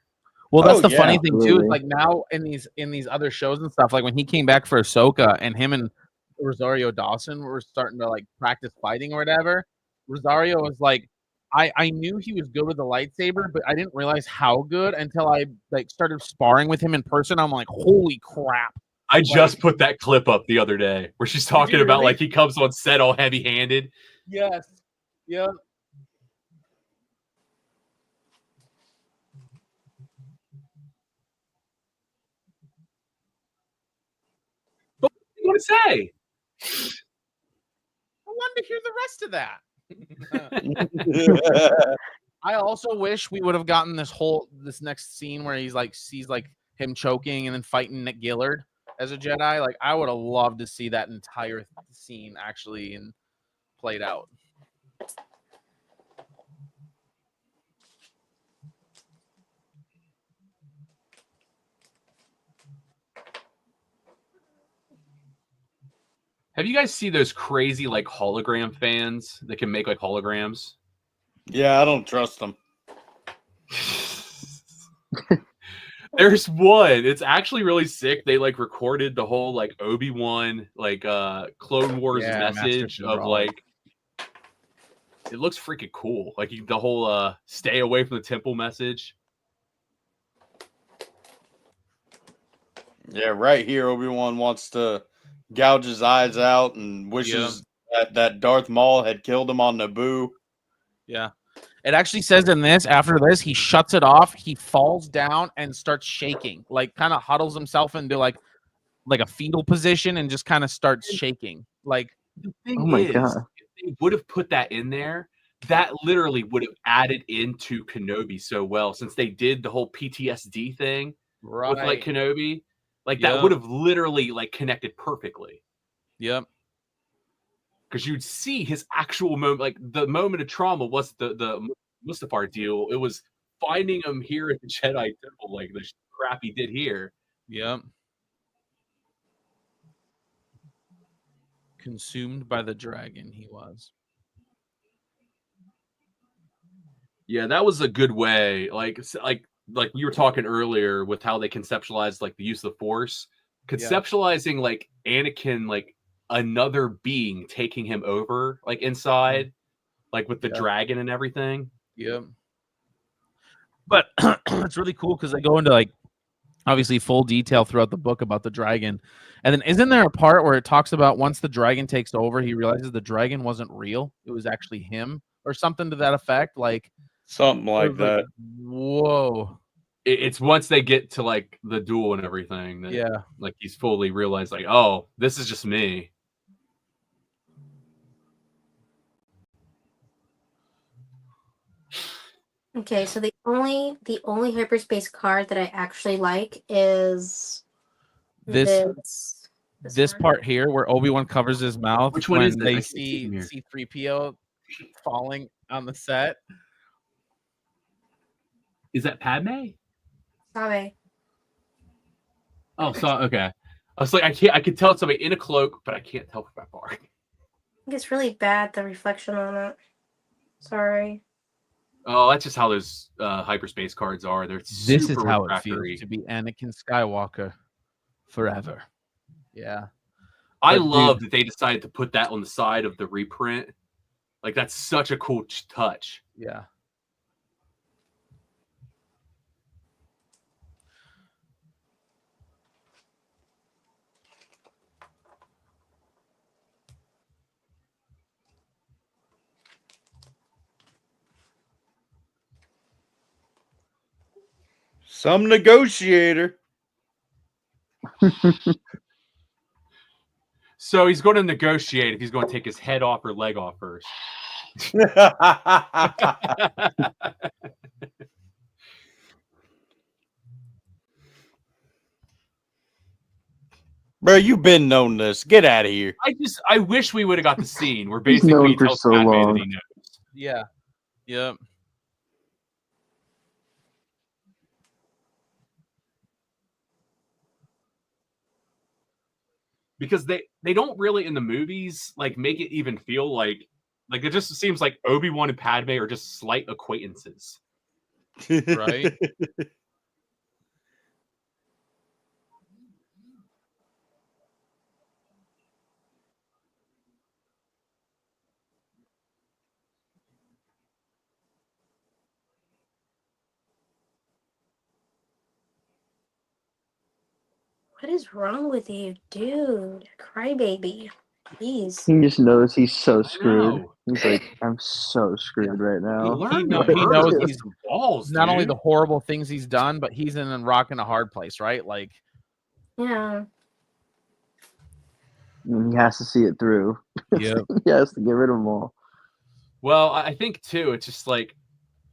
Well, that's Oh, the yeah, funny thing too. Is absolutely. like now in these other shows and stuff, like when he came back for Ahsoka and him and Rosario Dawson were starting to like practice fighting or whatever. Rosario was like, I knew he was good with the lightsaber, but I didn't realize how good until I like started sparring with him in person. I'm like, holy crap! I just put that clip up the other day where she's talking you about really? like he comes on set all heavy handed. Yes, yeah. What do you want to say? I wanted to hear the rest of that. I also wish we would have gotten this next scene where he's like sees like him choking and then fighting Nick Gillard as a Jedi. Like I would have loved to see that entire scene actually and played out. Have you guys seen those crazy like hologram fans that can make like holograms? Yeah, I don't trust them. There's one. It's actually really sick. They like recorded the whole like Obi-Wan like Clone Wars message of like it looks freaking cool. Like the whole stay away from the temple message. Yeah, right here, Obi-Wan wants to gouge his eyes out and wishes that Darth Maul had killed him on Naboo. Yeah. It actually says in this, after this, he shuts it off, he falls down and starts shaking, like kind of huddles himself into like a fetal position and just kind of starts shaking. Like, the thing is, if they would have put that in there, that literally would have added into Kenobi so well, since they did the whole PTSD thing with like Kenobi. Like that would have literally like connected perfectly. Yep. Because you'd see his actual moment, like the moment of trauma was the Mustafar deal. It was finding him here at the Jedi Temple, like the crap he did here. Yep. Consumed by the dragon, he was. Yeah, that was a good way. Like we were talking earlier with how they conceptualized like the use of the Force, conceptualizing like Anakin like another being taking him over like inside, like with the dragon and everything. Yep. But it's really cool because they go into like obviously full detail throughout the book about the dragon. And then isn't there a part where it talks about once the dragon takes over, he realizes the dragon wasn't real. It was actually him or something to that effect. Like something like that. Like, whoa. It's once they get to like the duel and everything that like he's fully realized like, oh, this is just me. Okay, so the only hyperspace card that I actually like is this part here where Obi-Wan covers his mouth. Which one when is they see C-3PO falling on the set. Is that Padme? Sabe. Oh, so okay. I was like, I could tell it's somebody in a cloak, but I can't tell from that far. I think it's really bad, the reflection on it. Sorry. Oh, that's just how those hyperspace cards are. They're this is how it feels to be Anakin Skywalker forever. Yeah. I love that they decided to put that on the side of the reprint. Like, that's such a cool touch. Yeah. Some negotiator. So he's going to negotiate if he's going to take his head off or leg off first. Bro, you've been known this. Get out of here. I wish we would have got the scene where basically he tells Padme that he knows. Yeah. Yep. Because they don't really in the movies like make it even feel like it just seems like Obi-Wan and Padme are just slight acquaintances. Right? What is wrong with you, dude? Crybaby. Please. He just knows he's so screwed. He's like, I'm so screwed right now. He knows he's balls, not only the horrible things he's done, but he's in a rock and a hard place, right? Like, yeah. And he has to see it through. Yeah. He has to get rid of them all. Well, I think too, it's just like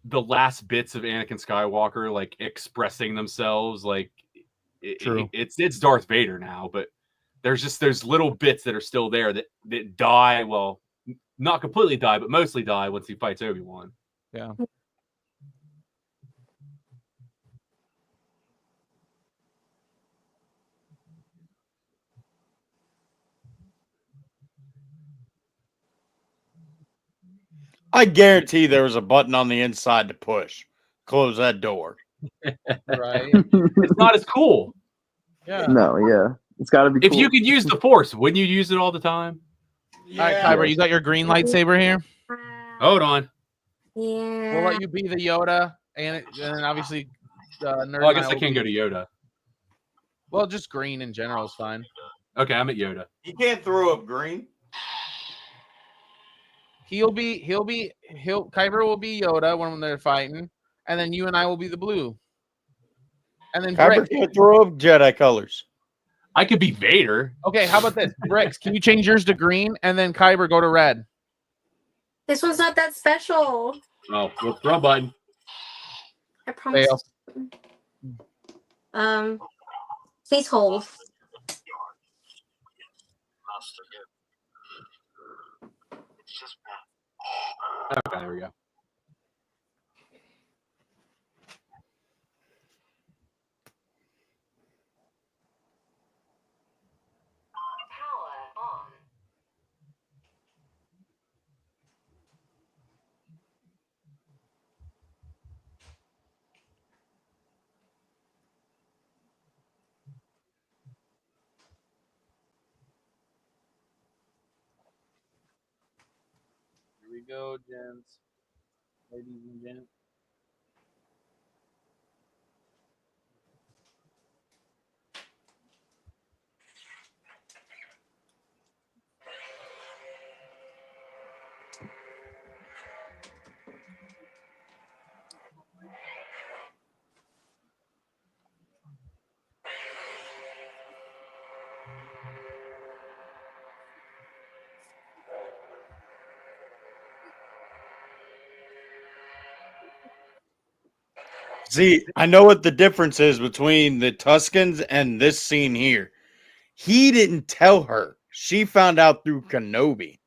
the last bits of Anakin Skywalker like expressing themselves, like it's Darth Vader now, but there's little bits that are still there that die. Well, not completely die, but mostly die once he fights Obi-Wan. Yeah. I guarantee there was a button on the inside to push. Close that door. Right? It's not as cool. Yeah. No, yeah. It's got to be If cool. you could use the Force, wouldn't you use it all the time? All right, Kyber, you got your green lightsaber here. Hold on. Yeah. We'll let you be the Yoda, and then obviously, Nerd. Oh, I and guess I will can't be- go to Yoda. Well, just green in general is fine. Okay, I'm at Yoda. You can't throw up green. Kyber will be Yoda when they're fighting, and then you and I will be the blue. And then Kyber Bricks. can't throw up Jedi colors. I could be Vader. Okay, how about this? Bricks, can you change yours to green and then Kyber go to red? This one's not that special. Oh, well, wrong button. I promise. Please hold. Okay, there we go. Here we go, gents. Ladies and gents. See, I know what the difference is between the Tuscans and this scene here. He didn't tell her. She found out through Kenobi.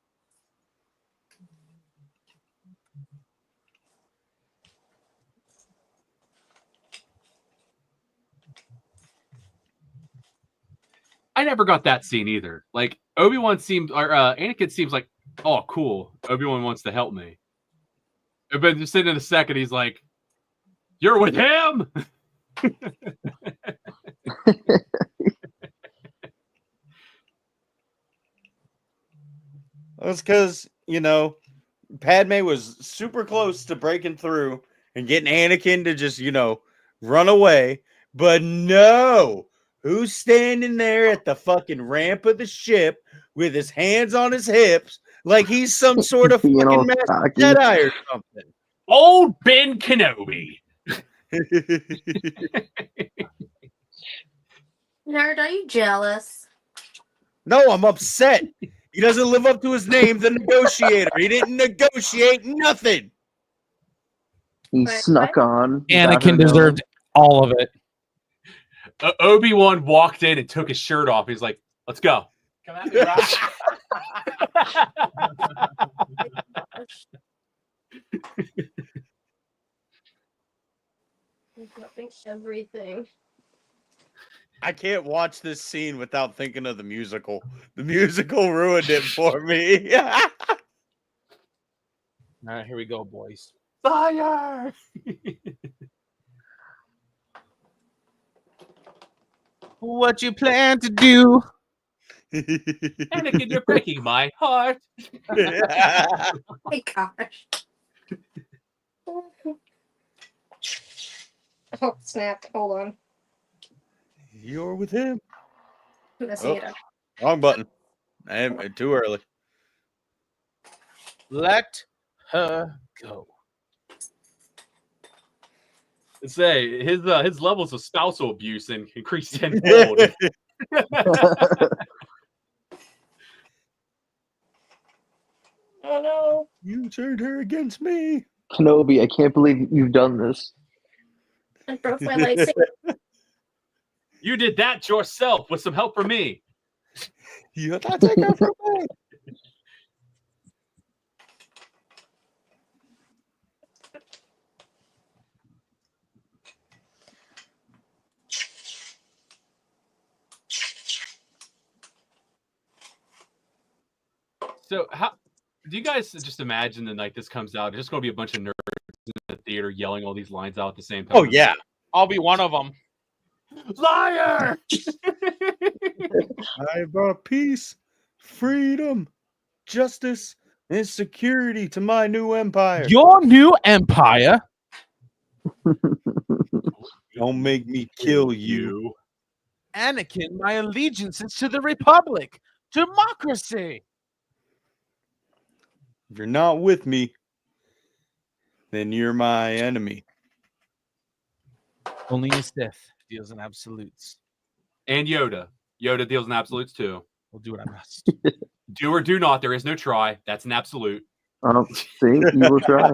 I never got that scene either. Like Obi-Wan seems, or Anakin seems like, oh, cool. Obi-Wan wants to help me. But just in a second, he's like, "You're with him." That's because, Padme was super close to breaking through and getting Anakin to just, run away. But no, who's standing there at the fucking ramp of the ship with his hands on his hips like he's some sort of Being all fucking master cocky. Jedi or something? Old Ben Kenobi. Nerd, are you jealous? No, I'm upset. He doesn't live up to his name, the negotiator. He didn't negotiate nothing. He But snuck on. without her Anakin knowing. deserved all of it. Obi-Wan walked in and took his shirt off. He's like, "Let's go." Come at me, Rock. Everything. I can't watch this scene without thinking of the musical. The musical ruined it for me. All right, here we go, boys. Fire! What you plan to do? Anakin, you're breaking my heart. Oh my gosh. Oh, snap. Hold on. You're with him. I'm messing it up. Wrong button. Too early. Let her go. Say his levels of spousal abuse increased tenfold. Oh no. You turned her against me. Kenobi, I can't believe you've done this. I broke my lightsaber. You did that yourself with some help from me. You thought take her from me. So how Do you guys just imagine the night this comes out? There's just going to be a bunch of nerds in the theater yelling all these lines out at the same time. Oh yeah. I'll be one of them. Liar! I brought peace, freedom, justice, and security to my new empire. Your new empire. Don't make me kill you. Anakin, my allegiance is to the Republic. Democracy. If you're not with me, then you're my enemy. Only a Sith deals in absolutes. And Yoda. Yoda deals in absolutes too. We'll do what I must. Do or do not. There is no try. That's an absolute. See, you will try.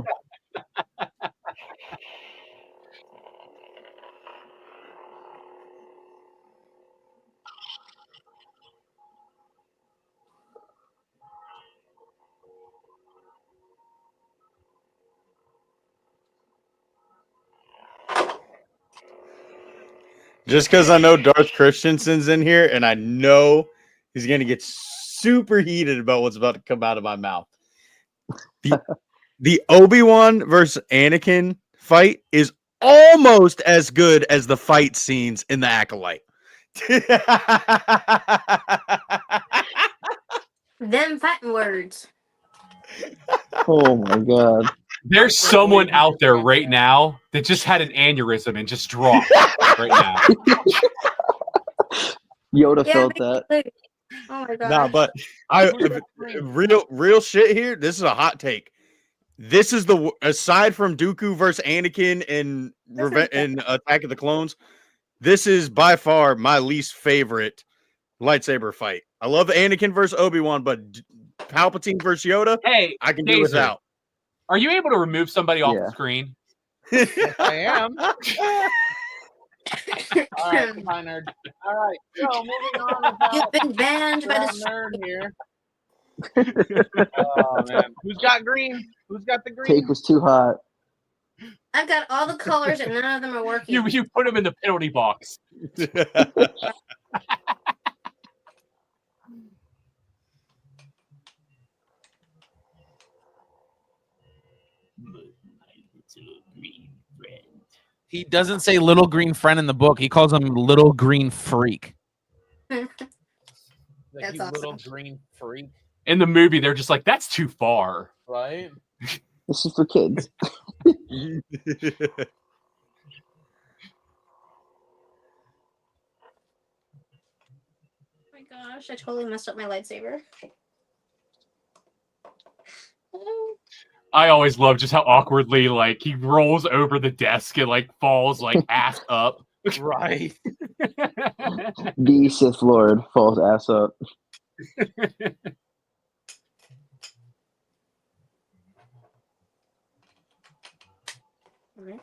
Just because I know Darth Christensen's in here and I know he's going to get super heated about what's about to come out of my mouth. The Obi-Wan versus Anakin fight is almost as good as the fight scenes in The Acolyte. Them fighting words. Oh my god. There's someone out there right now that just had an aneurysm and just dropped right now. Yoda Yeah, felt they- that. they- Oh my god. Nah, but real shit here. This is a hot take. This is the aside from Dooku versus Anakin in Attack of the Clones. This is by far my least favorite lightsaber fight. I love Anakin versus Obi-Wan, but Palpatine versus Yoda, Hey, I can do Dazer, without. Are you able to remove somebody off Yeah. the screen? I am. All right, fine, nerd. All right, so moving on. You've been banned by the Nerd here. Oh man, who's got green? Who's got the green? Take was too hot. I've got all the colors and none of them are working. You put him in the penalty box. He doesn't say little green friend in the book. He calls him little green freak. That's He's awesome. little green freak, In the movie, they're just like, that's too far. right? This is for kids. Oh my gosh, I totally messed up my lightsaber. Oh, I always love just how awkwardly, like, he rolls over the desk and, like, falls, like, ass up. Right. The Sith Lord falls ass up. alright.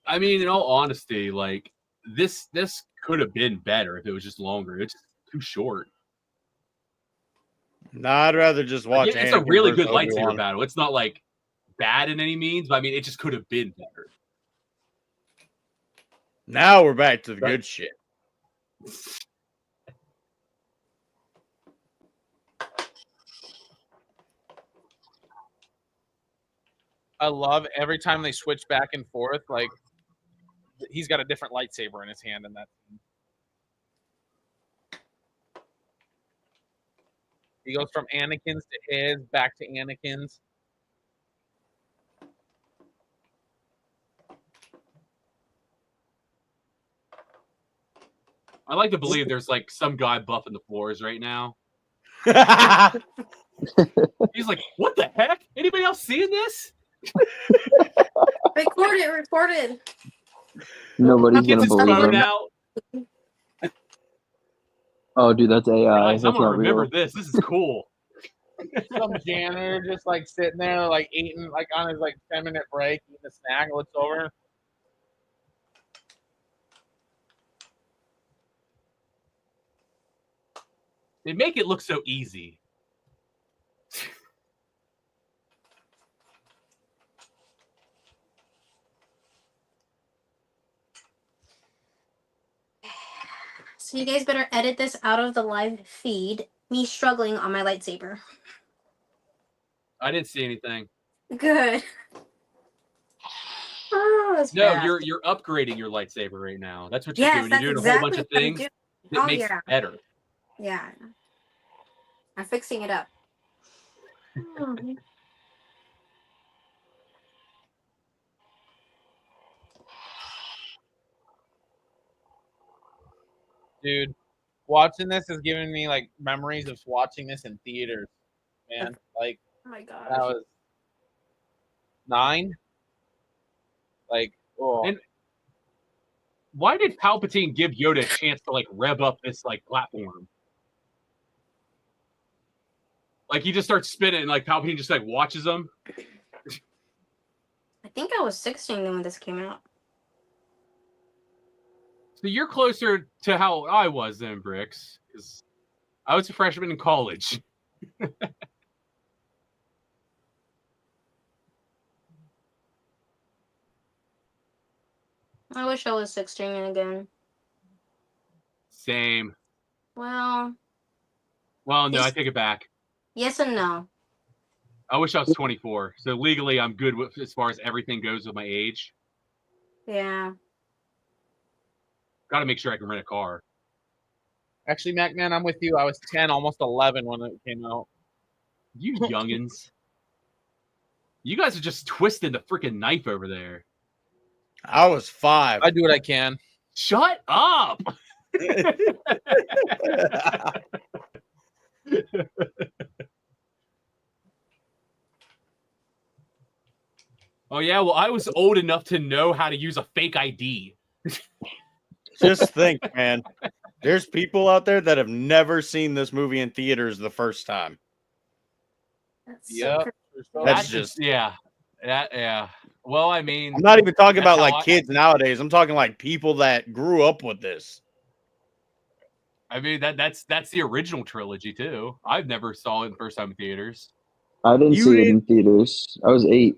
I mean, in all honesty, like, this could have been better if it was just longer. It's too short. Nah, I'd rather just watch. Yeah, it's a Anakin really versus good lightsaber Obi-Wan. battle. It's not, like, bad in any means, but I mean, it just could have been better. Now we're back to the good shit. I love every time they switch back and forth. Like he's got a different lightsaber in his hand in that. He goes from Anakin's to his, back to Anakin's. I like to believe there's, like, some guy buffing the floors right now. He's like, what the heck? Anybody else seeing this? Recorded. Nobody's Gets gonna his believe phone him. out. Oh, dude, that's AI. Guys, That's I'm gonna not remember real. this. This is cool. Some janitor just like sitting there, like eating, like on his like 10-minute break, eating a snack, looks over. They make it look so easy. So you guys better edit this out of the live feed. Me struggling on my lightsaber. I didn't see anything. Good. Oh, that's No, bad. you're upgrading your lightsaber right now. That's what you're Yes, doing. that's You're doing exactly a whole bunch of what I'm things doing. that Oh, makes yeah. it better. Yeah. I'm fixing it up. Oh. Dude, watching this is giving me like memories of watching this in theaters, man. Like Oh my when I gosh. was 9. Like, oh, And why did Palpatine give Yoda a chance to like rev up this like platform? Like he just starts spinning, and like Palpatine just like watches him. I think I was 16 when this came out. So you're closer to how I was then, Bricks, because I was a freshman in college. I wish I was 16 again. Same. Well, Well, no, I Yes. take it back. yes and no. I wish I was 24. So legally, I'm good with as far as everything goes with my age. Yeah. Got to make sure I can rent a car. actually, Mac, man, I'm with you. I was 10, almost 11 when it came out. You youngins. You guys are just twisting the freaking knife over there. I was 5. I do what I can. Shut up. Oh, yeah. Well, I was old enough to know how to use a fake ID. Just think, man. There's people out there that have never seen this movie in theaters the first time. That's Yep. That's just, just. yeah. Yeah. Well, I mean, I'm not even talking that's about how like kids nowadays. I'm talking like people that grew up with this. I mean that's the original trilogy too. I've never saw it the first time in theaters. I didn't You see it didn't- in theaters. I was 8.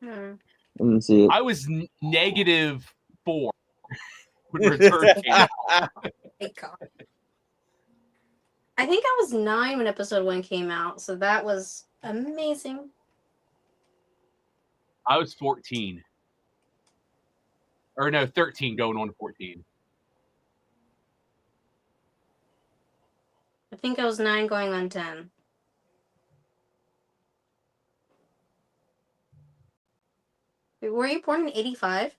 Hmm. I didn't see it. I was -4 when Return came out. My God. I think I was 9 when episode 1 came out, so that was amazing. I was 14. Or no, 13 going on to 14. I think I was 9 going on 10. Wait, were you born in 85?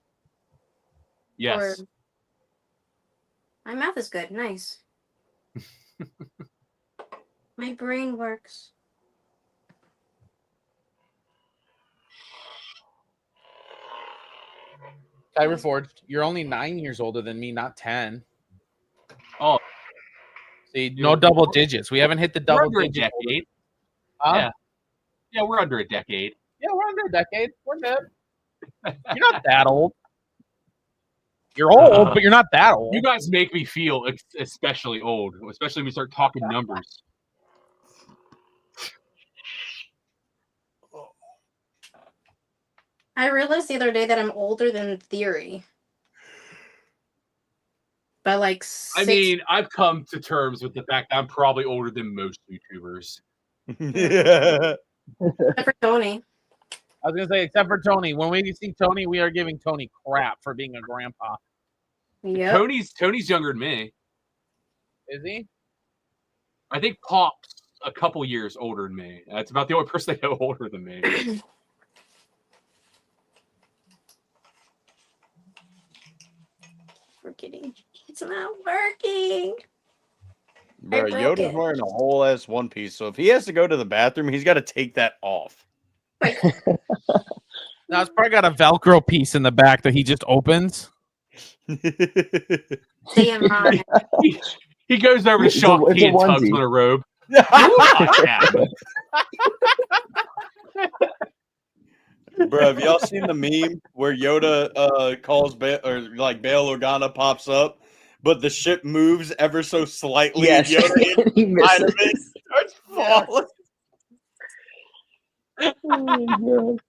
Yes. Or... My math is good. Nice. My brain works. Kyber Forged, you're only 9 years older than me, not 10. Oh. See, no double digits. We haven't hit the We're double under a digits. decade. Huh? Yeah, we're under a decade. Yeah, we're under a decade. We're good. You're not that old. You're old, but you're not that old. You guys make me feel especially old, especially when we start talking numbers. I realized the other day that I'm older than Theory. By like 6... I mean, I've come to terms with the fact that I'm probably older than most YouTubers. Yeah. Except for Tony. I was gonna say, except for Tony. When we see Tony, we are giving Tony crap for being a grandpa. Yep. Tony's younger than me. Is he? I think Pop's a couple years older than me. That's about the only person I know older than me. Forgetting. It's not working. Bro, I broke Yoda's it. wearing a whole ass one piece, so if he has to go to the bathroom, he's got to take that off. Now it's probably got a Velcro piece in the back that he just opens. TMI. He goes over to It's a- Shock it's Key a and tugs onesie. on a robe. Yeah. Bro, have y'all seen the meme where Yoda calls or like Bail Organa pops up, but the ship moves ever so slightly? Yes. And Yoda He inside of misses. it starts falling. Oh my God.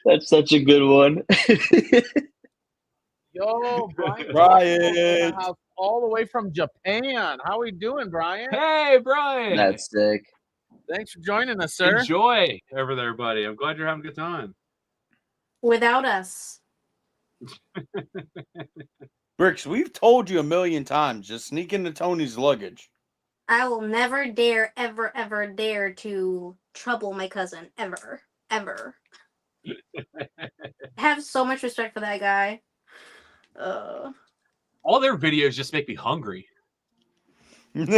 That's such a good one. Yo, Brian. Brian. All the way from Japan. How we doing, Brian? Hey, Brian. That's sick. Thanks for joining us, sir. Enjoy over there, buddy. I'm glad you're having a good time. Without us. Bricks, we've told you a million times, just sneak into Tony's luggage. I will never dare, ever, ever dare to trouble my cousin. Ever. Ever. I have so much respect for that guy. All their videos just make me hungry. Like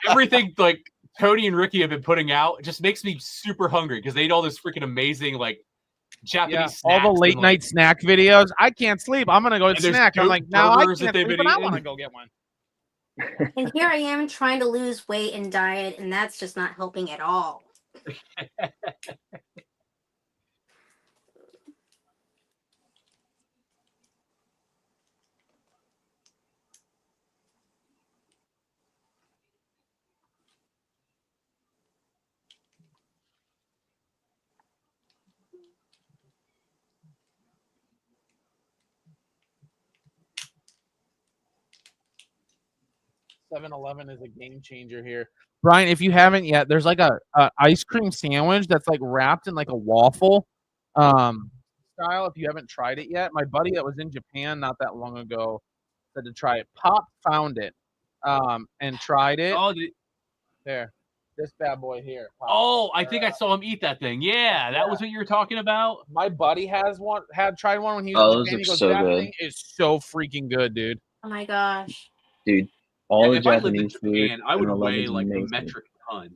everything like Tony and Ricky have been putting out just makes me super hungry because they eat all this freaking amazing like Japanese snacks. All the late night snack videos. I can't sleep. I'm gonna go snack. I'm like, now I can't sleep, but I want to go get one. And here I am trying to lose weight and diet, and that's just not helping at all. 7-Eleven is a game changer here. Brian, if you haven't yet, there's like a ice cream sandwich that's like wrapped in like a waffle style. If you haven't tried it yet, my buddy that was in Japan not that long ago said to try it. Pop found it and tried it. Oh, there, this bad boy here. Pop. Oh, I think I saw him eat that thing. Yeah, that was what you were talking about. My buddy had tried one when he was in Japan. He goes, so that good. thing is so freaking good, dude. Oh my gosh. Dude, all the If I lived in Japanese food. Japan, I would 7-Eleven weigh is like a amazing. metric ton.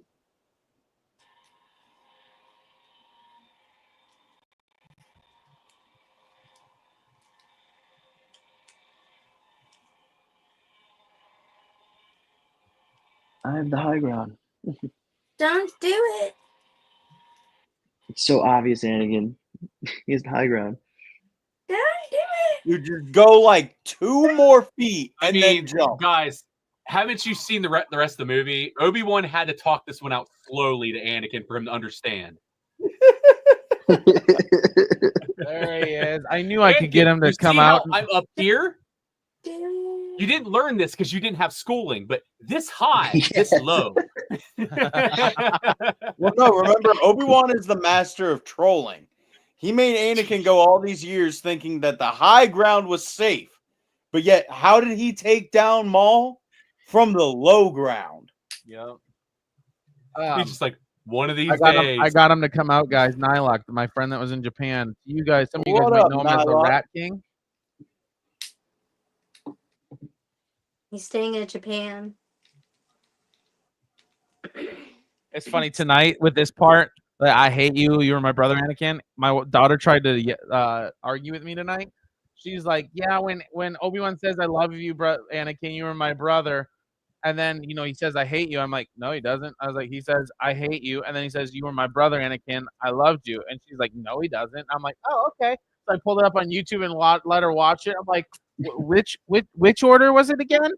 I have the high ground. Don't do it. It's so obvious, Anakin. He has the high ground. Don't do it. You just go like 2 more feet I and mean, then jump. guys, haven't you seen the rest of the movie? Obi-Wan had to talk this one out slowly to Anakin for him to understand. There he is. I knew I could get him to You come see how out. I'm up here. Dude. You didn't learn this because you didn't have schooling, but this high, this low. Well, no, remember, Obi-Wan is the master of trolling. He made Anakin go all these years thinking that the high ground was safe. But yet, how did he take down Maul? From the low ground. Yep. He's just like, one of these I days. got him to come out, guys. Nylok, my friend that was in Japan. You guys, some of you guys What might up, know him as the Nylok? Rat King. He's staying in Japan. It's funny tonight with this part. Like, I hate you. You were my brother, Anakin. My daughter tried to argue with me tonight. She's like, "Yeah, when Obi-Wan says I love you, Anakin, you were my brother." And then, he says, I hate you. I'm like, no, he doesn't. I was like, he says, I hate you. And then he says, you were my brother, Anakin. I loved you. And she's like, no, he doesn't. I'm like, oh, okay. So I pulled it up on YouTube and let her watch it. I'm like, which order was it again?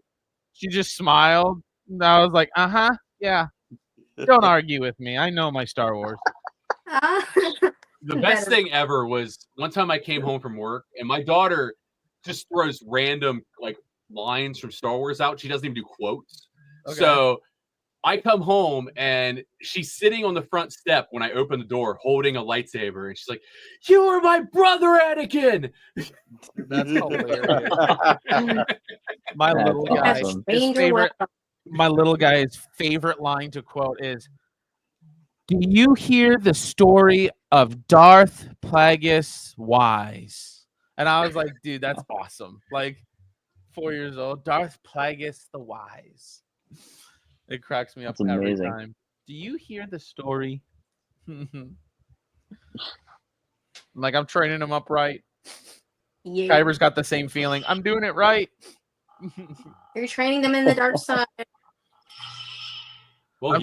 She just smiled. And I was like, uh-huh. Yeah. Don't argue with me. I know my Star Wars. The best thing ever was one time I came home from work and my daughter just throws random like lines from Star Wars out. She doesn't even do quotes. Okay. So I come home and she's sitting on the front step when I open the door holding a lightsaber. And she's like, you are my brother, Anakin. That's hilarious. My little guy, my little guy's favorite line to quote is, do you hear the story of Darth Plagueis Wise? And I was like, dude, that's awesome. Like, 4 years old, Darth Plagueis the Wise. It cracks me up every time. Do you hear the story? Like, I'm training him up right. Yeah. Kyber's got the same feeling. I'm doing it right. You're training them in the dark side. Well,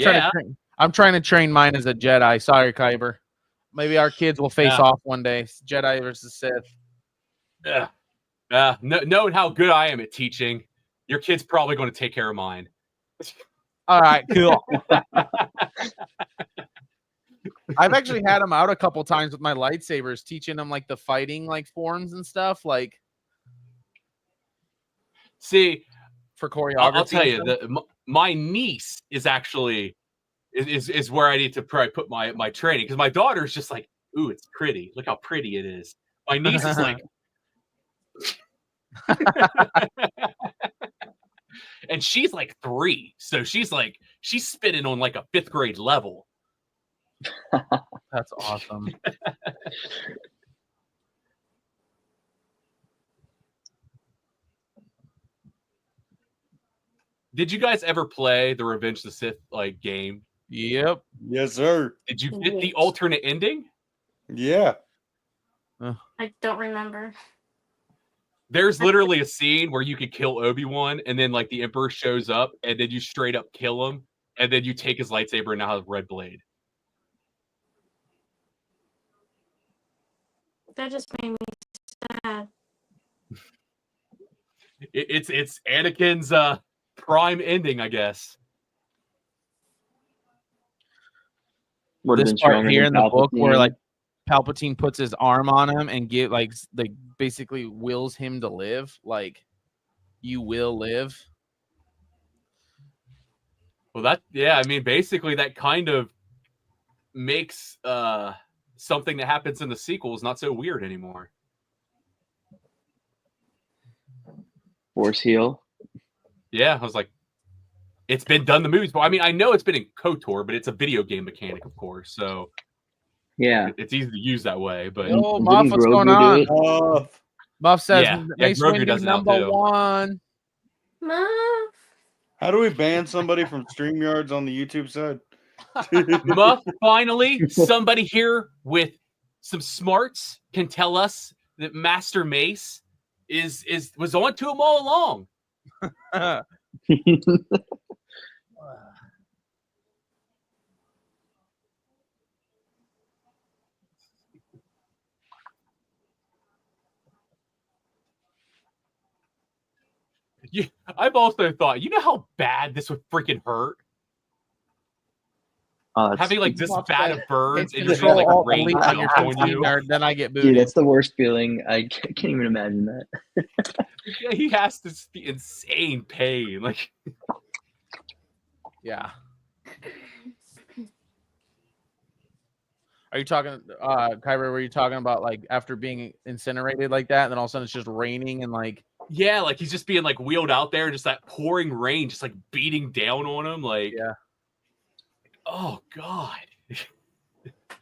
I'm trying to train mine as a Jedi. Sorry, Kyber. Maybe our kids will face off one day. Jedi versus Sith. Yeah. Knowing how good I am at teaching, your kid's probably going to take care of mine. All right, cool. I've actually had him out a couple times with my lightsabers, teaching him like the fighting like forms and stuff, like See, for choreography. I'll tell you, my niece is actually is where I need to probably put my training, because my daughter's just like, ooh, it's pretty. Look how pretty it is. My niece is like, and she's like 3, so she's spinning on like a 5th grade level. That's awesome. Did you guys ever play the Revenge of the Sith like game? Yep. Yes, sir. Did you get the alternate ending? Yeah. I don't remember. There's literally a scene where you could kill Obi-Wan, and then like the Emperor shows up, and then you straight up kill him, and then you take his lightsaber and now has a red blade. That just made me sad. It's Anakin's prime ending, I guess. This part here in the book where like Palpatine puts his arm on him and basically wills him to live, like you will live. Well, I mean, basically that kind of makes something that happens in the sequels not so weird anymore. Force heal. Yeah, I was like, it's been done in the movies, but I mean, I know it's been in KOTOR, but it's a video game mechanic, of course, so yeah, it's easy to use that way. But oh, Moff, what's going on? Muff says, Mace Windu does #1. Muff. How do we ban somebody from StreamYards on the YouTube side? Muff, finally, somebody here with some smarts can tell us that Master Mace was on to him all along. I've also thought, you know how bad this would freaking hurt? Having like this bad of burns and just like rain jump on you. Then I get booed. Dude, that's the worst feeling. I can't even imagine that. He has to be insane pain. Like, yeah. Are you talking, Kyber, were you talking about like after being incinerated like that, and then all of a sudden it's just raining and like. Yeah, like he's just being like wheeled out there, and just that pouring rain just like beating down on him. Like, yeah. Oh God.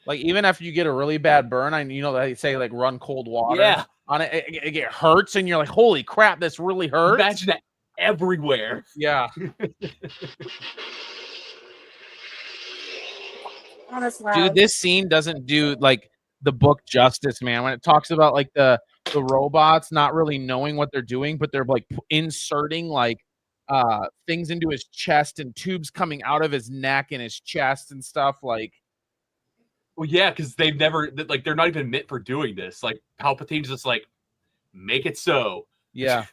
Like even after you get a really bad burn, they say like run cold water on it. It hurts, and you're like, holy crap, this really hurts. Imagine that everywhere. Yeah. Oh, that's loud. Dude, this scene doesn't do like the book justice, man. When it talks about like the robots not really knowing what they're doing, but they're like inserting like things into his chest and tubes coming out of his neck and his chest and stuff, like. Well, yeah, because they've never like they're not even meant for doing this. Like Palpatine's just like, make it so. Yeah.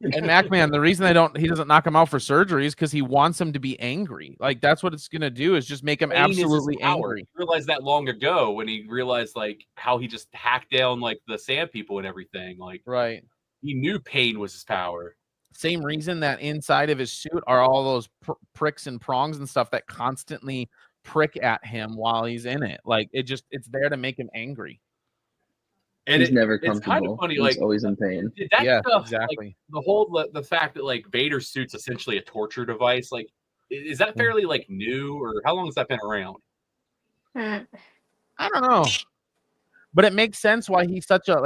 And MacMan, the reason he doesn't knock him out for surgery is because he wants him to be angry. Like that's what it's gonna do, is just make him absolutely angry. He realized that long ago when he realized like how he just hacked down like the sand people and everything. Like, right. He knew pain was his power. Same reason that inside of his suit are all those pricks and prongs and stuff that constantly prick at him while he's in it. Like it's there to make him angry. And he's never comfortable. It's kind of funny, he's always in pain. Yeah, stuff, exactly. Like, the fact that like Vader's suit's essentially a torture device. Like, is that fairly like new, or how long has that been around? I don't know, but it makes sense why he's such a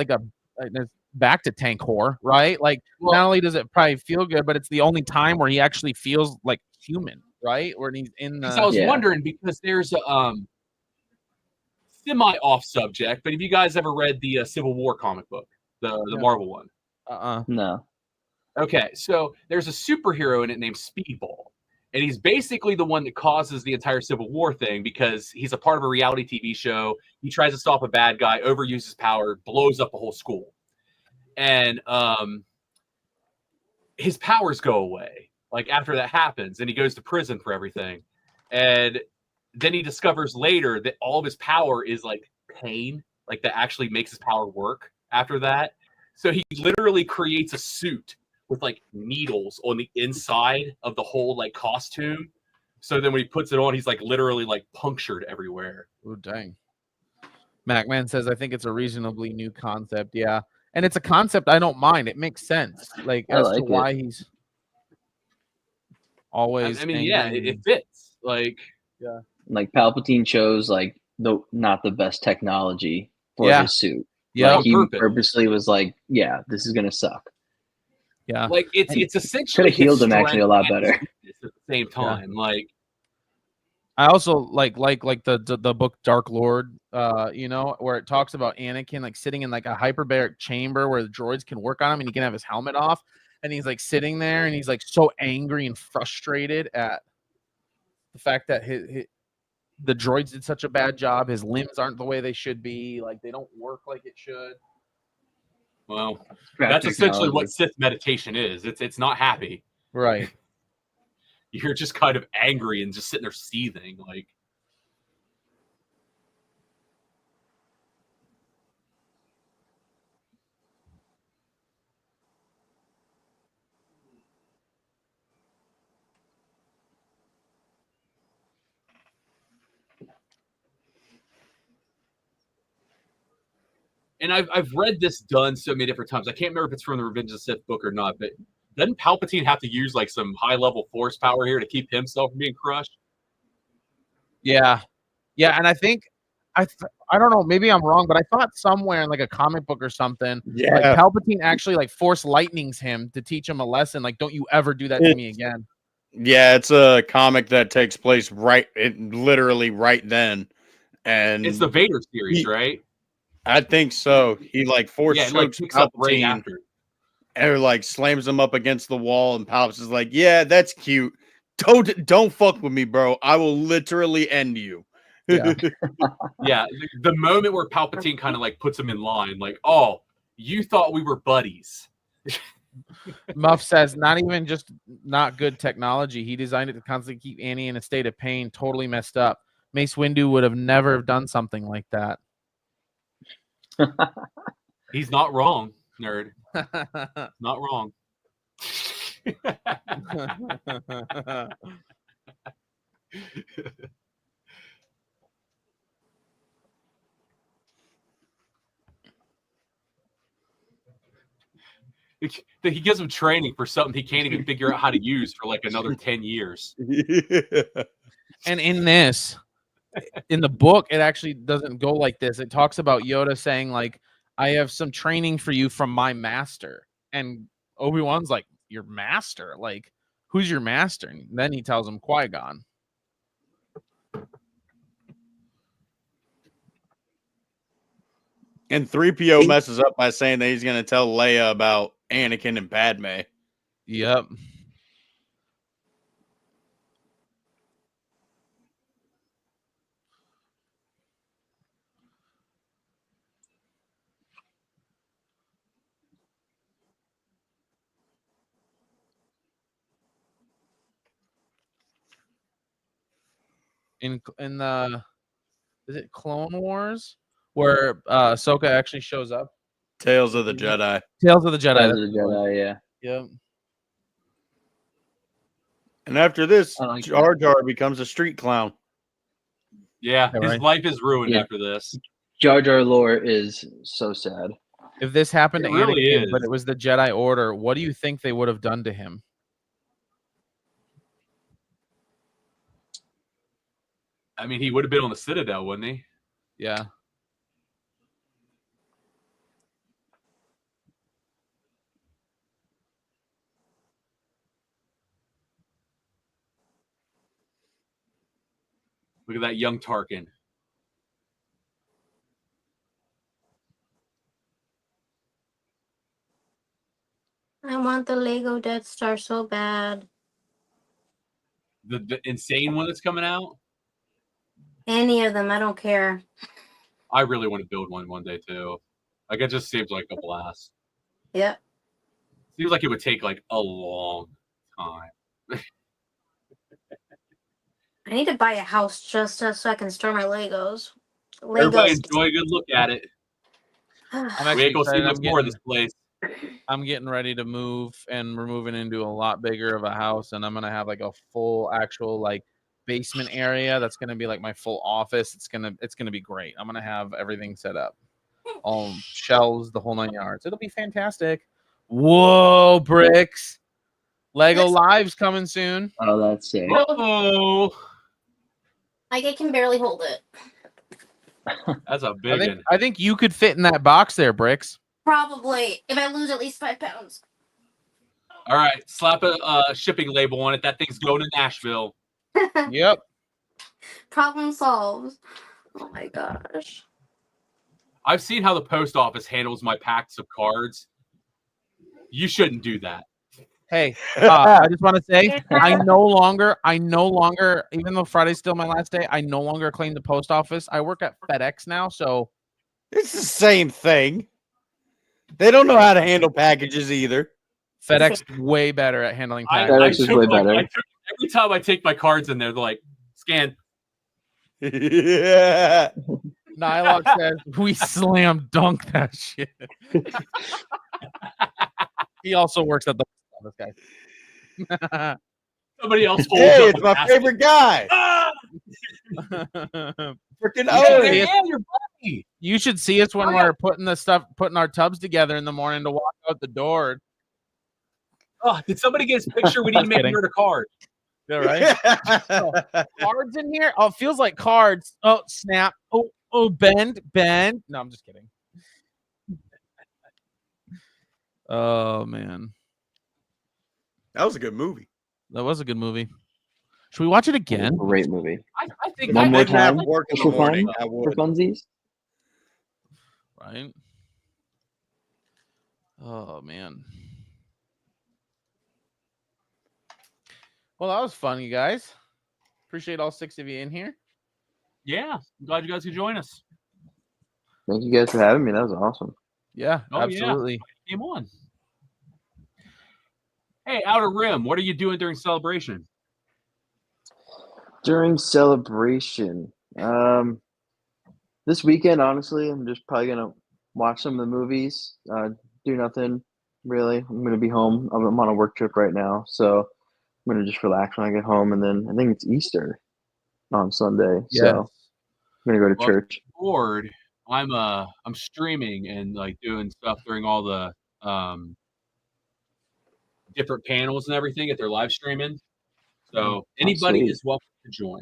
back to tank whore, right? Like, not only does it probably feel good, but it's the only time where he actually feels like human, right? Where he's in the. I was wondering, because there's a semi off subject, but have you guys ever read the Civil War comic book, the Marvel one? No. Okay, so there's a superhero in it named Speedball, and he's basically the one that causes the entire Civil War thing, because he's a part of a reality TV show. He tries to stop a bad guy, overuses power, blows up a whole school, and his powers go away like after that happens, and he goes to prison for everything. And then he discovers later that all of his power is like pain, like that actually makes his power work after that. So he literally creates a suit with like needles on the inside of the whole like costume. So then when he puts it on, he's like literally like punctured everywhere. Oh, dang. MacMan says, I think it's a reasonably new concept. Yeah. And it's a concept I don't mind. It makes sense. Like, I as like to why he's always. I mean, yeah, it fits. Like, yeah. Like Palpatine chose like not the best technology for Yeah. his suit. Yeah. Like he purpose. purposely was like, yeah, this is gonna suck. Yeah. Like it's And essentially could have healed his him actually a lot strength and better. his weakness at the same time. Like, I also like the book Dark Lord, you know, where it talks about Anakin like sitting in like a hyperbaric chamber where the droids can work on him and he can have his helmet off, and he's like sitting there and he's like so angry and frustrated at the fact that the droids did such a bad job. His limbs aren't the way they should be. Like they don't work like it should. well, Crap that's essentially what technology. Sith meditation is. It's not happy. Right. You're just kind of angry and just sitting there seething. Like, and I've read this done so many different times. I can't remember if it's from the Revenge of the Sith book or not, but doesn't Palpatine have to use like some high level force power here to keep himself from being crushed? Yeah. Yeah, and I think I don't know, maybe I'm wrong, but I thought somewhere in like a comic book or something, like Palpatine actually like force lightnings him to teach him a lesson. Like, don't you ever do that to me again. Yeah, it's a comic that takes place literally right then. And It's the Vader series, right? I think so. He like force Yeah, it like chokes picks up right Palpatine after. and like slams him up against the wall, and Palps is like, "Yeah, that's cute. Don't fuck with me, bro. I will literally end you." Yeah. Yeah, the moment where Palpatine kind of like puts him in line, like, "Oh, you thought we were buddies." Muff says, not even just not good technology. He designed it to constantly keep Annie in a state of pain, totally messed up. Mace Windu would have never done something like that. He's not wrong, nerd. Not wrong. He gives him training for something he can't even figure out how to use for like another 10 years. And in this, in the book, it actually doesn't go like this. It talks about Yoda saying, like, I have some training for you from my master. And Obi-Wan's like, your master? Like, who's your master? And then he tells him Qui-Gon. And 3PO messes up by saying that he's going to tell Leia about Anakin and Padme. Yep. In the, is it Clone Wars, where Ahsoka actually shows up? Tales of the Jedi. Tales of the Jedi. Tales of the Jedi, yeah. Yep. And after this, like Jar Jar becomes a street clown. Yeah, Yeah, his right. life is ruined Yeah. after this. Jar Jar lore is so sad. If this happened It to really Anakin, is. but it was the Jedi Order, what do you think they would have done to him? I mean, he would have been on the Citadel, wouldn't he? Yeah. Look at that young Tarkin. I want the Lego Death Star so bad. The insane one that's coming out. Any of them, I don't care. I really want to build one day too. Like, it just seems like a blast. Yep. Seems like it would take like a long time. I need to buy a house just so I can store my Legos. Everybody Legos. enjoy a good look at it. I'm We actually ain't gonna see excited. much more of this place. I'm getting ready to move, and we're moving into a lot bigger of a house, and I'm gonna have like a full actual like basement area that's gonna be like my full office. It's gonna be great. I'm gonna have everything set up, all shelves, the whole 9 yards. It'll be fantastic. Whoa, bricks! Lego Live's coming soon. Oh, that's sick. Oh, Like I can barely hold it. that's a big one. I think you could fit in that box there, bricks. Probably if I lose at least 5 pounds. All right, slap a shipping label on it. That thing's going to Nashville. Yep. Problem solved. Oh my gosh. I've seen how the post office handles my packs of cards. You shouldn't do that. Hey, I just want to say I no longer, even though Friday's still my last day, I no longer claim the post office. I work at FedEx now, so It's the same thing. They don't know how to handle packages either. FedEx is way better at handling I packages. FedEx is took, way like, better. every time I take my cards in there, they're like, scan. Yeah. Nylock says we slam dunk that shit. He also works at the post office, guy. Somebody else holds Hey, up it's a my basket. favorite guy. Ah! Freaking Oh, Owen. Yeah, your buddy. You should see us when Oh, yeah. we're putting our tubs together in the morning to walk out the door. Oh, did somebody get his picture? We need to make Kidding. her a card. Yeah, right. Cards in here? Oh, it feels like cards. Oh, snap. Oh, bend. No, I'm just kidding. Oh man, That was a good movie. that was a good movie. Should we watch it again? Great movie. I think One more Didn't have time work in just the for morning. fun, I for would. funsies. Right. Oh man. Well, that was fun, you guys. Appreciate all 6 of you in here. Yeah, I'm glad you guys could join us. Thank you guys for having me. That was awesome. Yeah, Oh, yeah. absolutely. Came on. Hey, Outer Rim, what are you doing during celebration? During celebration, this weekend, honestly, I'm just probably gonna watch some of the movies. Do nothing really. I'm gonna be home. I'm on a work trip right now, so I'm gonna just relax when I get home. And then I think it's Easter on Sunday, Yes. so I'm gonna go to Well, church. Bored. I'm streaming and like doing stuff during all the different panels and everything that they're live streaming. So anybody sweet. is welcome to join.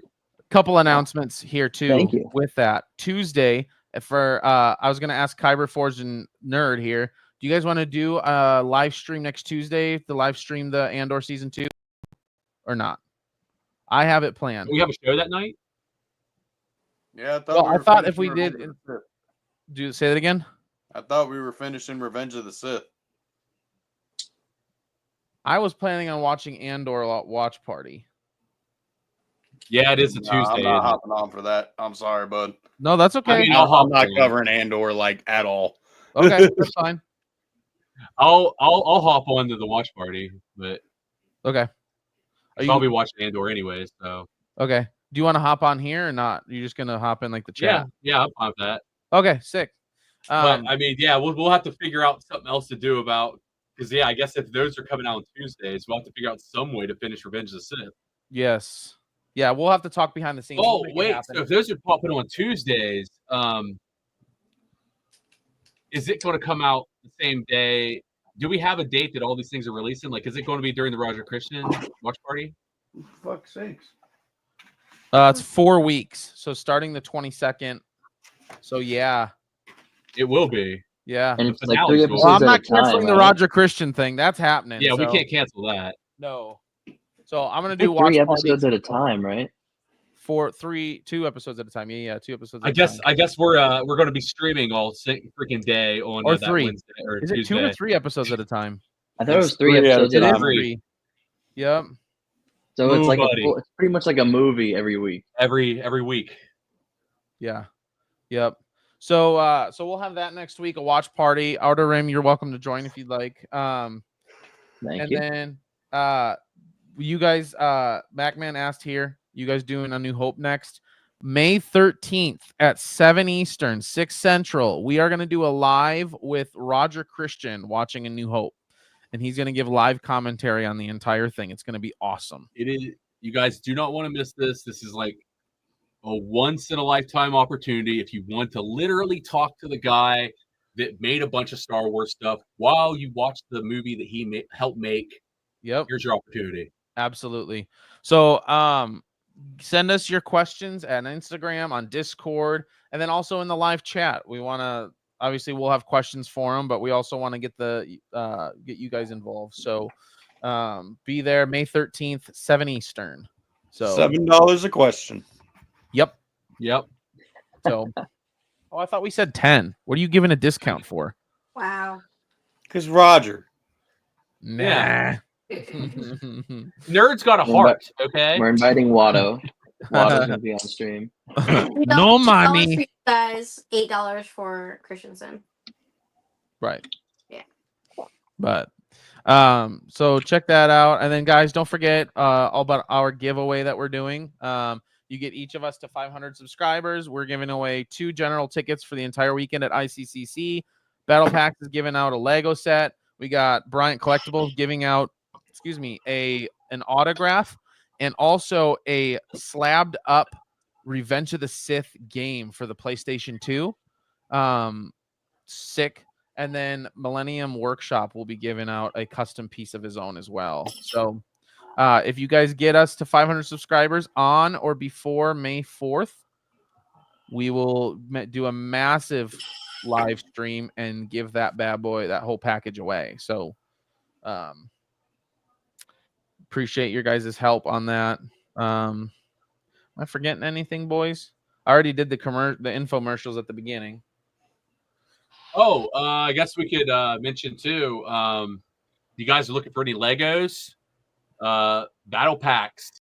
Couple announcements here too. Thank you. With that Tuesday for I was gonna ask Kyber Forge and Nerd here. Do you guys want to do a live stream next Tuesday? The live stream the Andor season 2 or not? I have it planned. We have a show that night. Yeah, I thought, Well, we I were thought if finishing we did, Revenge of the Sith. do say that again. I thought we were finishing Revenge of the Sith. I was planning on watching Andor watch party. Yeah, it is a Nah, Tuesday. I'm not isn't it? hopping on for that. I'm sorry, bud. No, that's okay. I mean, I'll hop I'm not on. covering Andor like at all. Okay, that's fine. I'll hop on to the watch party, but Okay. I'll be watching Andor anyways. So Okay. Do you want to hop on here or not? You're just gonna hop in like the chat. yeah, I'm fine with that. Okay, sick. But I mean, yeah, we'll have to figure out something else to do about because I guess if those are coming out on Tuesdays, we'll have to figure out some way to finish Revenge of the Sith. Yes. Yeah, we'll have to talk behind the scenes. Oh We'll make it wait, happen. so if those are popping on Tuesdays, is it going to come out the same day? Do we have a date that all these things are releasing? Like, is it going to be during the Roger Christian watch party? Fuck's sakes. It's 4 weeks. So starting the 22nd. So yeah. It will be. Yeah. And it's The like finale's 3 going- episodes Well, I'm at not a time. canceling the right? Roger Christian thing. That's happening. Yeah, we so- can't cancel that. No. So I'm gonna I do think watch 3 party episodes at a time, right? for 2 episodes at a time. Yeah, 2 episodes. I at guess a time. we're going to be streaming all freaking day on Or that 3. Wednesday or Is it Tuesday. 2 or 3 episodes at a time? I thought it was It's 3 3 at a episodes at a It is time. 3. Yep. So it's Ooh, like buddy. it's pretty much like a movie every week. every week. Yeah. Yep. So we'll have that next week, a watch party. Outer Rim, you're welcome to join if you'd like. Thank And you. then you guys, Macman asked here, You guys doing A New Hope next. May 13th at 7 Eastern, 6 Central. We are going to do a live with Roger Christian watching A New Hope. And he's going to give live commentary on the entire thing. It's going to be awesome. It is. You guys do not want to miss this. This is like a once-in-a-lifetime opportunity. If you want to literally talk to the guy that made a bunch of Star Wars stuff while you watch the movie that he helped make, here's your opportunity. Absolutely. So send us your questions at Instagram, on Discord, and then also in the live chat. We want to, obviously we'll have questions for them, but we also want to get get you guys involved. So be there May 13th, 7 Eastern. So $7 a question. Yep. So oh, I thought we said 10. What are you giving a discount for? Wow. Because Roger. Nah. Yeah. Nerd's got a heart, okay? We're inviting Watto. Watto's gonna be on stream. No money. For you guys, $8 for Christensen. Right. Yeah. But so check that out. And then guys, don't forget all about our giveaway that we're doing. You get each of us to 500 subscribers. We're giving away 2 general tickets for the entire weekend at ICCC. Battle Packs is giving out a Lego set. We got Bryant Collectibles giving out, an autograph and also a slabbed up Revenge of the Sith game for the PlayStation 2. Sick. And then Millennium Workshop will be giving out a custom piece of his own as well. So if you guys get us to 500 subscribers on or before May 4th, we will do a massive live stream and give that bad boy, that whole package away. So appreciate your guys' help on that. Am I forgetting anything, boys? I already did the infomercials at the beginning. Oh, I guess we could mention too. You guys are looking for any Legos? Battle Packs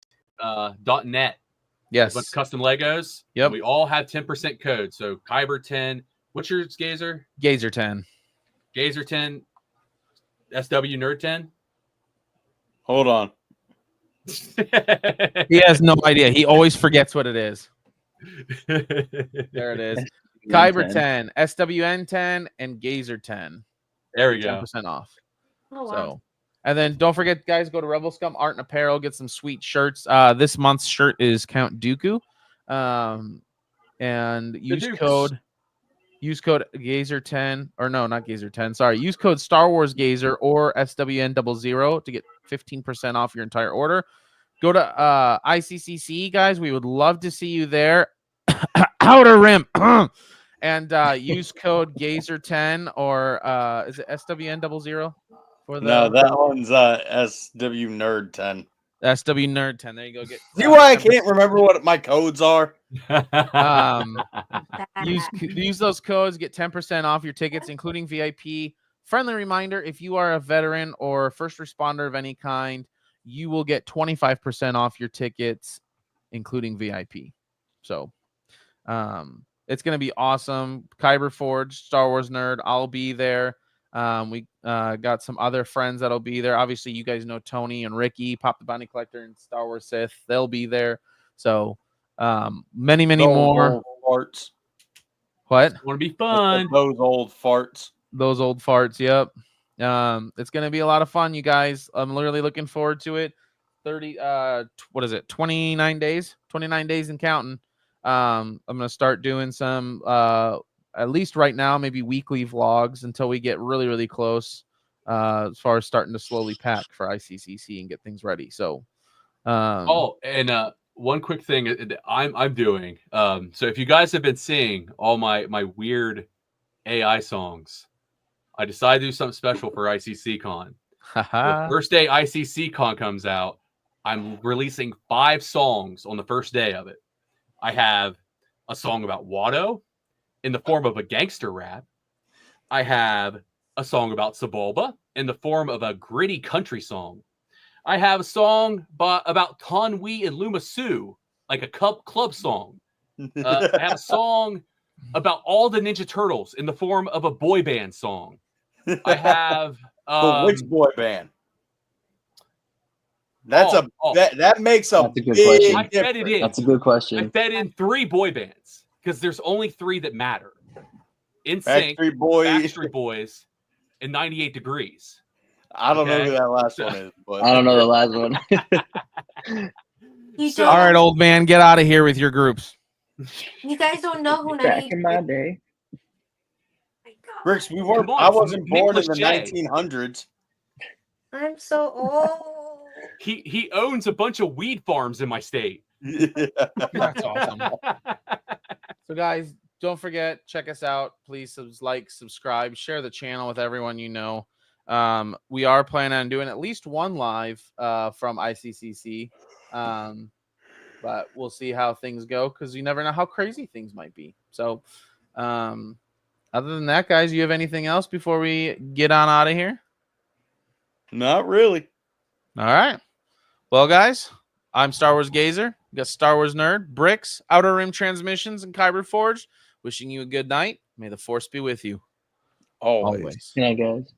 .net. Yes. A bunch of custom Legos. Yep. We all have 10% code. So Kyber 10. What's yours, Gazer? Gazer 10. Gazer 10. SW Nerd 10. Hold on. He has no idea. He always forgets what it is. There it is. Kyber 10, SWN 10, and Gazer 10. There we go. 10% off. Oh, wow. So, and then don't forget, guys, go to Rebel Scum Art and Apparel, get some sweet shirts. This month's shirt is Count Dooku. And use code Gazer10, or no, not Gazer10. Sorry, use code Star Wars Gazer or SWN00 to get 15% off your entire order. Go to ICCC, guys. We would love to see you there. Outer Rim. And use code Gazer10 or is it SWN00 for the? No, that one's SW Nerd 10. SW Nerd 10. There you go. See why I can't remember what my codes are? Use those codes, get 10% off your tickets, including VIP. Friendly reminder, if you are a veteran or first responder of any kind, you will get 25% off your tickets, including VIP. So it's going to be awesome. Kyber Forge, Star Wars Nerd, I'll be there. We got some other friends that'll be there. Obviously, you guys know Tony and Ricky, Pop the Bounty Collector, and Star Wars Sith. They'll be there. So many more farts. What? Want to be fun? Those old farts. Those old farts. Yep. It's gonna be a lot of fun, you guys. I'm literally looking forward to it. 29 days? 29 days and counting. I'm gonna start doing some at least right now, maybe weekly vlogs until we get really close as far as starting to slowly pack for ICCC and get things ready. So one quick thing I'm doing. So if you guys have been seeing all my weird AI songs, I decided to do something special for ICC Con. The first day ICC Con comes out, I'm releasing 5 songs on the first day of it. I have a song about Watto in the form of a gangster rap. I have a song about Sebulba in the form of a gritty country song. I have a song about Tanwi and Luma Su, like a club song. I have a song about all the Ninja Turtles in the form of a boy band song. I have But which boy band? That's that makes a That's a good big question. I fed it in. That's a good I question. fed in 3 boy bands because there's only 3 that matter. NSYNC, Backstreet Boys. Backstreet Boys, and 98 Degrees. I don't know Okay. who that last one is, but I don't know the last one. You So- don't. All right, old man, get out of here with your groups. You guys don't know who Back 98 in my day. My God. Bricks, we weren't. Come on, I wasn't born in Nicolas the J. 1900s. I'm so old. He owns a bunch of weed farms in my state. That's awesome. So, guys, don't forget, check us out. Please subscribe, share the channel with everyone you know. We are planning on doing at least one live from ICCC, but we'll see how things go because you never know how crazy things might be. So, other than that, guys, you have anything else before we get on out of here? Not really. All right. Well, guys, I'm Star Wars Gazer. We got Star Wars Nerd, Bricks, Outer Rim Transmissions, and Kyber Forge. Wishing you a good night. May the Force be with you. Always. Yeah, guys.